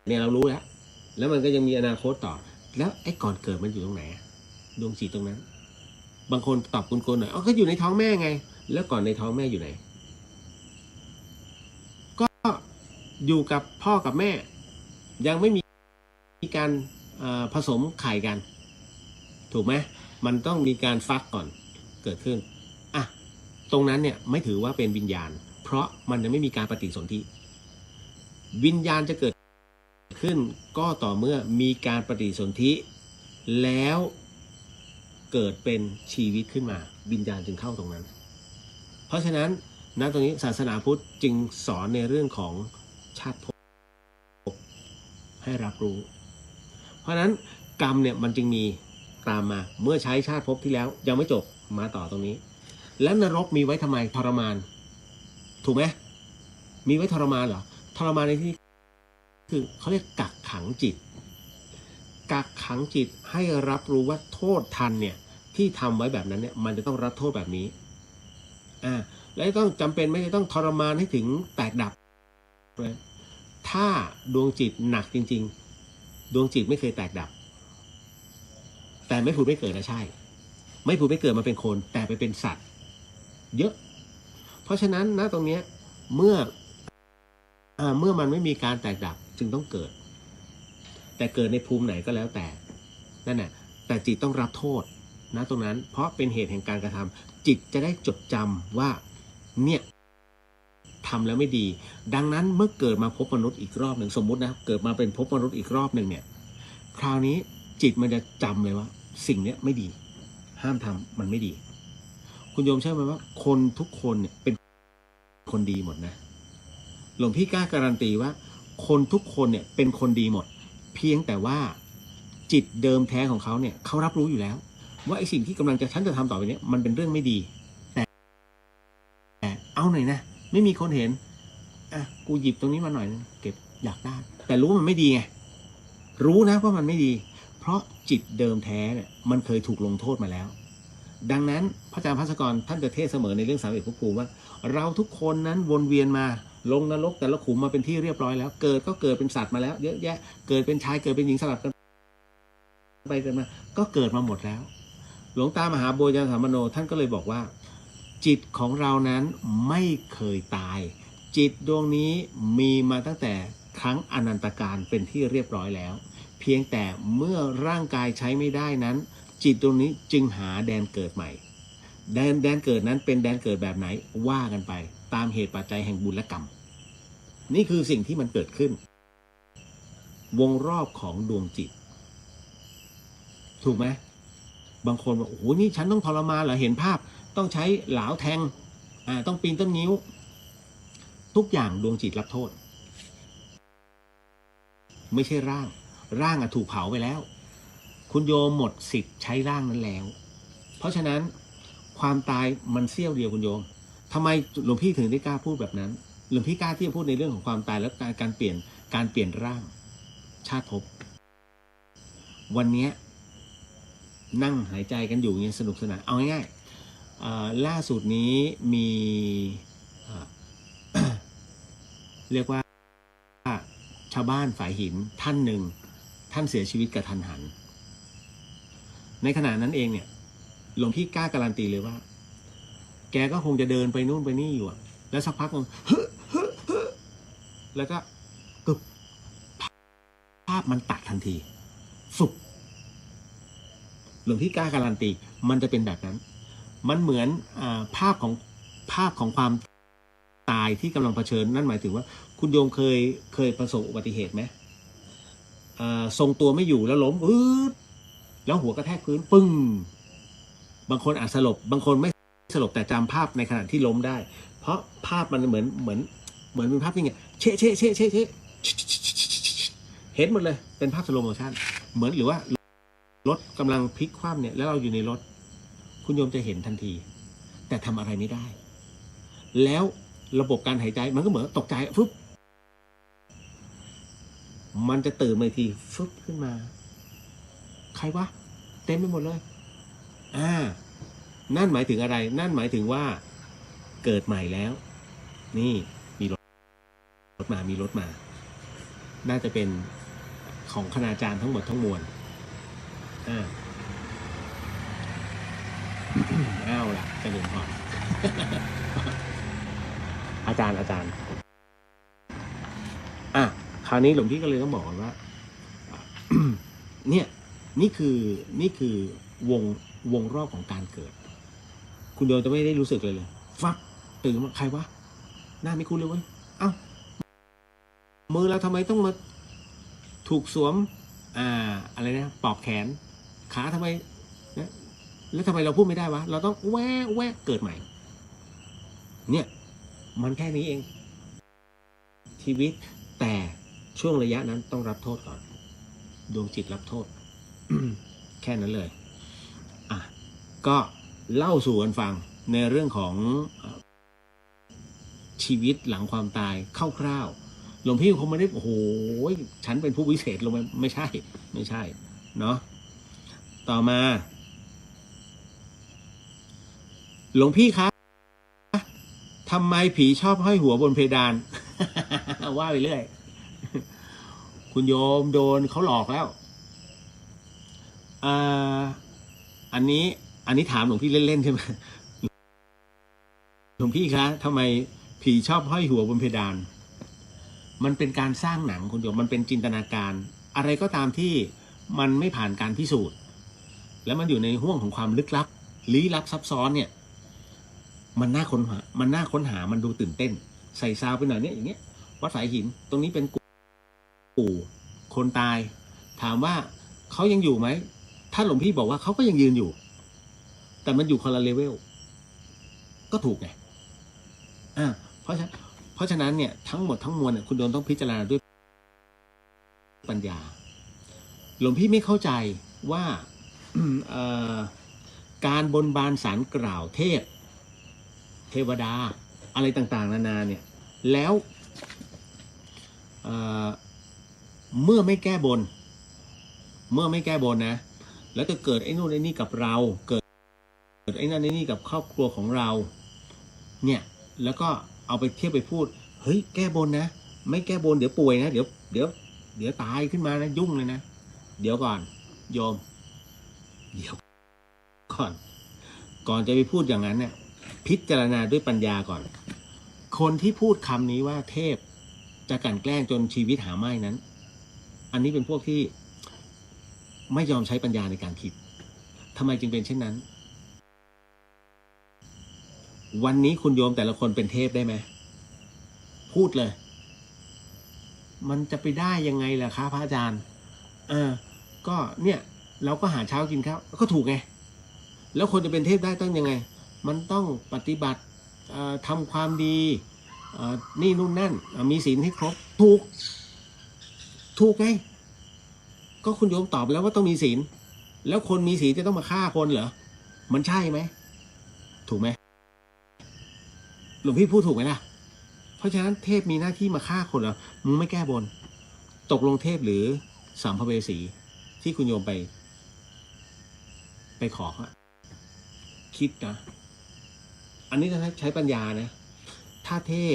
เนี่ยเรารู้แล้วมันก็ยังมีอนาคตต่อแล้วไอ้ก่อนเกิดมันอยู่ตรงไหนดวงจิตตรงนั้นบางคนตอบกุนๆหน่อยก็อยู่ในท้องแม่ไงแล้วก่อนในท้องแม่อยู่ไหนก็อยู่กับพ่อกับแม่ยังไม่มีการผสมไข่กันถูกไหมมันต้องมีการฟักก่อนเกิดขึ้นตรงนั้นเนี่ยไม่ถือว่าเป็นวิญญาณเพราะมันยังไม่มีการปฏิสนธิวิญญาณจะเกิดขึ้นก็ต่อเมื่อมีการปฏิสนธิแล้วเกิดเป็นชีวิตขึ้นมาวิญญาณจึงเข้าตรงนั้นเพราะฉะนั้นณตรงนี้ศาสนาพุทธจึงสอนในเรื่องของชาติภพให้รับรู้เพราะฉะนั้นกรรมเนี่ยมันจึงมีตามมาเมื่อใช้ชาติภพที่แล้วยังไม่จบมาต่อตรงนี้แล้วนรกมีไว้ทำไมทรมานถูกไหมมีไว้ทรมานเหรอทรมานในที่คือเขาเรียกกักขังจิตกักขังจิตให้รับรู้ว่าโทษทันเนี่ยที่ทำไว้แบบนั้นเนี่ยมันจะต้องรับโทษแบบนี้และต้องจำเป็นไม่ต้องทรมานให้ถึงแตกดับถ้าดวงจิตหนักจริงๆดวงจิตไม่เคยแตกดับแต่ไม่ผุดไม่เกิดนะใช่ไม่ผุดไม่เกิดมาเป็นคนแต่ไปเป็นสัตว์เยอะเพราะฉะนั้นณตรงนี้เมื่อมันไม่มีการแตกดับจึงต้องเกิดแต่เกิดในภูมิไหนก็แล้วแต่นั่นแหละแต่จิตต้องรับโทษณตรงนั้นเพราะเป็นเหตุแห่งการกระทำจิตจะได้จดจำว่าเนี่ยทำแล้วไม่ดีดังนั้นเมื่อเกิดมาพบมนุษย์อีกรอบหนึ่งสมมุตินะเกิดมาเป็นพบมนุษย์อีกรอบหนึ่งเนี่ยคราวนี้จิตมันจะจำเลยว่าสิ่งเนี้ยไม่ดีห้ามทำมันไม่ดีคุณโยมเชื่อไหมว่าคนทุกคนเนี่ยเป็นคนดีหมดนะหลวงพี่กล้าการันตีว่าคนทุกคนเนี่ยเป็นคนดีหมดเพียงแต่ว่าจิตเดิมแท้ของเขาเนี่ยเขารับรู้อยู่แล้วว่าไอ้สิ่งที่กำลังฉันจะทำต่อไปนี้มันเป็นเรื่องไม่ดีแต่ เอาหน่อยนะไม่มีคนเห็นอ่ะกูหยิบตรงนี้มาหน่อยนึงเก็บอยากได้แต่รู้ว่ามันไม่ดีไงรู้นะว่ามันไม่ดีเพราะจิตเดิมแท้เนี่ยมันเคยถูกลงโทษมาแล้วดังนั้นพระอาจารย์ภัสกรท่านจะเทศเสมอในเรื่องสามเอกภพภูมิว่าเราทุกคนนั้นวนเวียนมาลงนรกแต่ละขุมมาเป็นที่เรียบร้อยแล้วเกิดก็เกิดเป็นสัตว์มาแล้วเยอะแยะเกิดเป็นชายเกิดเป็นหญิงสลับกันไปกันมาก็เกิดมาหมดแล้วหลวงตามหาบัวยันสามโนท่านก็เลยบอกว่าจิตของเรานั้นไม่เคยตายจิตดวงนี้มีมาตั้งแต่ครั้งอนันตการเป็นที่เรียบร้อยแล้วเพียงแต่เมื่อร่างกายใช้ไม่ได้นั้นจิตดวงนี้จึงหาแดนเกิดใหม่แดนเกิดนั้นเป็นแดนเกิดแบบไหนว่ากันไปตามเหตุปัจจัยแห่งบุญและกรรมนี่คือสิ่งที่มันเกิดขึ้นวงรอบของดวงจิตถูกไหมบางคนบอกโอ้โหนี่ฉันต้องทรมานเหรอเห็นภาพต้องใช้เหลาแทงต้องปีนต้นงิ้วทุกอย่างดวงจิตรับโทษไม่ใช่ร่างถูกเผาไปแล้วคุณโยมหมดสิทธิ์ใช้ร่างนั้นแล้วเพราะฉะนั้นความตายมันเสี้ยวเดียวคุณโยมทำไมหลวงพี่ถึงได้กล้าพูดแบบนั้นหลวงพี่กล้าที่จะพูดในเรื่องของความตายและการเปลี่ยนร่างชาติภพวันนี้นั่งหายใจกันอยู่อย่างนี้สนุกสนานเอาง่ายๆล่าสุดนี้มี เรียกว่าชาวบ้านฝายหินท่านหนึ่งท่านเสียชีวิตกระทันหันในขณะนั้นเองเนี่ยหลวงพี่กล้าการันตีเลยว่าแกก็คงจะเดินไปนู่นไปนี่อยู่แล้วสักพักนึงแล้วก็กึบภาพมันตัดทันทีฟุบหลวงพี่กล้าการันตีมันจะเป็นแบบนั้นมันเหมือนภาพของความตายที่กำลังเผชิญนั่นหมายถึงว่าคุณโยมเคยประสบอุบัติเหตุไหมทรงตัวไม่อยู่แล้วล้มแล้วหัวกระแทกพื้นปึ้งบางคนอาจสลบบางคนไม่สลบแต่จำภาพในขณะที่ล้มได้เพราะภาพมันเหมือนเป็นภาพที่ไงเชะเห็นหมดเลยเป็นภาพสโลโมชั่นเหมือนหรือว่ารถกำลังพลิกคว่ำเนี่ยแล้วเราอยู่ในรถคุณโยมจะเห็นทันทีแต่ทำอะไรไม่ได้แล้วระบบการหายใจมันก็เหมือนตกใจฟึบมันจะตื่นมาทีฟึบขึ้นมาใครวะเต็มไปหมดเลยนั่นหมายถึงอะไรนั่นหมายถึงว่าเกิดใหม่แล้วนี่มีรถมาน่าจะเป็นของคณาจารย์ทั้งหมดทั้งมวลอ้าวล่ะจะเดินพออาจารย์คราวนี้หลวงพี่ก็เลยต้องบอกว่า เนี่ยนี่คือวงรอบของการเกิดคุณโยมจะไม่ได้รู้สึกเลยฟักตื่นมาใครวะหน้าไม่คุ้นเลยเว้ยเอ้ามือเราทำไมต้องมาถูกสวมอะไรนะปอกแขนขาทำไมนะแล้วทำไมเราพูดไม่ได้วะเราต้องแวะเกิดใหม่เนี่ยมันแค่นี้เองชีวิตแต่ช่วงระยะนั้นต้องรับโทษก่อนดวงจิตรับโทษ แค่นั้นเลยก็เล่าสู่กันฟังในเรื่องของชีวิตหลังความตายคร่าวๆหลวงพี่คงไม่ได้โอ้โหฉันเป็นผู้วิเศษลงไปไม่ใช่เนาะต่อมาหลวงพี่คะทำไมผีชอบห้อยหัวบนเพดาน ว่าไปเรื่อยคุณโยมโดนเขาหลอกแล้วอันนี้ถามหลวงพี่เล่นๆใช่ไหมหลวงพี่คะทำไมผีชอบห้อยหัวบนเพดานมันเป็นการสร้างหนังคุณโยมมันเป็นจินตนาการอะไรก็ตามที่มันไม่ผ่านการพิสูจน์แล้วมันอยู่ในห้วงของความลึกลับลี้ลับซับซ้อนเนี่ยมันน่าค้นหามันดูตื่นเต้นใส่ซาวไปหน่อยเนี่ยอย่างเงี้ยวัดสายหินตรงนี้เป็นกู่คนตายถามว่าเขายังอยู่ไหมถ้าหลวงพี่บอกว่าเขาก็ยังยืนอยู่แต่มันอยู่คนละเลเวลก็ถูกไงเพราะฉะนั้นเนี่ยทั้งหมดทั้งมวลคุณโยมต้องพิจารณาด้วยปัญญาหลวงพี่ไม่เข้าใจว่าการบนบานศาลกล่าวเทวดา อะไรต่างๆนานาเนี่ยแล้วเเมื่อไม่แก้บนนะแล้วจะเกิดไอ้นู่นไอ้นี่กับเราเกิดไอ้นั่นไอ้นี่กับครอบครัวของเราเนี่ยแล้วก็เอาไปเทียบไปพูดเฮ้ยแก้บนนะไม่แก้บนเดี๋ยวป่วยนะเดี๋ยวตายขึ้นมานะยุ่งเลยนะเดี๋ยวก่อนโยมเดี๋ยวก่อนจะไปพูดอย่างนั้นเนี่ยพิจารณาด้วยปัญญาก่อนคนที่พูดคำนี้ว่าเทพจะกลั่นแกล้งจนชีวิตหาไม่นั้นอันนี้เป็นพวกที่ไม่ยอมใช้ปัญญาในการคิดทำไมจึงเป็นเช่นนั้นวันนี้คุณโยมแต่ละคนเป็นเทพได้ไหมพูดเลยมันจะไปได้ยังไงล่ะคะพระอาจารย์ก็เนี่ยเราก็หาเช้ากินข้าวก็ถูกไงแล้วคนจะเป็นเทพได้ต้องยังไงมันต้องปฏิบัติทำความดีนี่นู่นนั่นมีศีลให้ครบถูกไงก็คุณโยมตอบแล้วว่าต้องมีศีลแล้วคนมีศีลจะต้องมาฆ่าคนเหรอมันใช่ไหมถูกไหมหลวงพี่พูดถูกไหมล่ะเพราะฉะนั้นเทพมีหน้าที่มาฆ่าคนเหรอมึงไม่แก้บนตกลงเทพหรือสัมภเวสีที่คุณโยมไปขอคิดนะอันนี้ต้องใช้ปัญญานะถ้าเทพ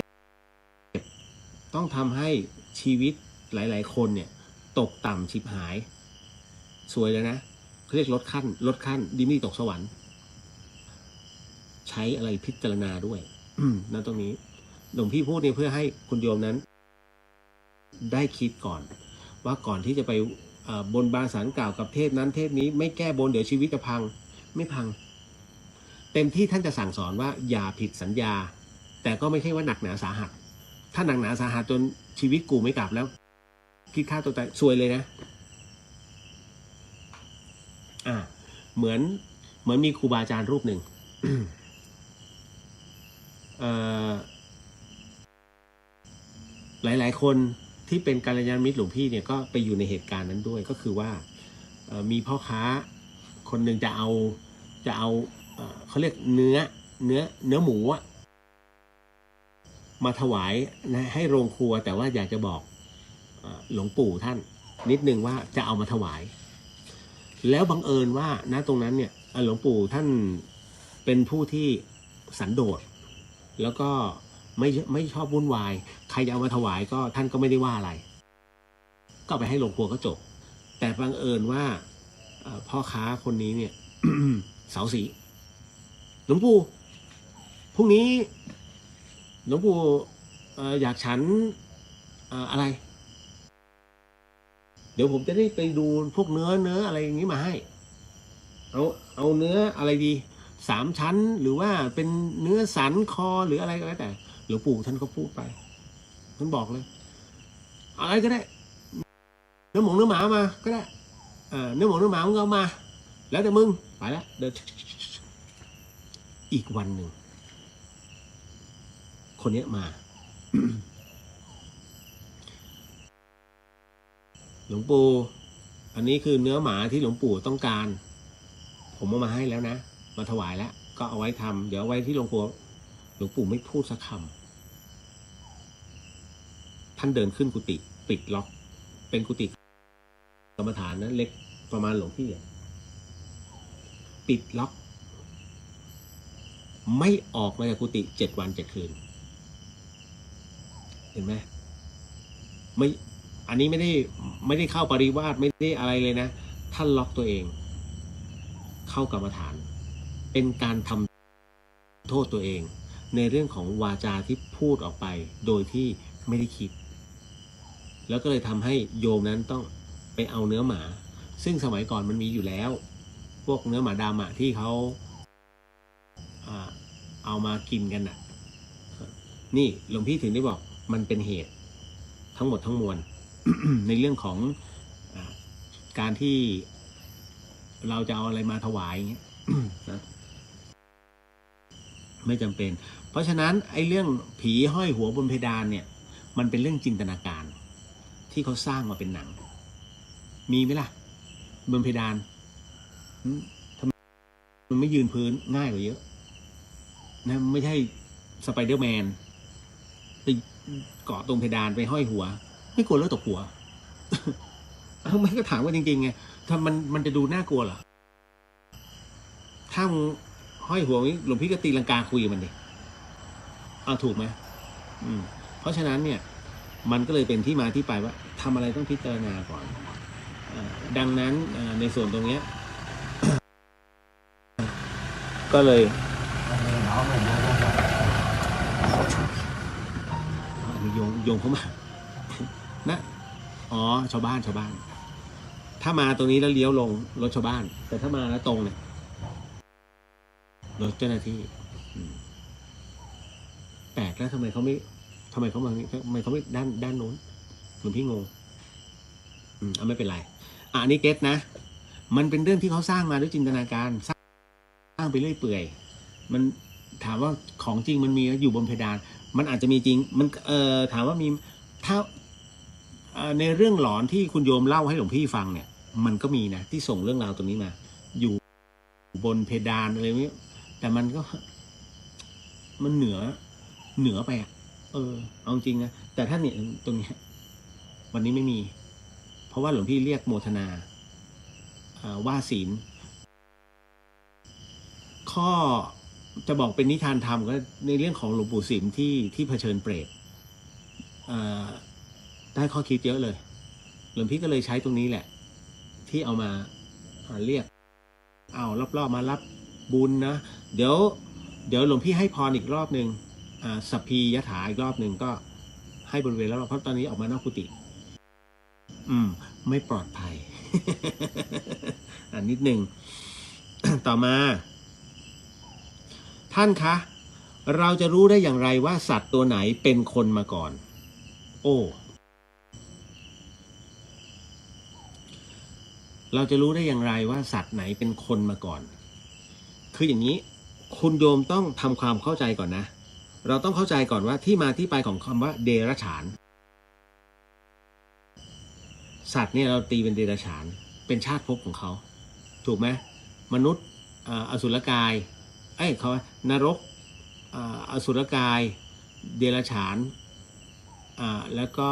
ต้องทำให้ชีวิตหลายๆคนเนี่ยตกต่ำชิบหายสวยเลยนะเขาเรียกลดขั้นดิมี่ตกสวรรค์ใช้อะไรพิจารณาด้วยนั่นตรงนี้หลวงพี่พูดเนี่ยเพื่อให้คุณโยมนั้นได้คิดก่อนว่าก่อนที่จะไปบนบานศาลกล่าวกับเทพนั้นเทพนี้ไม่แก้บนเดี๋ยวชีวิตจะพังไม่พังเต็มที่ท่านจะสั่งสอนว่าอย่าผิดสัญญาแต่ก็ไม่ใช่ว่าหนักหนาสาหัสถ้าหนักหนาสาหัสจนชีวิตกูไม่กลับแล้วคิดฆ่าตัวตายซวยเลยนะเหมือนมีครูบาอาจารย์รูปหนึ่ง หลายๆคนที่เป็นกัลยาณมิตรหลวงพี่เนี่ยก็ไปอยู่ในเหตุการณ์นั้นด้วยก็คือว่ามีพ่อค้าคนหนึ่งจะเอาเขาเรียกเนื้อหมูมาถวายนะให้โรงครัวแต่ว่าอยากจะบอกหลวงปู่ท่านนิดนึงว่าจะเอามาถวายแล้วบังเอิญว่าณตรงนั้นเนี่ยหลวงปู่ท่านเป็นผู้ที่สันโดษแล้วก็ไม่ชอบวุ่นวายใครจะเอามาถวายก็ท่านก็ไม่ได้ว่าอะไรก็ไปให้โรงครัวก็จบแต่บังเอิญว่าพ่อค้าคนนี้เนี่ย เสาสีหลวงปู่พรุ่งนี้หลวงปู่อยากฉันอะไรเดี๋ยวผมจะได้ไปดูพวกเนื้ออะไรอย่างนี้มาให้เอาเนื้ออะไรดี3 ชั้นหรือว่าเป็นเนื้อสันคอหรืออะไรก็แล้วแต่หลวงปู่ท่านก็พูดไปท่านบอกเลยอะไรก็ได้เนื้อหมามาก็ได้เนื้อหมามึงเอามาแล้วแต่มึงไปแล้วเดินอีกวันหนึ่งคนนี้มา หลวงปู่อันนี้คือเนื้อหมาที่หลวงปู่ต้องการผมเอามาให้แล้วนะมาถวายแล้วก็เอาไว้ทำเดี๋ยวไว้ที่โรงครัวหลวงปู่ไม่พูดสักคำท่านเดินขึ้นกุฏิปิดล็อกเป็นกุฏิกรรมฐานนะเล็กประมาณหลวงพี่ปิดล็อกไม่ออกมาจากกุฏิ7 วัน 7 คืนเห็นไหมไม่อันนี้ไม่ได้เข้าปริวาสไม่ได้อะไรเลยนะท่านล็อกตัวเองเข้ากรรมฐานเป็นการทำโทษตัวเองในเรื่องของวาจาที่พูดออกไปโดยที่ไม่ได้คิดแล้วก็เลยทำให้โยมนั้นต้องไปเอาเนื้อหมาซึ่งสมัยก่อนมันมีอยู่แล้วพวกเนื้อหมาดำที่เขาเอามากินกันนี่หลวงพี่ถึงได้บอกมันเป็นเหตุทั้งหมดทั้งมวล ในเรื่องของการที่เราจะเอาอะไรมาถวายอย่างเงี้ย นะไม่จำเป็นเพราะฉะนั้นไอ้เรื่องผีห้อยหัวบนเพดานเนี่ยมันเป็นเรื่องจินตนาการที่เขาสร้างมาเป็นหนังมีไหมล่ะบนเพดานทำไมมันไม่ยืนพื้นง่ายกว่าเยอะนะไม่ใช่ สไปเดอร์แมนไปเกาะตรงเพดานไปห้อยหัว ไม่กลัวเลือดตกหัว ไม่ก็ถามว่าจริงๆไงถ้ามันจะดูน่ากลัวเหรอถ้ามึงห้อยหัวหลวงพี่ก็ตีลังกาคุยกับมันดิเอาถูกไหมเพราะฉะนั้นเนี่ยมันก็เลยเป็นที่มาที่ไปว่าทำอะไรต้องพิจารณาก่อนดังนั้นในส่วนตรงเนี้ย ก็เลยโยงเข้ามานะอ๋อชาวบ้านถ้ามาตรงนี้แล้วเลี้ยวลงรถชาวบ้านแต่ถ้ามาแล้วตรงเนี่ยรถเจ้าหน้าที่แปลกแล้วทำไมเขาไม่ด้านโน้นหลวงพี่งงไม่เป็นไรอันนี้เก็ตนะมันเป็นเรื่องที่เขาสร้างมาด้วยจินตนาการสร้างไปเรื่อยเปื่อยมันถามว่าของจริงมันมีอยู่บนเพดานมันอาจจะมีจริงมันถามว่ามีถ้าในเรื่องหลอนที่คุณโยมเล่าให้หลวงพี่ฟังเนี่ยมันก็มีนะที่ส่งเรื่องราวตรงนี้มาอยู่บนเพดานอะไรนี้แต่มันก็มันเหนือไปเอาจริงนะแต่ถ้าเนี่ยตรงนี้วันนี้ไม่มีเพราะว่าหลวงพี่เรียกโมทนาว่าศีลข้อจะบอกเป็นนิทานธรรมก็ในเรื่องของหลวงปู่สิมที่เผชิญเปรตได้ข้อคิดเยอะเลยหลวงพี่ก็เลยใช้ตรงนี้แหละที่เอามาเรียกเอารอบๆมารับบุญนะเดี๋ยวหลวงพี่ให้พรอีกรอบหนึ่งสัพพียถาอีกรอบหนึ่งก็ให้บริเวณแล้วเพราะตอนนี้ออกมานอกกุฏิไม่ปลอดภัย นิดหนึ่ง ต่อมาท่านคะเราจะรู้ได้อย่างไรว่าสัตว์ตัวไหนเป็นคนมาก่อนเราจะรู้ได้อย่างไรว่าสัตว์ไหนเป็นคนมาก่อนคืออย่างนี้คุณโยมต้องทำความเข้าใจก่อนนะเราต้องเข้าใจก่อนว่าที่มาที่ไปของคำว่าเดรัจฉานสัตว์เนี่ยเราตีเป็นเดรัจฉานเป็นชาติภพของเขาถูกไหมมนุษย์อสุรกายเขานรกอสุรกายเดรัจฉานแล้วก็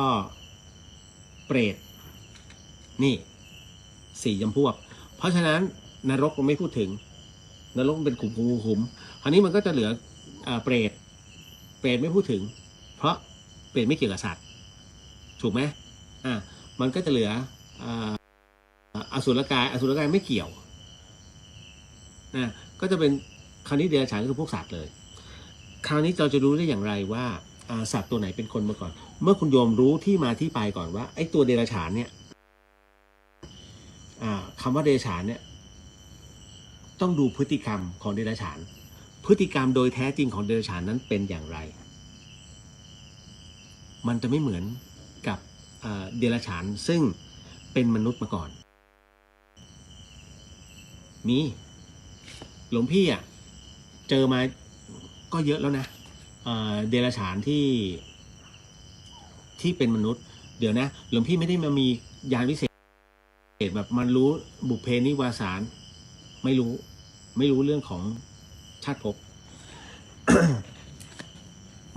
เปรตนี่4 จำพวกเพราะฉะนั้นนรกเราไม่พูดถึงนรกเป็นขุมคราวนี้มันก็จะเหลือเปรตไม่พูดถึงเพราะเปรตไม่เกี่ยวกับสัตว์ถูกไหมมันก็จะเหลืออสุรกายไม่เกี่ยวก็จะเป็นคราวนี้เดรัจฉานก็คือพวกสัตว์เลยคราวนี้เราจะรู้ได้อย่างไรว่าสัตว์ตัวไหนเป็นคนมาก่อนเมื่อคุณโยมรู้ที่มาที่ไปก่อนว่าไอ้ตัวเดรัจฉานเนี่ยคำว่าเดรัจฉานเนี่ยต้องดูพฤติกรรมของเดรัจฉานพฤติกรรมโดยแท้จริงของเดรัจฉานนั้นเป็นอย่างไรมันจะไม่เหมือนกับเดรัจฉานซึ่งเป็นมนุษย์มาก่อนมีหลวงพี่เจอมาก็เยอะแล้วนะเดรัจฉานที่เป็นมนุษย์เดี๋ยวนะหลวงพี่ไม่ได้มามีญาณวิเศษแบบมันรู้บุพเพนิวาสารไม่รู้เรื่องของชาติภพ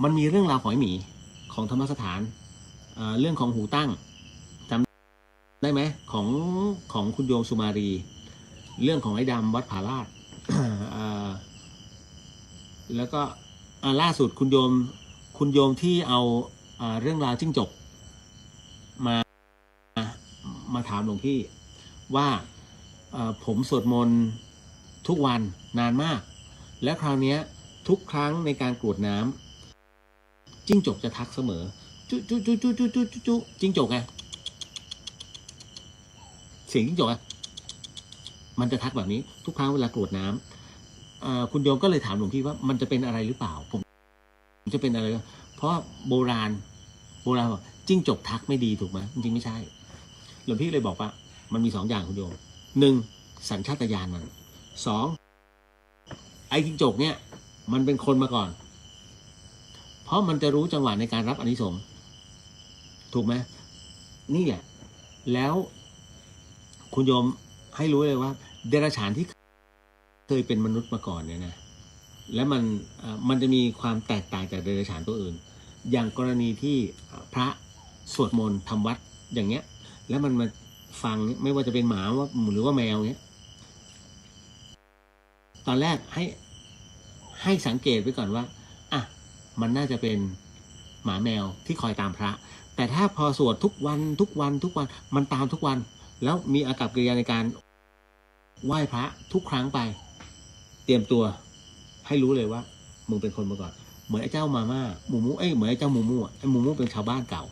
มันมีเรื่องราวของไอ้หมีของธรรมสถานเรื่องของหูตั้งจำได้ไหมของคุณโยมสุมารีเรื่องของไอ้ดำวัดผาลาด แล้วก็ล่าสุดคุณโยมที่เอาเรื่องราวจิ้งจกมาถามหลวงพี่ว่าผมสวดมนต์ทุกวันนานมากและคราวนี้ทุกครั้งในการกรวดน้ำจิ้งจกจะทักเสมอจุจิ้งจกไงเสียงจิ้งจกมันจะทักแบบนี้ทุกครั้งเวลากรวดน้ำคุณโยมก็เลยถามหลวงพี่ว่ามันจะเป็นอะไรหรือเปล่าผมจะเป็นอะไรเพราะโบราณบอกจิ้งจกทักไม่ดีถูกไหมจริงๆไม่ใช่หลวงพี่เลยบอกว่ามันมี2 อย่างคุณโยม1สัญชาตญาณมัน2ไอ้จิ้งจกเนี่ยมันเป็นคนมาก่อนเพราะมันจะรู้จังหวะในการรับอานิสงส์ถูกไหมนี่แหละแล้วคุณโยมให้รู้เลยว่าเดรัจฉานที่เคยเป็นมนุษย์มาก่อนเนี่ยนะ และมันจะมีความแตกต่างจากเดรัจฉานตัวอื่น อย่างกรณีที่พระสวดมนต์ทำวัดอย่างเงี้ยแล้วมันมาฟังไม่ว่าจะเป็นหมาหรือว่าแมวเงี้ยตอนแรกให้สังเกตไว้ก่อนว่าอ่ะมันน่าจะเป็นหมาแมวที่คอยตามพระแต่ถ้าพอสวดทุกวันมันตามทุกวันแล้วมีอากัปกิริยาในการไหว้พระทุกครั้งไปเตรียมตัวให้รู้เลยว่ามึงเป็นคนมาก่อนเหมือนไอ้เจ้ามาม่าหมูมูเหมือนไอ้เจ้าหมูมูไอ้หมูมูเป็นชาวบ้านเก่า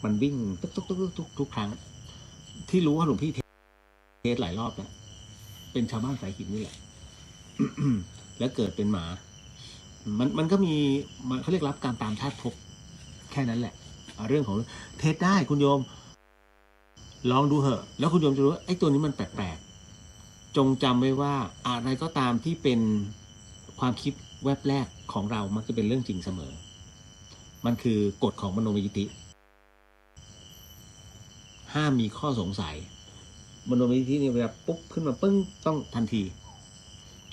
มันวิ่งทุกครั้งที่รู้ว่าหลวงพี่เทศหลายรอบแล้วเป็นชาวบ้านสายหินนี่แหละ แล้วเกิดเป็นหมามันก็มีเขาเรียกรับการตามชาติภพแค่นั้นแหละเรื่องของเทศได้คุณโยมลองดูเหอะแล้วคุณโยมจะรู้ว่าไอ้ตัวนี้มันแปลกๆจงจำไว้ว่าอะไรก็ตามที่เป็นความคิดแวบแรกของเรามักจะเป็นเรื่องจริงเสมอมันคือกฎของมโนมยิทธิห้ามมีข้อสงสัยมโนมยิทธินี่เวลาปุ๊บขึ้นมาปึ้งต้องทันที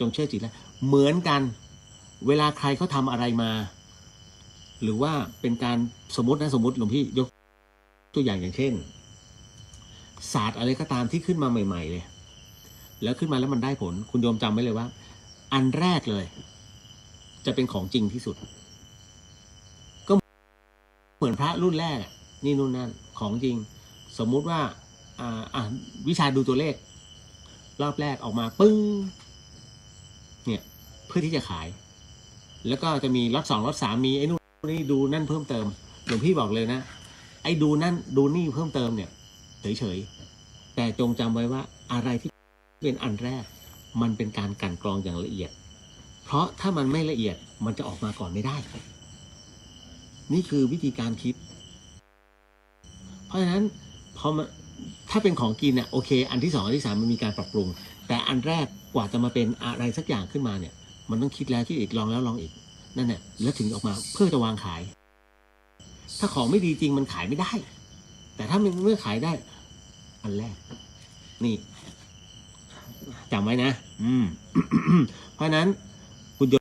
จงเชื่อจิตแล้วเหมือนกันเวลาใครเขาทำอะไรมาหรือว่าเป็นการสมมติหลวงพี่ยกตัวอย่างเช่นศาสตร์อะไรก็ตามที่ขึ้นมาใหม่ๆเลยแล้วขึ้นมาแล้วมันได้ผลคุณโยมจำไว้เลยว่าอันแรกเลยจะเป็นของจริงที่สุดก็เหมือนพระรุ่นแรกนี่นู่นนั่นของจริงสมมุติว่าวิชาดูตัวเลขรอบแรกออกมาปึ้งเนี่ยเพื่อที่จะขายแล้วก็จะมีล็อต 2ล็อต 3มีไอ้นู่นนี่ดูนั่นเพิ่มเติมหลวงพี่บอกเลยนะไอ้ดูนั่นดูนี่เพิ่มเติมเนี่ยเฉยๆแต่จงจำไว้ว่าอะไรที่เป็นอันแรกมันเป็นการกลั่นกรองอย่างละเอียดเพราะถ้ามันไม่ละเอียดมันจะออกมาก่อนไม่ได้นี่คือวิธีการคิดเพราะฉะนั้นพอมาถ้าเป็นของกินเนี่ยโอเคอันที่ 2อันที่ 3มันมีการปรับปรุงแต่อันแรกกว่าจะมาเป็นอะไรสักอย่างขึ้นมาเนี่ยมันต้องคิดแล้วคิดอีกลองแล้วลองอีกนั่นแหละแล้วถึงออกมาเพื่อจะวางขายถ้าของไม่ดีจริงมันขายไม่ได้แต่ถ้ามันเมื่อขายได้อันแรกนี่จำไว้นะเพราะนั้นคุณโย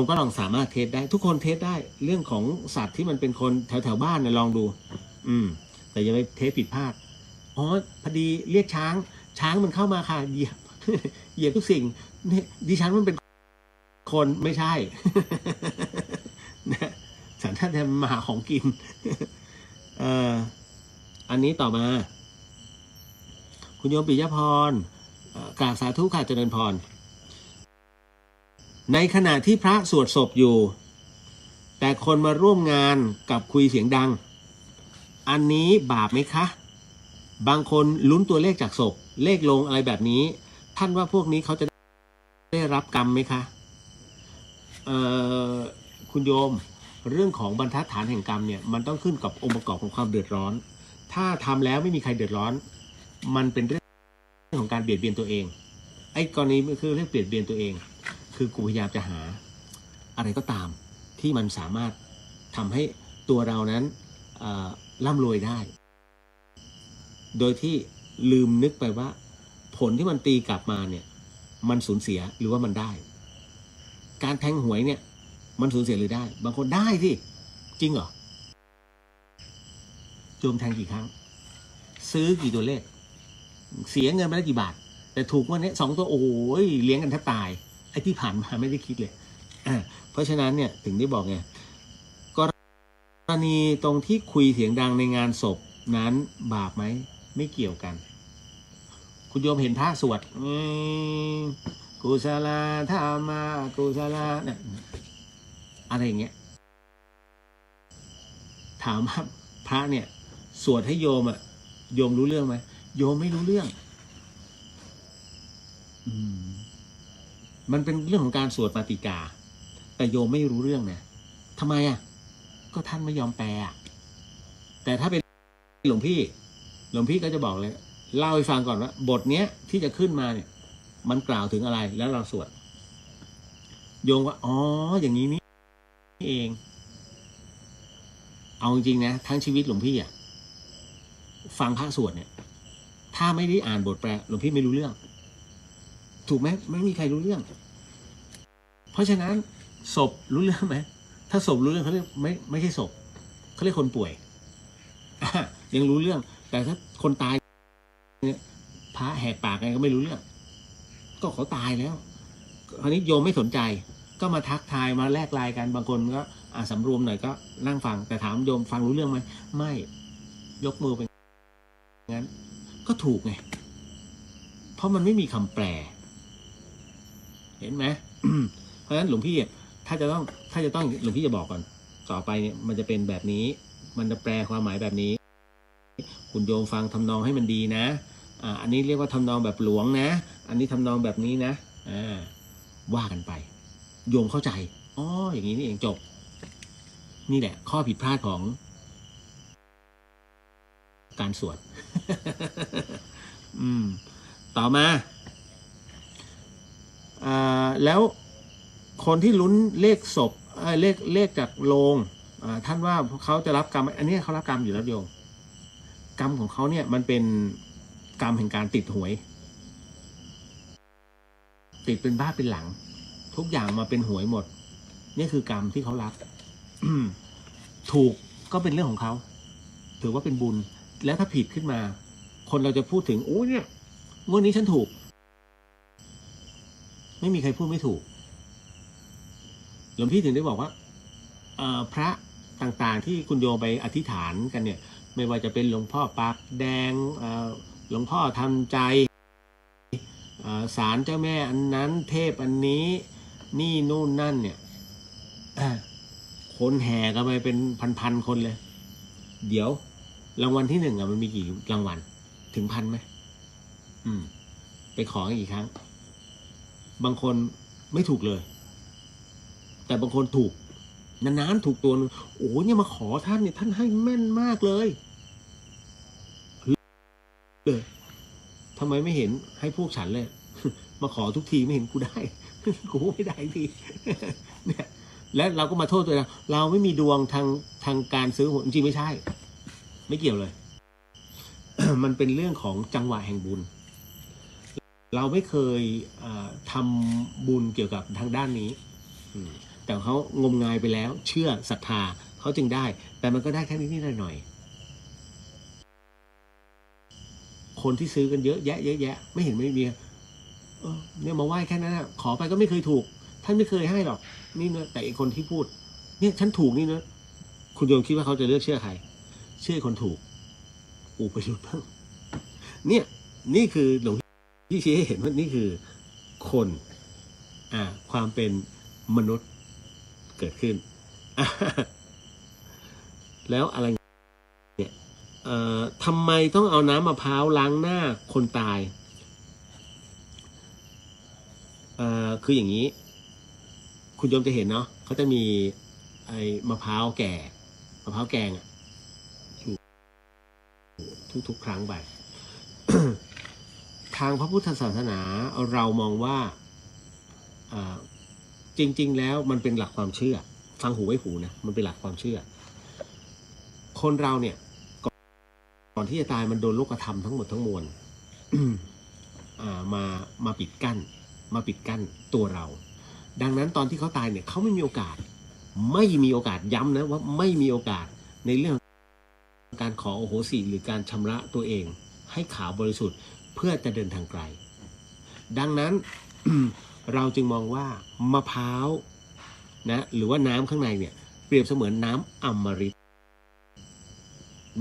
มก็ลองสามารถเทสได้ทุกคนเทสได้เรื่องของสัตว์ที่มันเป็นคนแถวบ้านเนี่ยลองดูแต่อย่าไปเทสผิดพลาดอ๋อพอดีเรียกช้างมันเข้ามาค่ะเหยียบทุกสิ่งนี่ดิฉันมันเป็นคนไม่ใช่ นะสันทัดจะมาหาของกินอันนี้ต่อมาคุณโยมปิยพรกราบสาธุค่ะเจริญพรในขณะที่พระสวดศพอยู่แต่คนมาร่วมงานกับคุยเสียงดังอันนี้บาปไหมคะบางคนลุ้นตัวเลขจากศพเลขลงอะไรแบบนี้ท่านว่าพวกนี้เขาจะได้รับกรรมไหมคะคุณโยมเรื่องของบรรทัดฐานแห่งกรรมเนี่ยมันต้องขึ้นกับองค์ประกอบของความเดือดร้อนถ้าทำแล้วไม่มีใครเดือดร้อนมันเป็นเรื่องของการเบียดเบียนตัวเองไอ้กรณีคือเรื่องเบียดเบียนตัวเองคือกูพยายามจะหาอะไรก็ตามที่มันสามารถทำให้ตัวเรานั้นร่ำรวยได้โดยที่ลืมนึกไปว่าผลที่มันตีกลับมาเนี่ยมันสูญเสียหรือว่ามันได้การแทงหวยเนี่ยมันสูญเสียหรือได้บางคนได้สิจริงเหรอโยมแทงกี่ครั้งซื้อกี่ตัวเลขเสียเงินไปแล้วกี่บาทแต่ถูกวันนี้2ตัวโอ้ยเลี้ยงกันแทบตายไอ้ที่ผ่านมาไม่ได้คิดเลยเพราะฉะนั้นเนี่ยถึงได้บอกไงกรณีตรงที่คุยเสียงดังในงานศพนั้นบาปไหมไม่เกี่ยวกันคุณโยมเห็นพระสวดกุศลธรรมากุศลเนี่ยอะไรอย่างเงี้ยถามว่าพระเนี่ยสวดให้โยมโยมรู้เรื่องไหมโยมไม่รู้เรื่องมันเป็นเรื่องของการสวดมาติกาแต่โยมไม่รู้เรื่องนะทำไมก็ท่านไม่ยอมแปลแต่ถ้าเป็นหลวงพี่ก็จะบอกเลยเล่าให้ฟังก่อนว่าบทเนี้ยที่จะขึ้นมาเนี่ยมันกล่าวถึงอะไรแล้วเราสวดโยมว่าอ๋ออย่างนี้นี่เองเอาจริงๆนะทั้งชีวิตหลวงพี่ฟังพระสวดเนี่ยถ้าไม่ได้อ่านบทแปลหลวงพี่ไม่รู้เรื่องถูกไหมไม่มีใครรู้เรื่องเพ ราะฉะนั้นศพรู้เรื่องไหมถ้าศพรู้เรื่องเขาเรียกไม่ใช่ศพเขาเรียกคนป่วยยังรู้เรื่องแต่ถ้าคนตายเนี่ยพระแหกปากไงก็ไม่รู้เรื่องก็เขาตายแล้วคราวนี้โยมไม่สนใจก็มาทักทายมาแลกไลน์กันบางคนก็สำรวมหน่อยก็นั่งฟังแต่ถามโยมฟังรู้เรื่องไหมไม่ยกมือเป็นงั้นก็ถูกไงเพราะมันไม่มีคำแปลเห็นไหม เพราะฉะนั้นหลวงพี่ถ้าจะต้องหลวงพี่จะบอกก่อนต่อไปเนี่ยมันจะเป็นแบบนี้มันจะแปลความหมายแบบนี้คุณโยมฟังทำนองให้มันดีนะอันนี้เรียกว่าทำนองแบบหลวงนะอันนี้ทำนองแบบนี้นะว่ากันไปโยมเข้าใจอ๋ออย่างนี้นี่เองจบนี่แหละข้อผิดพลาดของการสวด ต่อมาแล้วคนที่ลุ้นเลขศพเลขจากโลงท่านว่าเขาจะรับกรรมอันนี้เขารับกรรมอยู่แล้วโยมกรรมของเขาเนี่ยมันเป็นกรรมแห่งการติดหวยติดเป็นบ้าเป็นหลังทุกอย่างมาเป็นหวยหมดนี่คือกรรมที่เขารับ ถูกก็เป็นเรื่องของเขาถือว่าเป็นบุญแล้วถ้าผิดขึ้นมาคนเราจะพูดถึงโอ้เนี่ยงวดนี้ฉันถูกไม่มีใครพูดไม่ถูกหลวงพี่ถึงได้บอกว่าพระต่างๆที่คุณโยมไปอธิษฐานกันเนี่ยไม่ว่าจะเป็นหลวงพ่อปากแดงหลวงพ่อทันใจศาลเจ้าแม่อันนั้นเทพอันนี้นี่นู่นนั่นเนี่ยคนแห่กันไปเป็นพันๆคนเลยเดี๋ยวรางวัลที่1มันมีกี่รางวัลถึงพันไหมไปขอกี่ครั้งบางคนไม่ถูกเลยแต่บางคนถูกนานๆถูกตัวนึงโอ้เนี่ยมาขอท่านเนี่ยท่านให้แม่นมากเลยทำไมไม่เห็นให้พวกฉันเลย มาขอทุกทีไม่เห็นกูได้ กูไม่ได้ที เนี่ยและเราก็มาโทษตัวเองเราไม่มีดวงทางการซื้อหวยจริงๆไม่ใช่ไม่เกี่ยวเลย มันเป็นเรื่องของจังหวะแห่งบุญเราไม่เคยทำบุญเกี่ยวกับทางด้านนี้แต่เขางมงายไปแล้วเชื่อศรัทธาเขาจึงได้แต่มันก็ได้แค่นิดๆหน่อยๆคนที่ซื้อกันเยอะแยะไม่เห็นไม่มีเนี่ยมาไหว้แค่นั้นนะขอไปก็ไม่เคยถูกท่านไม่เคยให้หรอกนี่เนอะแต่อีกคนที่พูดเนี่ยฉันถูกนี่เนอะคุณโยมคิดว่าเขาจะเลือกเชื่อใครเชื่อคนถูกไปดูบ้างเนี่ยนี่คือหลวงพี่ชี้ให้เห็นว่านี่คือคนความเป็นมนุษย์เกิดขึ้น แล้วอะไรเนี่ยทำไมต้องเอาน้ำมะพร้าวล้างหน้าคนตายคืออย่างนี้คุณโยมจะเห็นเนาะเขาจะมีไอ้มะพร้าวแก่มะพร้าวแกงอยู่ทุกครั้งไป ทางพระพุทธศาสนาเรามองว่าจริงๆแล้วมันเป็นหลักความเชื่อฟังหูไว้หูนะมันเป็นหลักความเชื่อคนเราเนี่ยก่อนที่จะตายมันโดนโลกธรรมทั้งหมดทั้งมวล มาปิดกั้นตัวเราดังนั้นตอนที่เขาตายเนี่ยเขาไม่มีโอกาสย้ำนะว่าไม่มีโอกาสในเรื่องการขอโอโหสิหรือการชำระตัวเองให้ขาวบริสุทธิ์เพื่อจะเดินทางไกลดังนั้น เราจึงมองว่ามะพร้าวนะหรือว่าน้ำข้างในเนี่ยเปรียบเสมือนน้ำอมฤต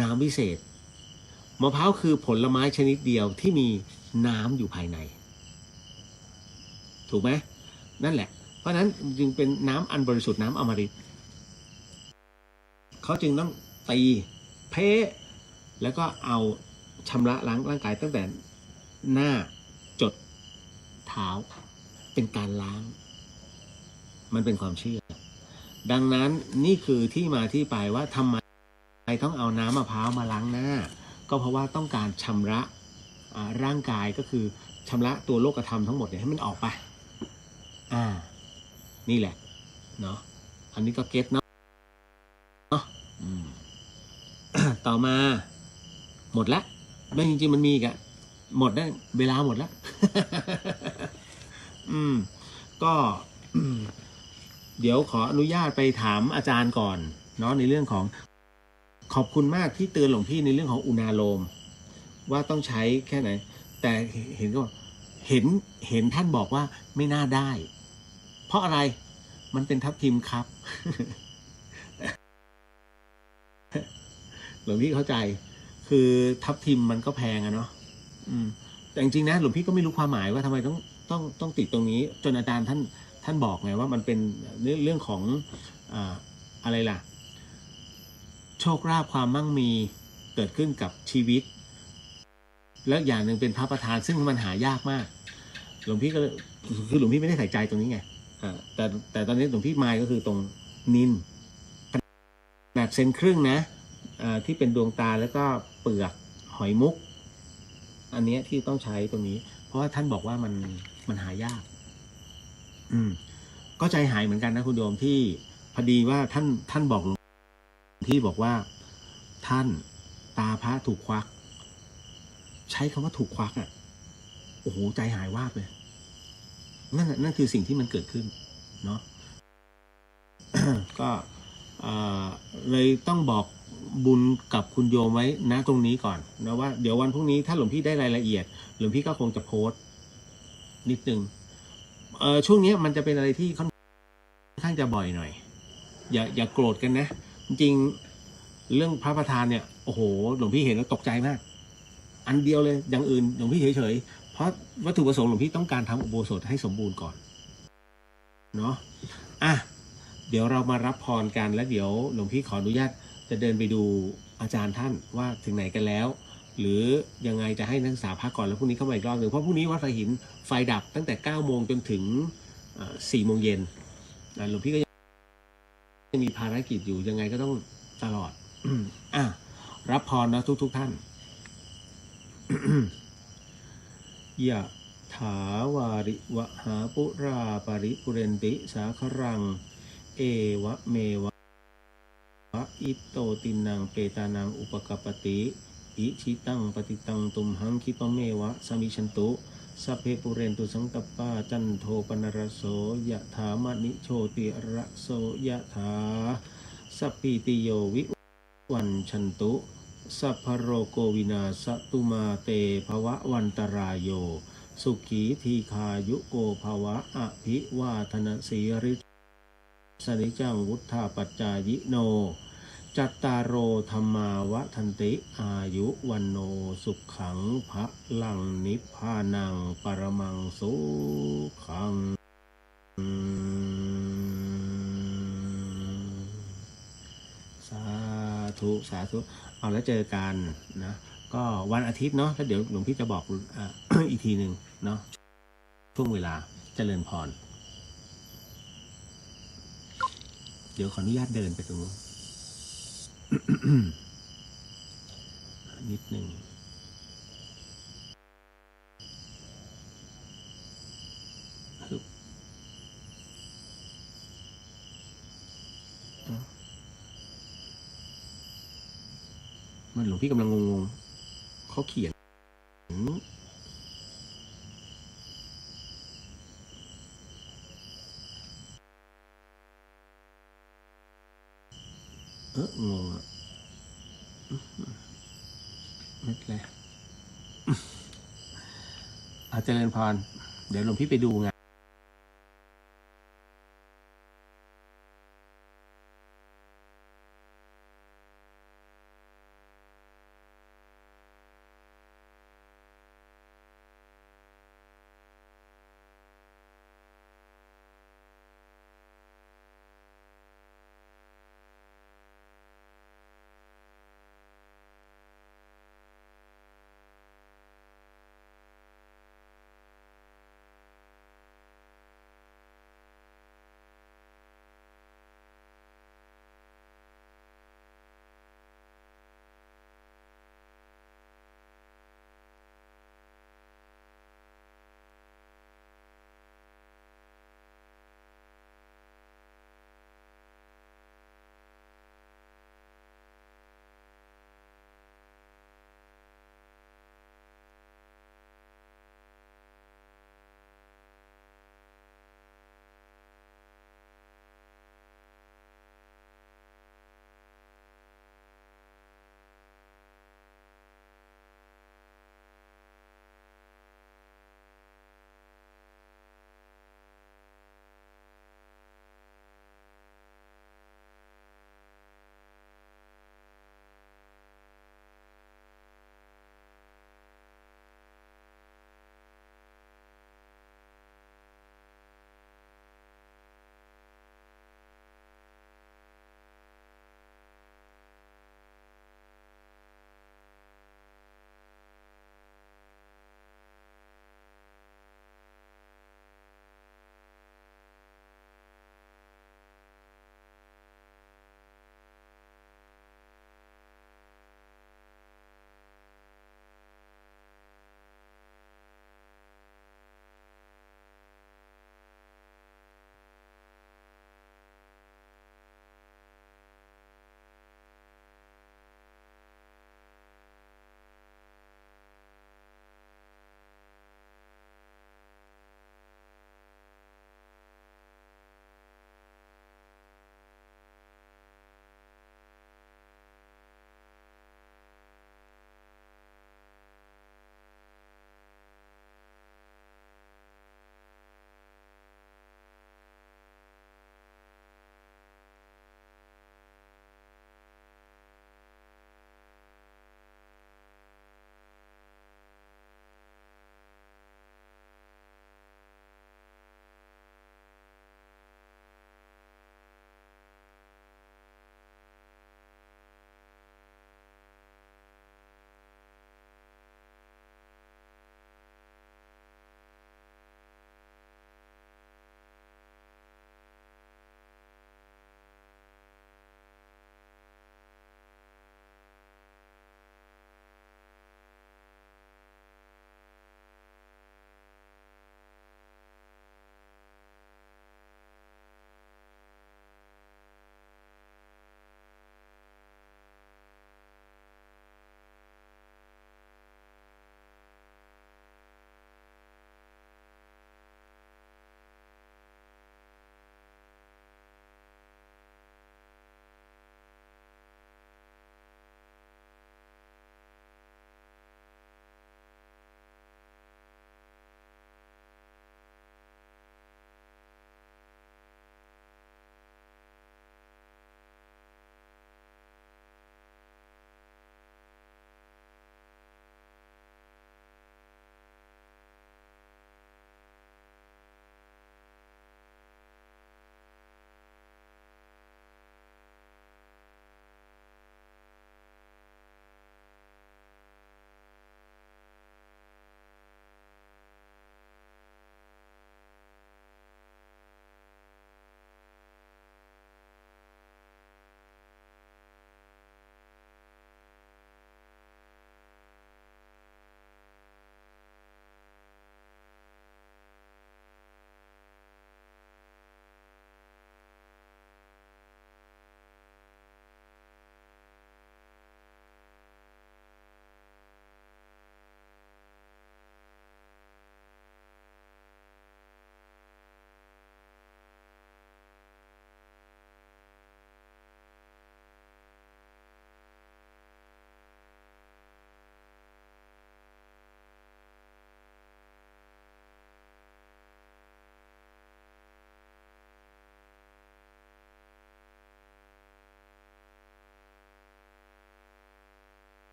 น้ำวิเศษมะพร้าวคือผลไม้ชนิดเดียวที่มีน้ำอยู่ภายในถูกไหมนั่นแหละเพราะนั้นจึงเป็นน้ำอันบริสุทธิ์น้ำอมฤตเขาจึงต้องตีเพแล้วก็เอาชำระล้างร่างกายตั้งแต่หน้าจดเท้าเป็นการล้างมันเป็นความเชื่อดังนั้นนี่คือที่มาที่ไปว่าทำไมต้องเอาน้ำมะพร้าวมาล้างหน้าก็เพราะว่าต้องการชำระร่างกายก็คือชำระตัวโลกธรรมทั้งหมดเนี่ยให้มันออกไปนี่แหละเนาะอันนี้ก็เก็ตเนาะ ต่อมาหมดละไม่จริงๆมันมีอีกอะหมดได้เวลาหมดแล้ว ก็ เดี๋ยวขออนุญาตไปถามอาจารย์ก่อนเนาะในเรื่องของขอบคุณมากที่เตือนหลวงพี่ในเรื่องของอุณาโลมว่าต้องใช้แค่ไหน แต่เห็นก็เห็นท่านบอกว่าไม่น่าได้ เพราะอะไรมันเป็นทับทิมครับ หลวงพี่เข้าใจคือทับทิมมันก็แพงอะเนาะแต่จริงๆนะหลวงพี่ก็ไม่รู้ความหมายว่าทำไมต้องติดตรงนี้จนอาจารย์ท่านบอกไงว่ามันเป็นเรื่องของอะไรล่ะโชคลาภความมั่งมีเกิดขึ้นกับชีวิตแล้วอย่างหนึ่งเป็นพระประธานซึ่งมันหายากมากหลวงพี่ก็คือหลวงพี่ไม่ได้ใส่ใจตรงนี้ไงแต่ตอนนี้หลวงพี่มายก็คือตรงนินขนาดเซนครึ่งนะที่เป็นดวงตาแล้วก็เปลือกหอยมุกอันนี้ที่ต้องใช้ตรงนี้เพราะว่าท่านบอกว่ามันหายากก็ใจหายเหมือนกันนะคุณโยมที่พอดีว่าท่านบอกหลวงพี่บอกว่าท่านตาพระถูกควักใช้คำว่าถูกควักอ่ะโอ้โหใจหายวาบเลยนั่นคือสิ่งที่มันเกิดขึ้นเนาะ ก็เลยต้องบอกบุญกับคุณโยมไว้นะตรงนี้ก่อนนะว่าเดี๋ยววันพรุ่งนี้ถ้าหลวงพี่ได้รายละเอียดหลวงพี่ก็คงจะโพสต์นิดนึงช่วงนี้มันจะเป็นอะไรที่ค่อนข้างจะบ่อยหน่อยอย่าโกรธกันนะจริงๆเรื่องพระประธานเนี่ยโอ้โหหลวงพี่เห็นแล้วตกใจมากอันเดียวเลยอย่างอื่นหลวงพี่เฉยๆเพราะวัตถุประสงค์หลวงพี่ต้องการทำอุโบสถให้สมบูรณ์ก่อนเนาะเดี๋ยวเรามารับพรกันแล้วเดี๋ยวหลวงพี่ขออนุญาตจะเดินไปดูอาจารย์ท่านว่าถึงไหนกันแล้วหรือยังไงจะให้นักศึกษาพักก่อนแล้วพรุ่งนี้เข้ามาอีกรอบหนึ่งเพราะพรุ่งนี้วัดไฟหินไฟดับตั้งแต่9 โมงจนถึง4 โมงเย็นหลวงพี่ก็ยังมีภารกิจอยู่ยังไงก็ต้องตลอดรับพรนะทุกท่าน ยะถาวาริวหาปุราปริปุเรนติสาครังเอวะเมวะอิโตตินังเปตานังอุปกปปติอิชิตังปฏิตังตุมหังคิปะเมวะสมิชันตุสัพเพปุเรนตุสังกปปาจันโทปนรสโสยะถามณิโชติระโสยะถาสัพพิติโยวิวันชันตุสัพพโรโกวินาสตุมาเตภวะวันตรายโยสุขีทีคายุโกภวะอภิวาทนาสีริสนิจังวุธาปัจจายิโนจัตตารโอธรรมาวะทันติอายุวันโนสุขังพระลังนิพพานังปรมังสุขังสาธุเอาแล้วเจอกันนะก็วันอาทิตย์เนาะแล้วเดี๋ยวหลวงพี่จะบอก อีกทีหนึ่งเนาะช่วงเวลาเจริญพรเดี๋ยวขออนุญาตเดินไปตรงนู้น นิดหนึ่งมันหลวงพี่กำลังงงเขาเขียนงงอ่ะไม่เป็นไรเจริญพรเดี๋ยวหลวงพี่ไปดูงาน